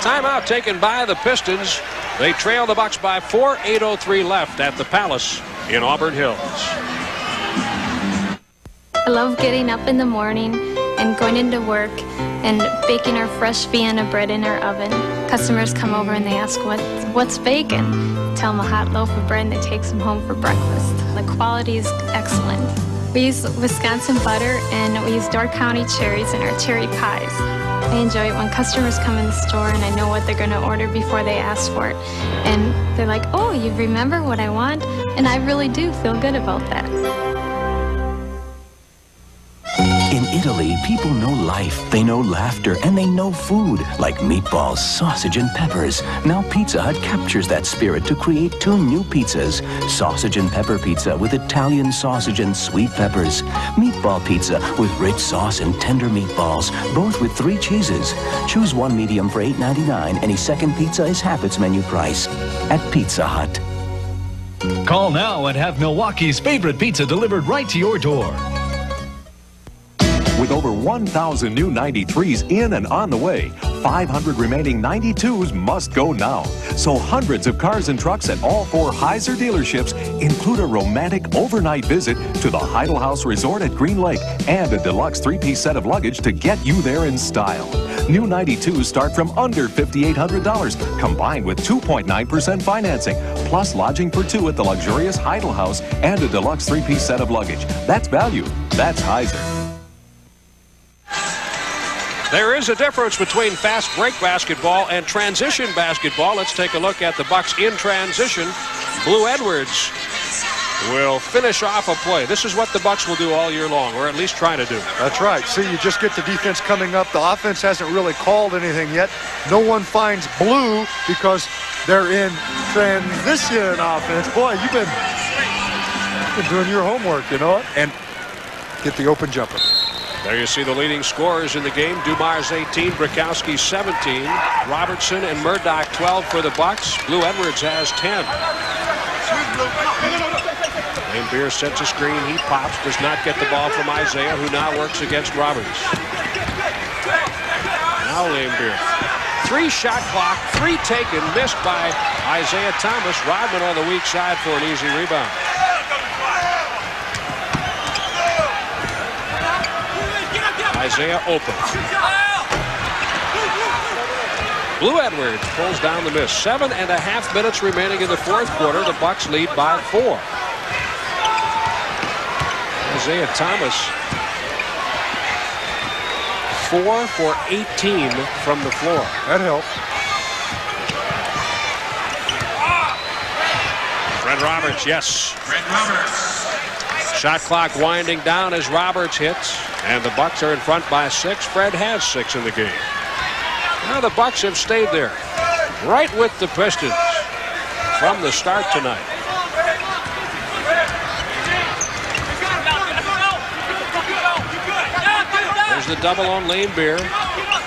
Timeout taken by the Pistons. They trail the Bucks by 4. 8:03 left at the Palace in Auburn Hills. I love getting up in the morning and going into work and baking our fresh Vienna bread in our oven. Customers come over and they ask, what's bacon? Tell them a hot loaf of bread and it takes them home for breakfast. The quality is excellent. We use Wisconsin butter and we use Door County cherries in our cherry pies. I enjoy it when customers come in the store and I know what they're going to order before they ask for it. And they're like, oh, you remember what I want? And I really do feel good about that. In Italy, people know life, they know laughter, and they know food, like meatballs, sausage, and peppers. Now Pizza Hut captures that spirit to create 2 new pizzas. Sausage and pepper pizza with Italian sausage and sweet peppers. Meatball pizza with rich sauce and tender meatballs, both with 3 cheeses. Choose 1 medium for $8.99. Any second pizza is half its menu price at Pizza Hut. Call now and have Milwaukee's favorite pizza delivered right to your door. With over 1,000 new 93s in and on the way, 500 remaining 92s must go now. So hundreds of cars and trucks at all 4 Heiser dealerships include a romantic overnight visit to the Heidel House Resort at Green Lake and a deluxe 3-piece set of luggage to get you there in style. New 92s start from under $5,800, combined with 2.9% financing, plus lodging for 2 at the luxurious Heidel House and a deluxe 3-piece set of luggage. That's value. That's Heiser. There is a difference between fast break basketball and transition basketball. Let's take a look at the Bucks in transition. Blue Edwards will finish off a play. This is what the Bucks will do all year long, or at least try to do. That's right. See, you just get the defense coming up. The offense hasn't really called anything yet. No one finds Blue because they're in transition offense. Boy, you've been doing your homework, you know, and get the open jumper. There you see the leading scorers in the game. Dumars 18, Brikowski 17, Robertson and Murdoch 12 for the Bucks. Blue Edwards has 10. Lanebeer sets a screen. He pops, does not get the ball from Isaiah, who now works against Roberts. Now Lanebeer. 3-shot clock, 3 taken, missed by Isaiah Thomas. Rodman on the weak side for an easy rebound. Isaiah open. Blue Edwards pulls down the miss. 7.5 minutes remaining in the fourth quarter. The Bucks lead by 4. Isaiah Thomas 4 for 18 from the floor. That helps. Fred Roberts, yes. Fred Roberts. Shot clock winding down as Roberts hits, and the Bucks are in front by 6. Fred has 6 in the game. Now the Bucks have stayed there, right with the Pistons from the start tonight. There's the double on Lanebeer.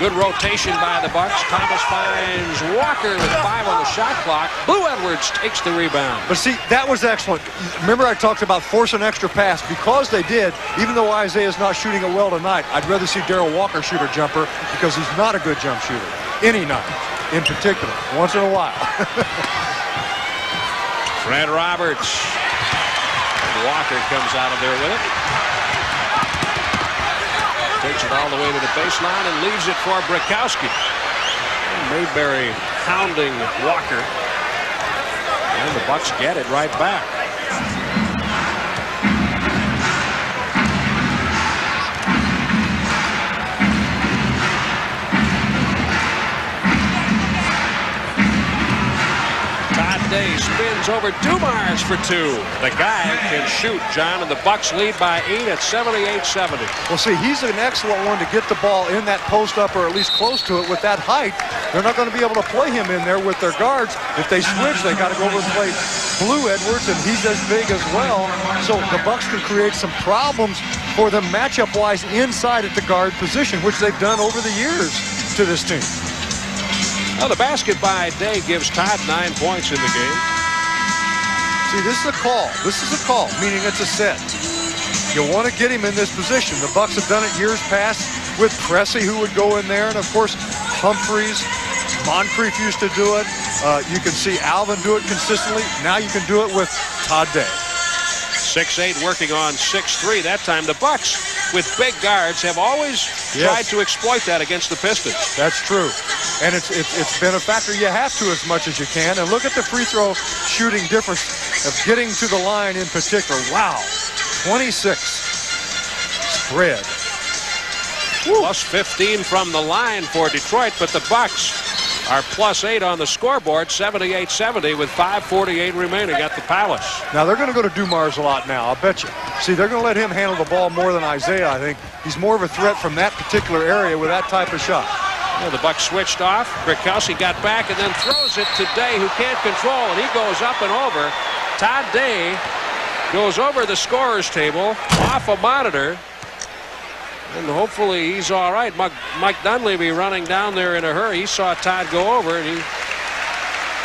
Good rotation by the Bucks. Thomas finds Walker with 5 on the shot clock. Blue Edwards takes the rebound. But see, that was excellent. Remember I talked about force an extra pass. Because they did, even though Isaiah's not shooting it well tonight, I'd rather see Darrell Walker shoot a jumper because he's not a good jump shooter. Any night, in particular, once in a while. Fred Roberts. Walker comes out of there with it. Takes it all the way to the baseline and leaves it for Brakowski. Mayberry hounding Walker. And the Bucks get it right back. Day spins over Dumars for 2. The guy can shoot, John, and the Bucks lead by 8 at 78-70. Well, see, he's an excellent one to get the ball in that post up or at least close to it with that height. They're not going to be able to play him in there with their guards. If they switch, they got to go over and play Blue Edwards, and he's as big as well. So the Bucks can create some problems for them matchup-wise inside at the guard position, which they've done over the years to this team. Well, the basket by Day gives Todd 9 points in the game. See, this is a call. This is a call, meaning it's a set. You want to get him in this position. The Bucks have done it years past with Pressey, who would go in there, and of course Humphreys. Moncrief used to do it. You can see Alvin do it consistently. Now you can do it with Todd Day. 6'8", working on 6'3". That time the Bucks, with big guards, have always tried to exploit that against the Pistons. That's true. And it's been a factor. You have to as much as you can. And look at the free throw shooting difference of getting to the line in particular. Wow. 26. Spread. Plus 15 from the line for Detroit, but the Bucks are plus 8 on the scoreboard, 78-70 with 5:48 remaining at the Palace. Now they're going to go to Dumars a lot now, I'll bet you. See, they're going to let him handle the ball more than Isaiah, I think. He's more of a threat from that particular area with that type of shot. Well, the Bucks switched off. Brakowski got back and then throws it to Day, who can't control, and he goes up and over. Todd Day goes over the scorer's table, off a monitor, and hopefully he's all right. Mike Dunleavy running down there in a hurry. He saw Todd go over, and he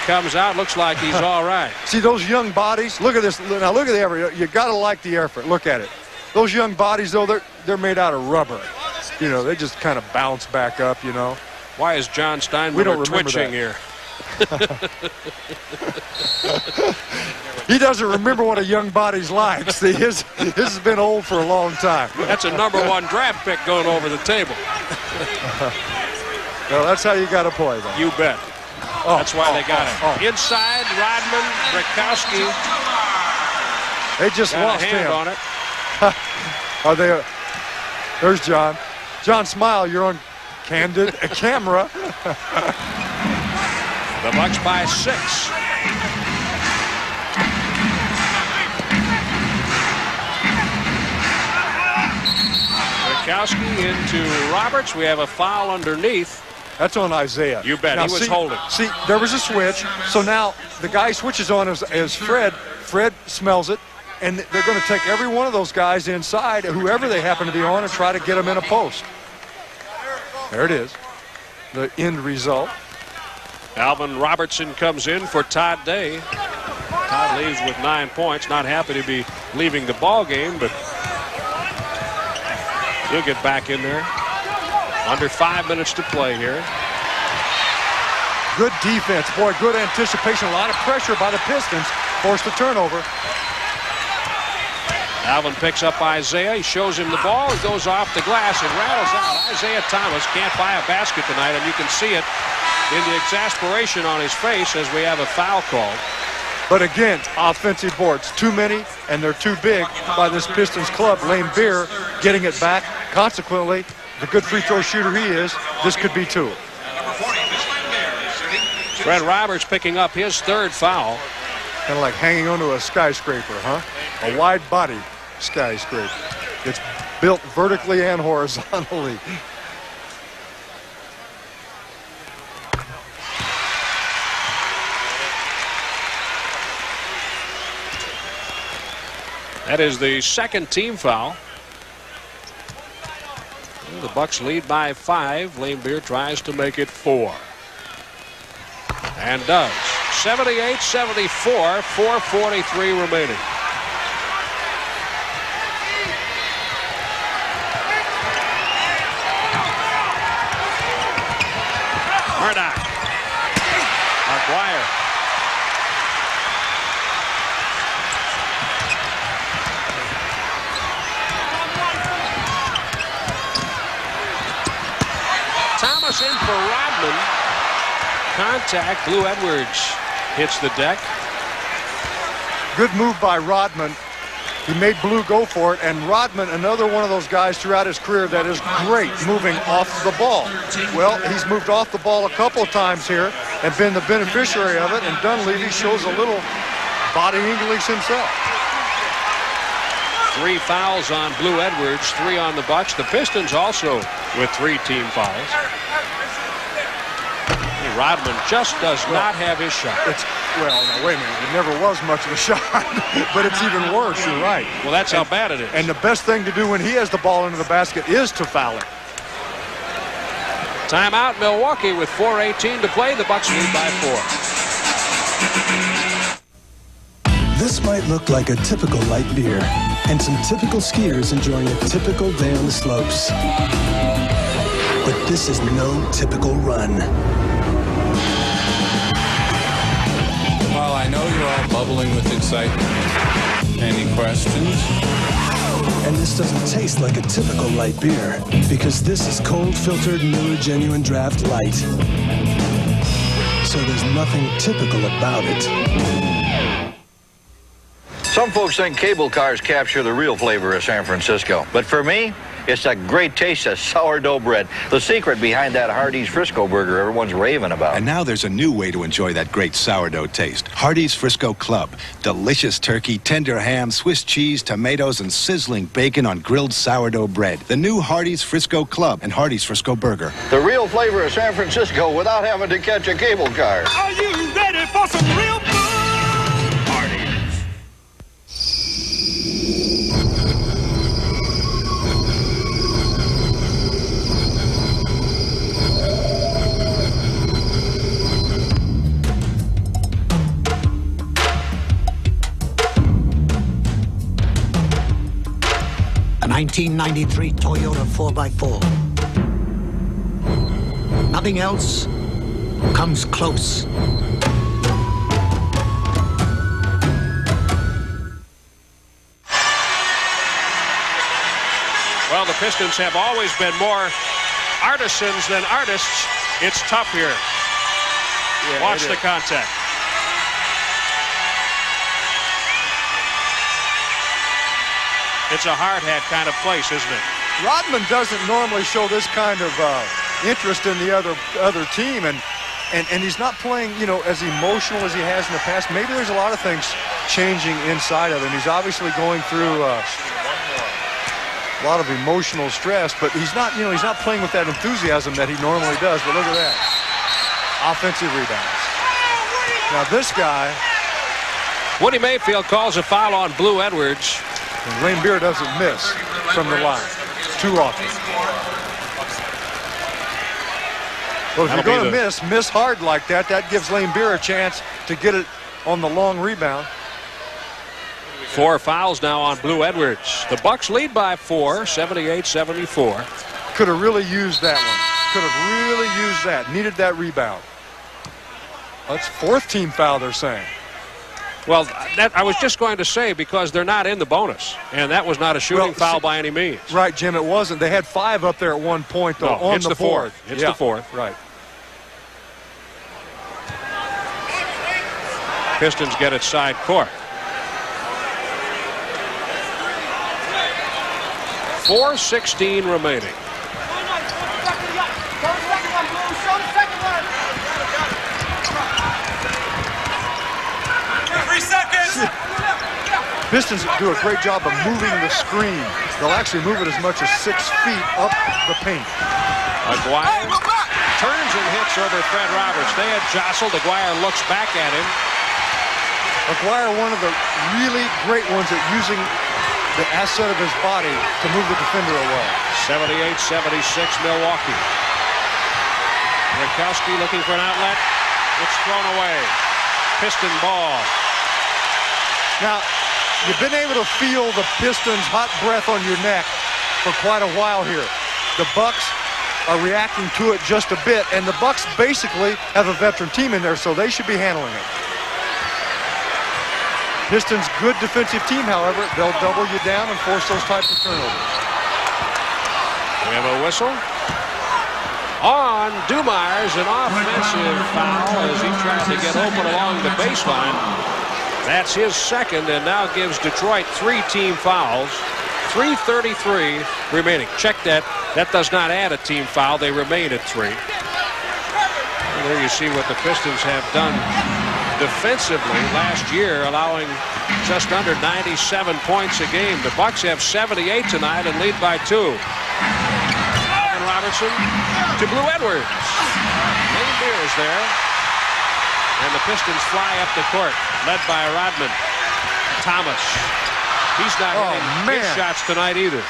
comes out. Looks like he's all right. See those young bodies? Look at this. Now look at the effort. You got to like the effort. Look at it. Those young bodies, though, they're made out of rubber. You know, they just kind of bounce back up, you know. Why is John Steinbrenner twitching here? He doesn't remember what a young body's like. See, his has been old for a long time. That's a #1 draft pick going over the table. Well, that's how you got to play, though. You bet. That's why they got it. Inside, Rodman, Brakowski. They just got lost a hand him. on it. Are they? There's John. John, smile. You're on candid camera. The Bucks by 6. Brakowski into Roberts. We have a foul underneath. That's on Isaiah. You bet. Now, he was holding. See, there was a switch. So now the guy switches on as Fred. Fred smells it. And they're going to take every one of those guys inside, whoever they happen to be on, and try to get them in a post. There it is. The end result. Alvin Robertson comes in for Todd Day. Todd leaves with 9 points. Not happy to be leaving the ball game, but he'll get back in there. Under 5 minutes to play here. Good defense. Boy, good anticipation. A lot of pressure by the Pistons. Forced a turnover. Alvin picks up Isaiah. He shows him the ball. He goes off the glass and rattles out. Isaiah Thomas can't buy a basket tonight, and you can see it in the exasperation on his face as we have a foul call. But again, offensive boards. Too many, and they're too big by this Pistons club. Lane Beer getting it back. Consequently, the good free throw shooter he is, this could be 2. Fred Roberts picking up his 3rd foul. Kind of like hanging onto a skyscraper, huh? A wide body skyscraper. It's built vertically and horizontally. That is the 2nd team foul. The Bucks lead by 5. Lane Beer tries to make it 4. And does. 78-74, 4:43 remaining. Murdoch. McGuire. Thomas in for Rodman. Contact. Blue Edwards hits the deck. Good move by Rodman. He made Blue go for it, and Rodman, another one of those guys throughout his career that is great moving off the ball. Well, he's moved off the ball a couple of times here and been the beneficiary of it, and Dunleavy shows a little body English himself. 3 fouls on Blue Edwards, 3 on the Bucks. The Pistons also with 3 team fouls. Rodman just does not have his shot. Well, now, wait a minute. It never was much of a shot, but it's even worse. You're right. Well, that's how bad it is. And the best thing to do when he has the ball into the basket is to foul it. Timeout, Milwaukee with 4:18 to play. The Bucks lead by 4. This might look like a typical light beer, and some typical skiers enjoying a typical day on the slopes. But this is no typical run. Well, I know you're all bubbling with excitement. Any questions? And this doesn't taste like a typical light beer, because this is cold filtered Miller Genuine Draft Light. So there's nothing typical about it. Some folks think cable cars capture the real flavor of San Francisco. But for me, it's a great taste of sourdough bread. The secret behind that Hardee's Frisco burger everyone's raving about. And now there's a new way to enjoy that great sourdough taste. Hardee's Frisco Club. Delicious turkey, tender ham, Swiss cheese, tomatoes, and sizzling bacon on grilled sourdough bread. The new Hardee's Frisco Club and Hardee's Frisco Burger. The real flavor of San Francisco without having to catch a cable car. Are you ready for some real food? Hardee's. 1993 Toyota 4x4. Nothing else comes close. Well, the Pistons have always been more artisans than artists. It's tough here. Yeah, watch the contact. It's a hard hat kind of place, isn't it? Rodman doesn't normally show this kind of interest in the other team, and he's not playing, you know, as emotional as he has in the past. Maybe there's a lot of things changing inside of him. He's obviously going through a lot of emotional stress, but he's not, you know, he's not playing with that enthusiasm that he normally does. But look at that, offensive rebounds. Now this guy, Woody Mayfield calls a foul on Blue Edwards. And Lane Beer doesn't miss from the line too often. Well, if you're going to miss hard like that, that gives Lane Beer a chance to get it on the long rebound. 4 fouls now on Blue Edwards. The Bucks lead by 4, 78-74. Could have really used that one. Could have really used that. Needed that rebound. That's 4th team foul, they're saying. Well, that I was just going to say, because they're not in the bonus, and that was not a shooting foul by any means. Right, Jim, it wasn't. They had 5 up there at one point, though, on it's the board. It's the 4th. Right. Pistons get it side court. 4:16 remaining. Pistons do a great job of moving the screen. They'll actually move it as much as 6 feet up the paint. Aguirre turns and hits over Fred Roberts. They had jostled. Aguirre looks back at him. Aguirre, one of the really great ones at using the asset of his body to move the defender away. 78-76 Milwaukee. Rakowski looking for an outlet. It's thrown away. Piston ball. Now, you've been able to feel the Pistons' hot breath on your neck for quite a while here. The Bucks are reacting to it just a bit, and the Bucks basically have a veteran team in there, so they should be handling it. Pistons' good defensive team, however, they'll double you down and force those types of turnovers. We have a whistle on Dumars, an offensive foul as he tried to get open along the baseline. That's his second, and now gives Detroit 3 team fouls. 3:33 remaining. Check that. That does not add a team foul. They remain at 3. And there you see what the Pistons have done defensively last year, allowing just under 97 points a game. The Bucks have 78 tonight and lead by 2. Robertson to Blue Edwards. Lane Beer is there. And the Pistons fly up the court, led by Rodman. Thomas. He's not hitting his shots tonight either.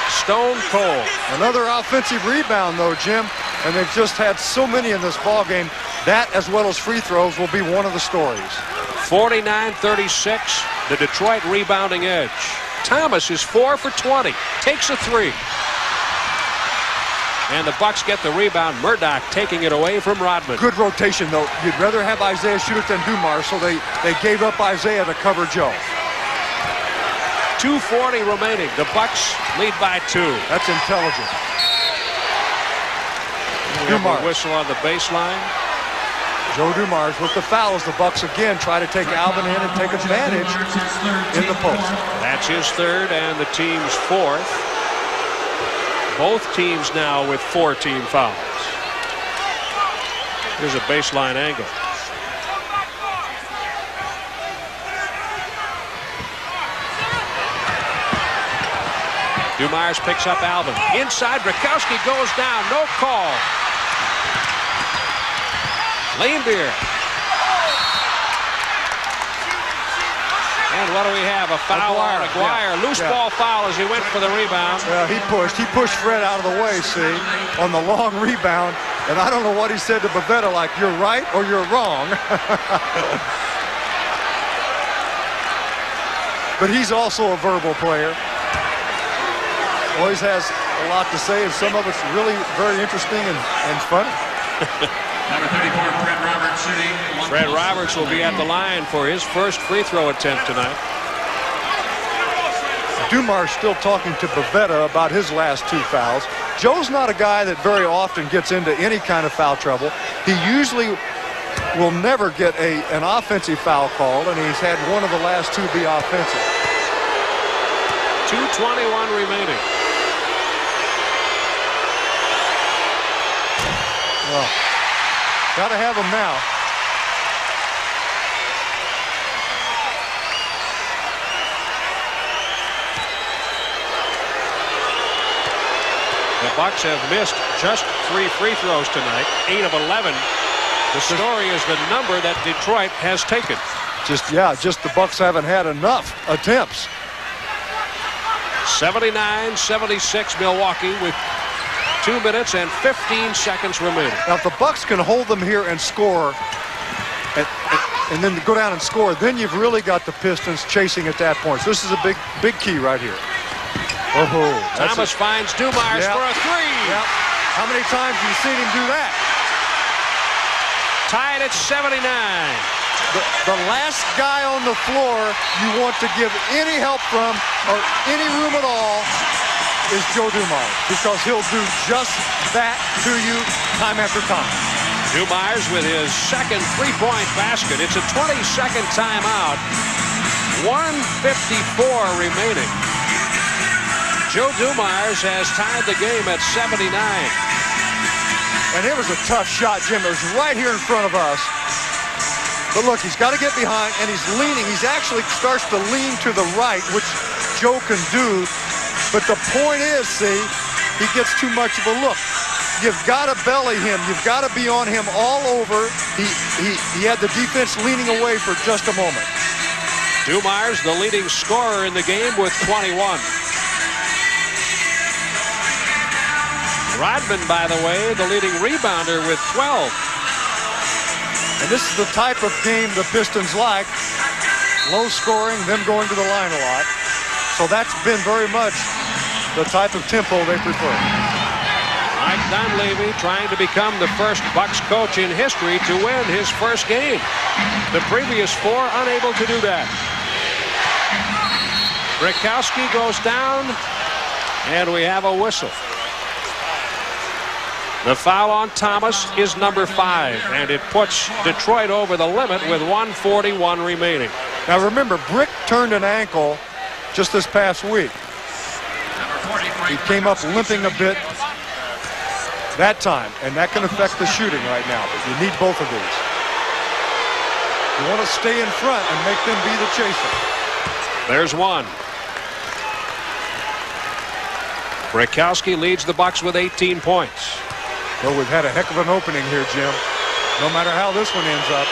Stone cold. Another offensive rebound, though, Jim. And they've just had so many in this ball game. That, as well as free throws, will be one of the stories. 49-36, the Detroit rebounding edge. Thomas is 4 for 20. Takes a 3. And the Bucks get the rebound. Murdoch taking it away from Rodman. Good rotation, though. You'd rather have Isaiah shoot it than Dumars, so they gave up Isaiah to cover Joe. 2:40 remaining. The Bucks lead by 2. That's intelligent. Dumars. Whistle on the baseline. Joe Dumars with the fouls. The Bucks again try to take Alvin in and take advantage in the post. That's his 3rd and the team's 4th. Both teams now with 4 team fouls. Here's a baseline angle. Dumars picks up Alvin. Inside, Rakowski goes down. No call. Lane Beer. And what do we have? A foul on Aguirre. Loose ball foul as he went for the rebound. Yeah, he pushed Fred out of the way, see, on the long rebound. And I don't know what he said to Bavetta, like, you're right or you're wrong. But he's also a verbal player. Always has a lot to say, and some of it's really very interesting and funny. Number 34, Fred Roberts shooting. Fred Roberts will be at the line for his first free throw attempt tonight. Dumars still talking to Bavetta about his last 2 fouls. Joe's not a guy that very often gets into any kind of foul trouble. He usually will never get an offensive foul called, and he's had one of the last 2 be offensive. 2:21 remaining. Well, got to have him now. The Bucks have missed just 3 free throws tonight, 8 of 11. The story is the number that Detroit has taken. Just the Bucks haven't had enough attempts. 79-76 Milwaukee with 2 minutes and 15 seconds remaining. Now, if the Bucks can hold them here and score, and then go down and score, then you've really got the Pistons chasing at that point. So this is a big key right here. Thomas finds Dumars for a 3. Yep. How many times have you seen him do that? Tied at 79. The last guy on the floor you want to give any help from or any room at all is Joe Dumars, because he'll do just that to you time after time. Dumars with his second 3-point basket. It's a 20-second timeout. 1:54 remaining. Joe Dumars has tied the game at 79. And it was a tough shot, Jim. It was right here in front of us. But look, he's got to get behind, and he's leaning. He's actually starts to lean to the right, which Joe can do. But the point is, see, he gets too much of a look. You've got to belly him. You've got to be on him all over. He had the defense leaning away for just a moment. Dumars, the leading scorer in the game with 21. Rodman, by the way, the leading rebounder with 12. And this is the type of game the Pistons like. Low scoring, them going to the line a lot. So that's been very much the type of tempo they prefer. Mike Dunleavy trying to become the first Bucks coach in history to win his first game. The previous 4 unable to do that. Rakowski goes down, and we have a whistle. The foul on Thomas is number 5, and it puts Detroit over the limit with 1:41 remaining. Now remember, Brick turned an ankle just this past week. He came up limping a bit that time, and that can affect the shooting right now, but you need both of these. You want to stay in front and make them be the chaser. There's one. Rakowski leads the Bucks with 18 points. Well, we've had a heck of an opening here, Jim. No matter how this one ends up.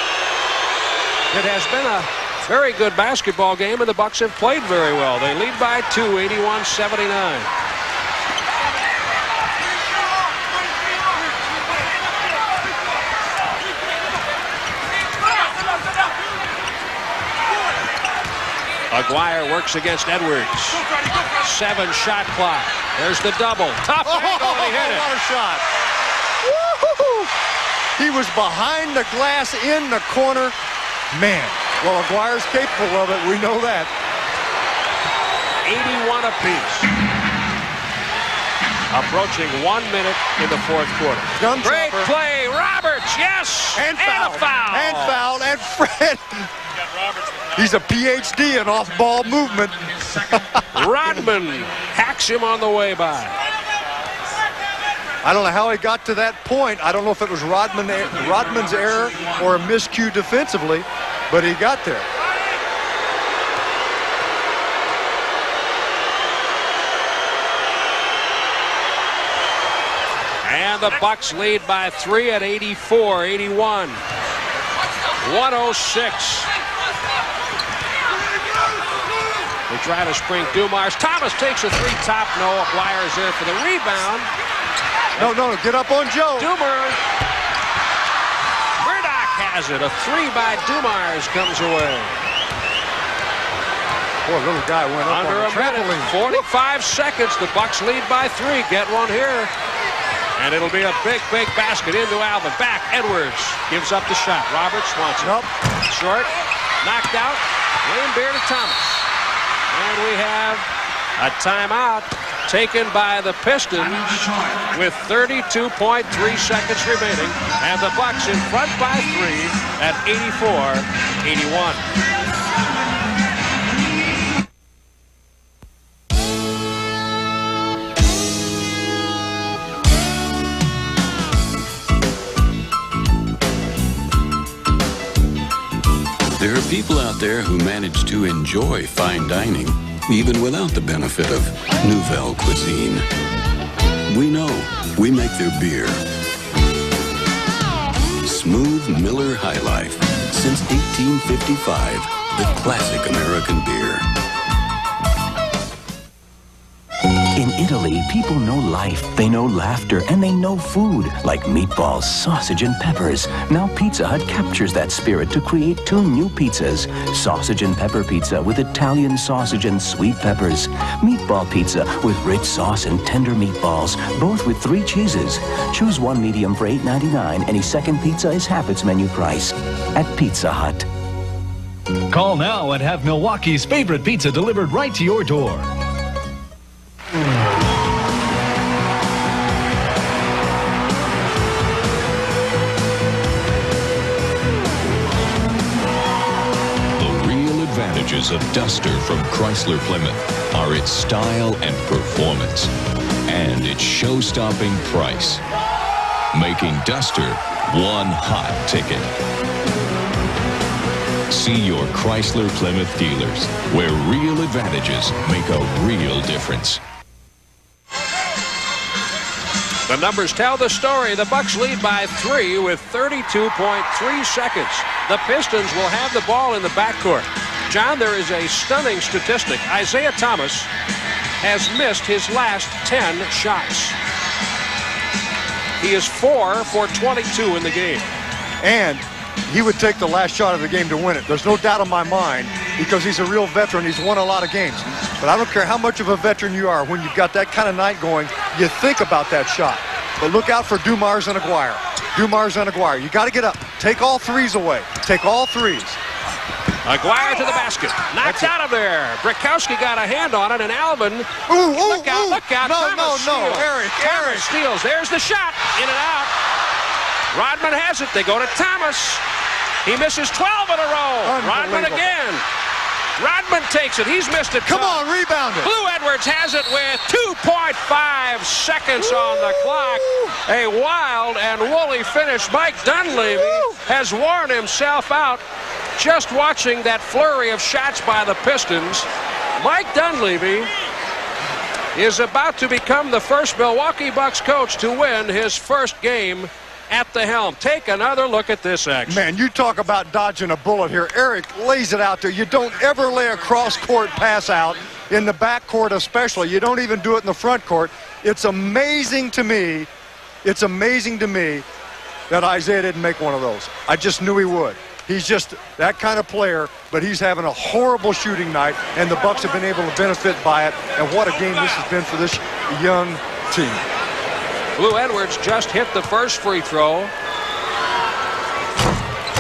It has been a very good basketball game, and the Bucks have played very well. They lead by 2, 81-79. Aguirre works against Edwards. 7-shot clock. There's the double. Tough angle, and he hit it. What a shot. Woo-hoo-hoo. He was behind the glass in the corner. Man, well, Aguirre's capable of it. We know that. 81 apiece. Approaching 1 minute in the fourth quarter. Great play. Roberts, yes. And a foul. And foul. And Fred. He's a PhD in off-ball movement. Rodman hacks him on the way by. I don't know how he got to that point. I don't know if it was Rodman's error or a miscue defensively, but he got there. And the Bucks lead by 3 at 84-81. 106. They try to spring Dumars. Thomas takes a 3-top. No, Aguirre's there for the rebound. No, get up on Joe. Dumars. Murdoch has it. A 3 by Dumars comes away. Boy, little guy went up under on the a minute. 45 seconds. The Bucks lead by 3. Get one here. And it'll be a big, big basket into Alvin. Back, Edwards gives up the shot. Roberts wants it. Nope. Short. Knocked out. Lane Beer to Thomas. And we have a timeout taken by the Pistons with 32.3 seconds remaining. And the Bucks in front by 3 at 84-81. There are people out there who manage to enjoy fine dining, even without the benefit of Nouvelle cuisine. We know. We make their beer. Smooth Miller High Life. Since 1855, the classic American beer. In Italy, people know life, they know laughter, and they know food, like meatballs, sausage, and peppers. Now Pizza Hut captures that spirit to create 2 new pizzas. Sausage and pepper pizza with Italian sausage and sweet peppers. Meatball pizza with rich sauce and tender meatballs, both with 3 cheeses. Choose 1 medium for $8.99. Any second pizza is half its menu price at Pizza Hut. Call now and have Milwaukee's favorite pizza delivered right to your door. Of Duster from Chrysler Plymouth are its style and performance and its show-stopping price, making Duster one hot ticket. See your Chrysler Plymouth dealers, where real advantages make a real difference. The numbers tell the story. The Bucks lead by 3 with 32.3 seconds. The Pistons will have the ball in the backcourt. John, there is a stunning statistic. Isaiah Thomas has missed his last 10 shots. He is 4 for 22 in the game. And he would take the last shot of the game to win it. There's no doubt in my mind, because he's a real veteran. He's won a lot of games. But I don't care how much of a veteran you are. When you've got that kind of night going, you think about that shot. But look out for Dumars and Aguirre. Dumars and Aguirre. You got to get up. Take all threes away. Take all threes. Aguirre to the basket. Knocked out of there. Brakowski got a hand on it, and Alvin. Look out, look out. No, Eric. Steals. There's the shot. In and out. Rodman has it. They go to Thomas. He misses 12 in a row. Rodman again. Rodman takes it. He's missed it. Come on, rebound it. Blue Edwards has it with 2.5 seconds on the clock. A wild and woolly finish. Mike Dunleavy has worn himself out just watching that flurry of shots by the Pistons. Mike Dunleavy is about to become the first Milwaukee Bucks coach to win his first game at the helm. Take another look at this action. Man, you talk about dodging a bullet here. Eric lays it out there. You don't ever lay a cross-court pass out in the backcourt especially. You don't even do it in the front court. It's amazing to me. It's amazing to me that Isaiah didn't make one of those. I just knew he would. He's just that kind of player, but he's having a horrible shooting night, and the Bucks have been able to benefit by it. And what a game this has been for this young team. Blue Edwards just hit the first free throw.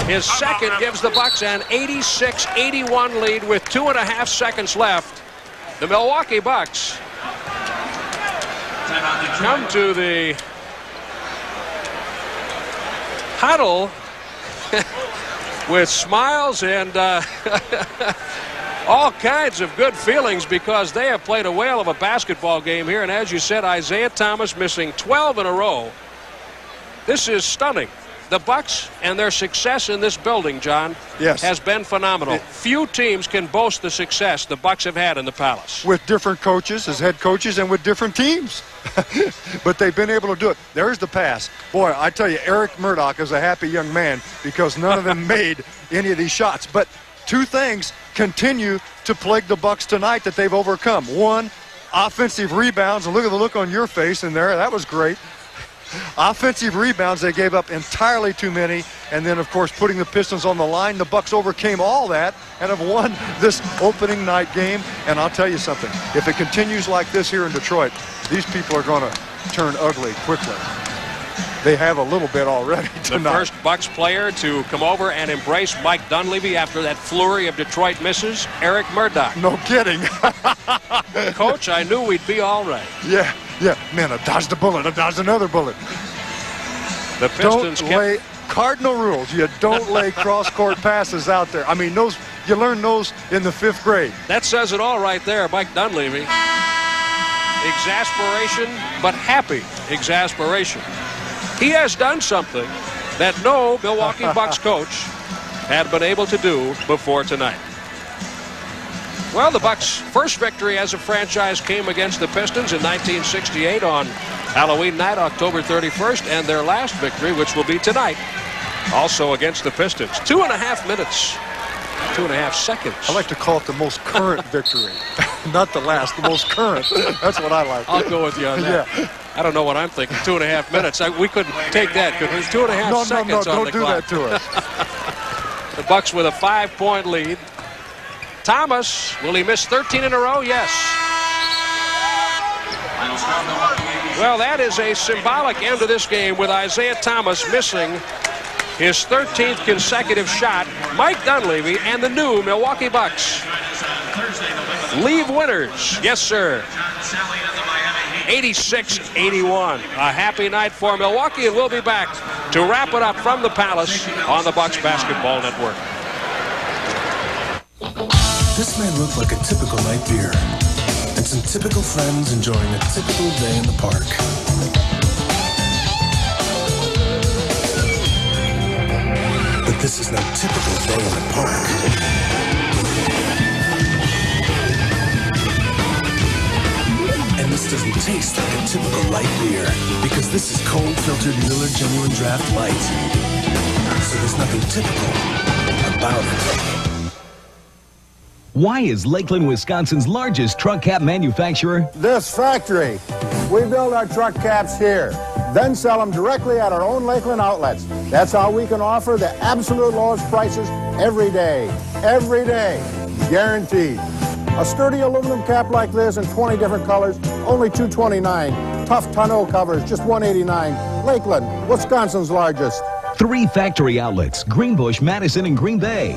His second gives the Bucks an 86-81 lead with 2.5 seconds left. The Milwaukee Bucks come to the huddle with smiles and all kinds of good feelings, because they have played a whale of a basketball game here. And as you said, Isaiah Thomas missing 12 in a row. This is stunning. The Bucks and their success in this building, John, has been phenomenal. Few teams can boast the success the Bucks have had in the Palace. With different coaches as head coaches and with different teams. But they've been able to do it. There's the pass. Boy, I tell you, Eric Murdoch is a happy young man, because none of them made any of these shots. But two things continue to plague the Bucks tonight that they've overcome. One, offensive rebounds. And look at the look on your face in there. That was great. Offensive rebounds, they gave up entirely too many. And then, of course, putting the Pistons on the line, the Bucks overcame all that and have won this opening night game. And I'll tell you something. If it continues like this here in Detroit, these people are going to turn ugly quickly. They have a little bit already tonight. The first Bucks player to come over and embrace Mike Dunleavy after that flurry of Detroit misses, Eric Murdoch. No kidding. Coach, I knew we'd be all right. Yeah. Man, I dodged a bullet. I dodged another bullet. The Pistons don't lay cardinal rules. You don't lay cross-court passes out there. I mean, those you learn those in the 5th grade. That says it all right there, Mike Dunleavy. Exasperation, but happy exasperation. He has done something that no Milwaukee Bucks coach had been able to do before tonight. Well, the Bucks' first victory as a franchise came against the Pistons in 1968 on Halloween night, October 31st, and their last victory, which will be tonight, also against the Pistons. 2.5 minutes, 2.5 seconds. I like to call it the most current victory. Not the last, the most current. That's what I like. I'll go with you on that. Yeah. I don't know what I'm thinking. 2.5 minutes. We couldn't take that, could we? 2.5 seconds on the clock. Don't do that to us. The Bucks with a 5-point lead. Thomas, will he miss 13 in a row? Yes. Well, that is a symbolic end to this game with Isaiah Thomas missing his 13th consecutive shot. Mike Dunleavy and the new Milwaukee Bucks leave winners. Yes, sir. 86-81. A happy night for Milwaukee, and we'll be back to wrap it up from the Palace on the Bucks Basketball Network. This may look like a typical night beer, and some typical friends enjoying a typical day in the park. But this is no typical day in the park. And this doesn't taste like a typical light beer, because this is cold filtered Miller Genuine Draft Light. So there's nothing typical about it. Why is Lakeland, Wisconsin's largest truck cap manufacturer? This factory. We build our truck caps here. then sell them directly at our own Lakeland outlets. That's how we can offer the absolute lowest prices every day. Every day. Guaranteed. A sturdy aluminum cap like this in 20 different colors, only $229. Tough tonneau covers, just $189. Lakeland, Wisconsin's largest. 3 factory outlets, Greenbush, Madison, and Green Bay.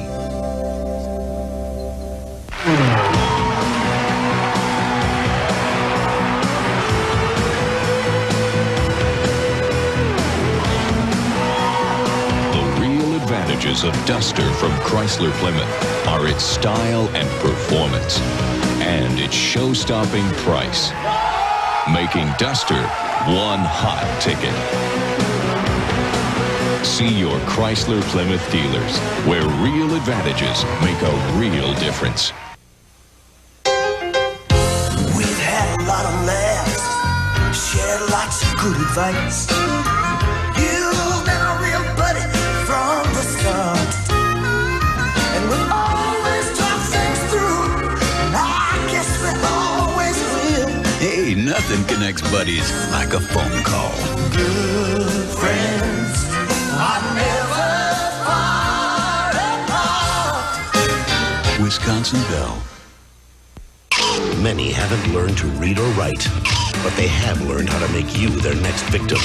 The real advantages of Duster from Chrysler Plymouth are its style and performance and its show-stopping price, making Duster one hot ticket. See your Chrysler Plymouth dealers, where real advantages make a real difference. We've had a lot of laughs, shared lots of good advice. You've been a real buddy from the start, and we'll always talk things through, and I guess we always will. Hey, nothing connects buddies like a phone call. Good friends are never far apart. Wisconsin Bell. Many haven't learned to read or write, but they have learned how to make you their next victim.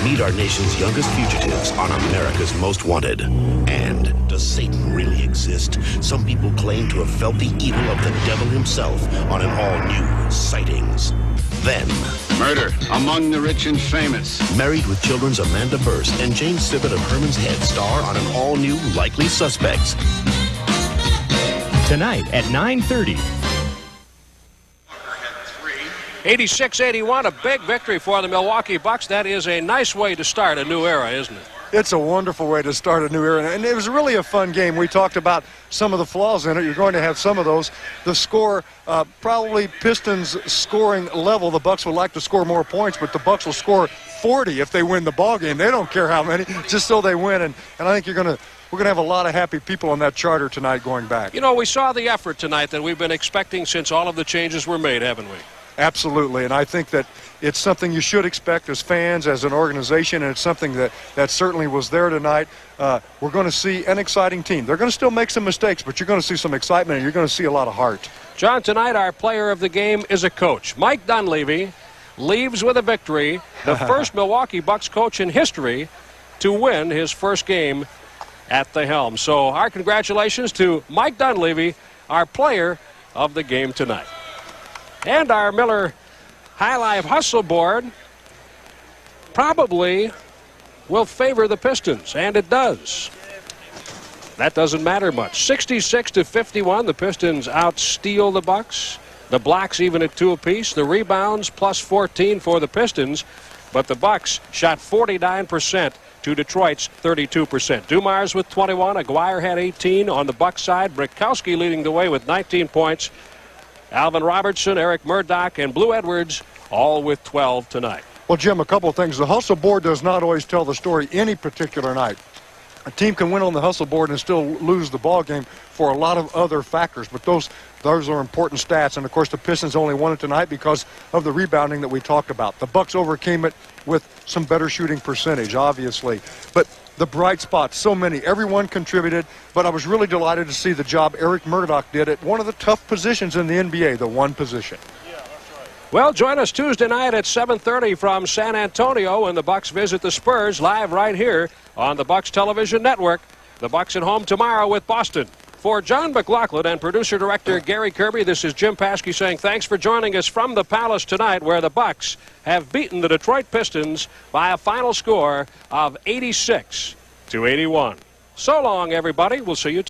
Meet our nation's youngest fugitives on America's Most Wanted. And does Satan really exist? Some people claim to have felt the evil of the devil himself on an all-new Sightings. Then, Murder among the rich and famous. Married with Children's Amanda Burst and James Sibbett of Herman's Head star on an all-new Likely Suspects. Tonight at 9:30. 86-81, a big victory for the Milwaukee Bucks. That is a nice way to start a new era, isn't it? It's a wonderful way to start a new era, and it was really a fun game. We talked about some of the flaws in it. You're going to have some of those. The score, probably Pistons scoring level. The Bucks would like to score more points, but the Bucks will score 40 if they win the ball game. They don't care how many, just so they win. And I think we're going to have a lot of happy people on that charter tonight going back. You know, we saw the effort tonight that we've been expecting since all of the changes were made, haven't we? Absolutely, and I think that it's something you should expect as fans, as an organization, and it's something that certainly was there tonight. We're going to see an exciting team. They're going to still make some mistakes, but you're going to see some excitement, and you're going to see a lot of heart. John, tonight our player of the game is a coach. Mike Dunleavy leaves with a victory, the first Milwaukee Bucks coach in history to win his first game at the helm. So our congratulations to Mike Dunleavy, our player of the game tonight. And our Miller High Life Hustle board probably will favor the Pistons, and it does. That doesn't matter much. 66-51, the Pistons outsteal the Bucks. The Blacks even at 2 apiece. The rebounds plus 14 for the Pistons, but the Bucks shot 49% to Detroit's 32%. Dumars with 21. Aguirre had 18 on the Bucks side. Brikowski leading the way with 19 points. Alvin Robertson, Eric Murdoch, and Blue Edwards all with 12 tonight. Well, Jim, a couple of things. The hustle board does not always tell the story any particular night. A team can win on the hustle board and still lose the ball game for a lot of other factors, but those are important stats. And of course, the Pistons only won it tonight because of the rebounding that we talked about. The Bucks overcame it with some better shooting percentage, obviously, but the bright spots, so many. Everyone contributed, but I was really delighted to see the job Eric Murdoch did at one of the tough positions in the NBA, the one position. Well, join us Tuesday night at 7:30 from San Antonio when the Bucks visit the Spurs, live right here on the Bucks Television Network. The Bucks at home tomorrow with Boston. For John McLaughlin and producer-director Gary Kirby, this is Jim Paskey saying thanks for joining us from the Palace tonight, where the Bucks have beaten the Detroit Pistons by a final score of 86-81. So long, everybody. We'll see you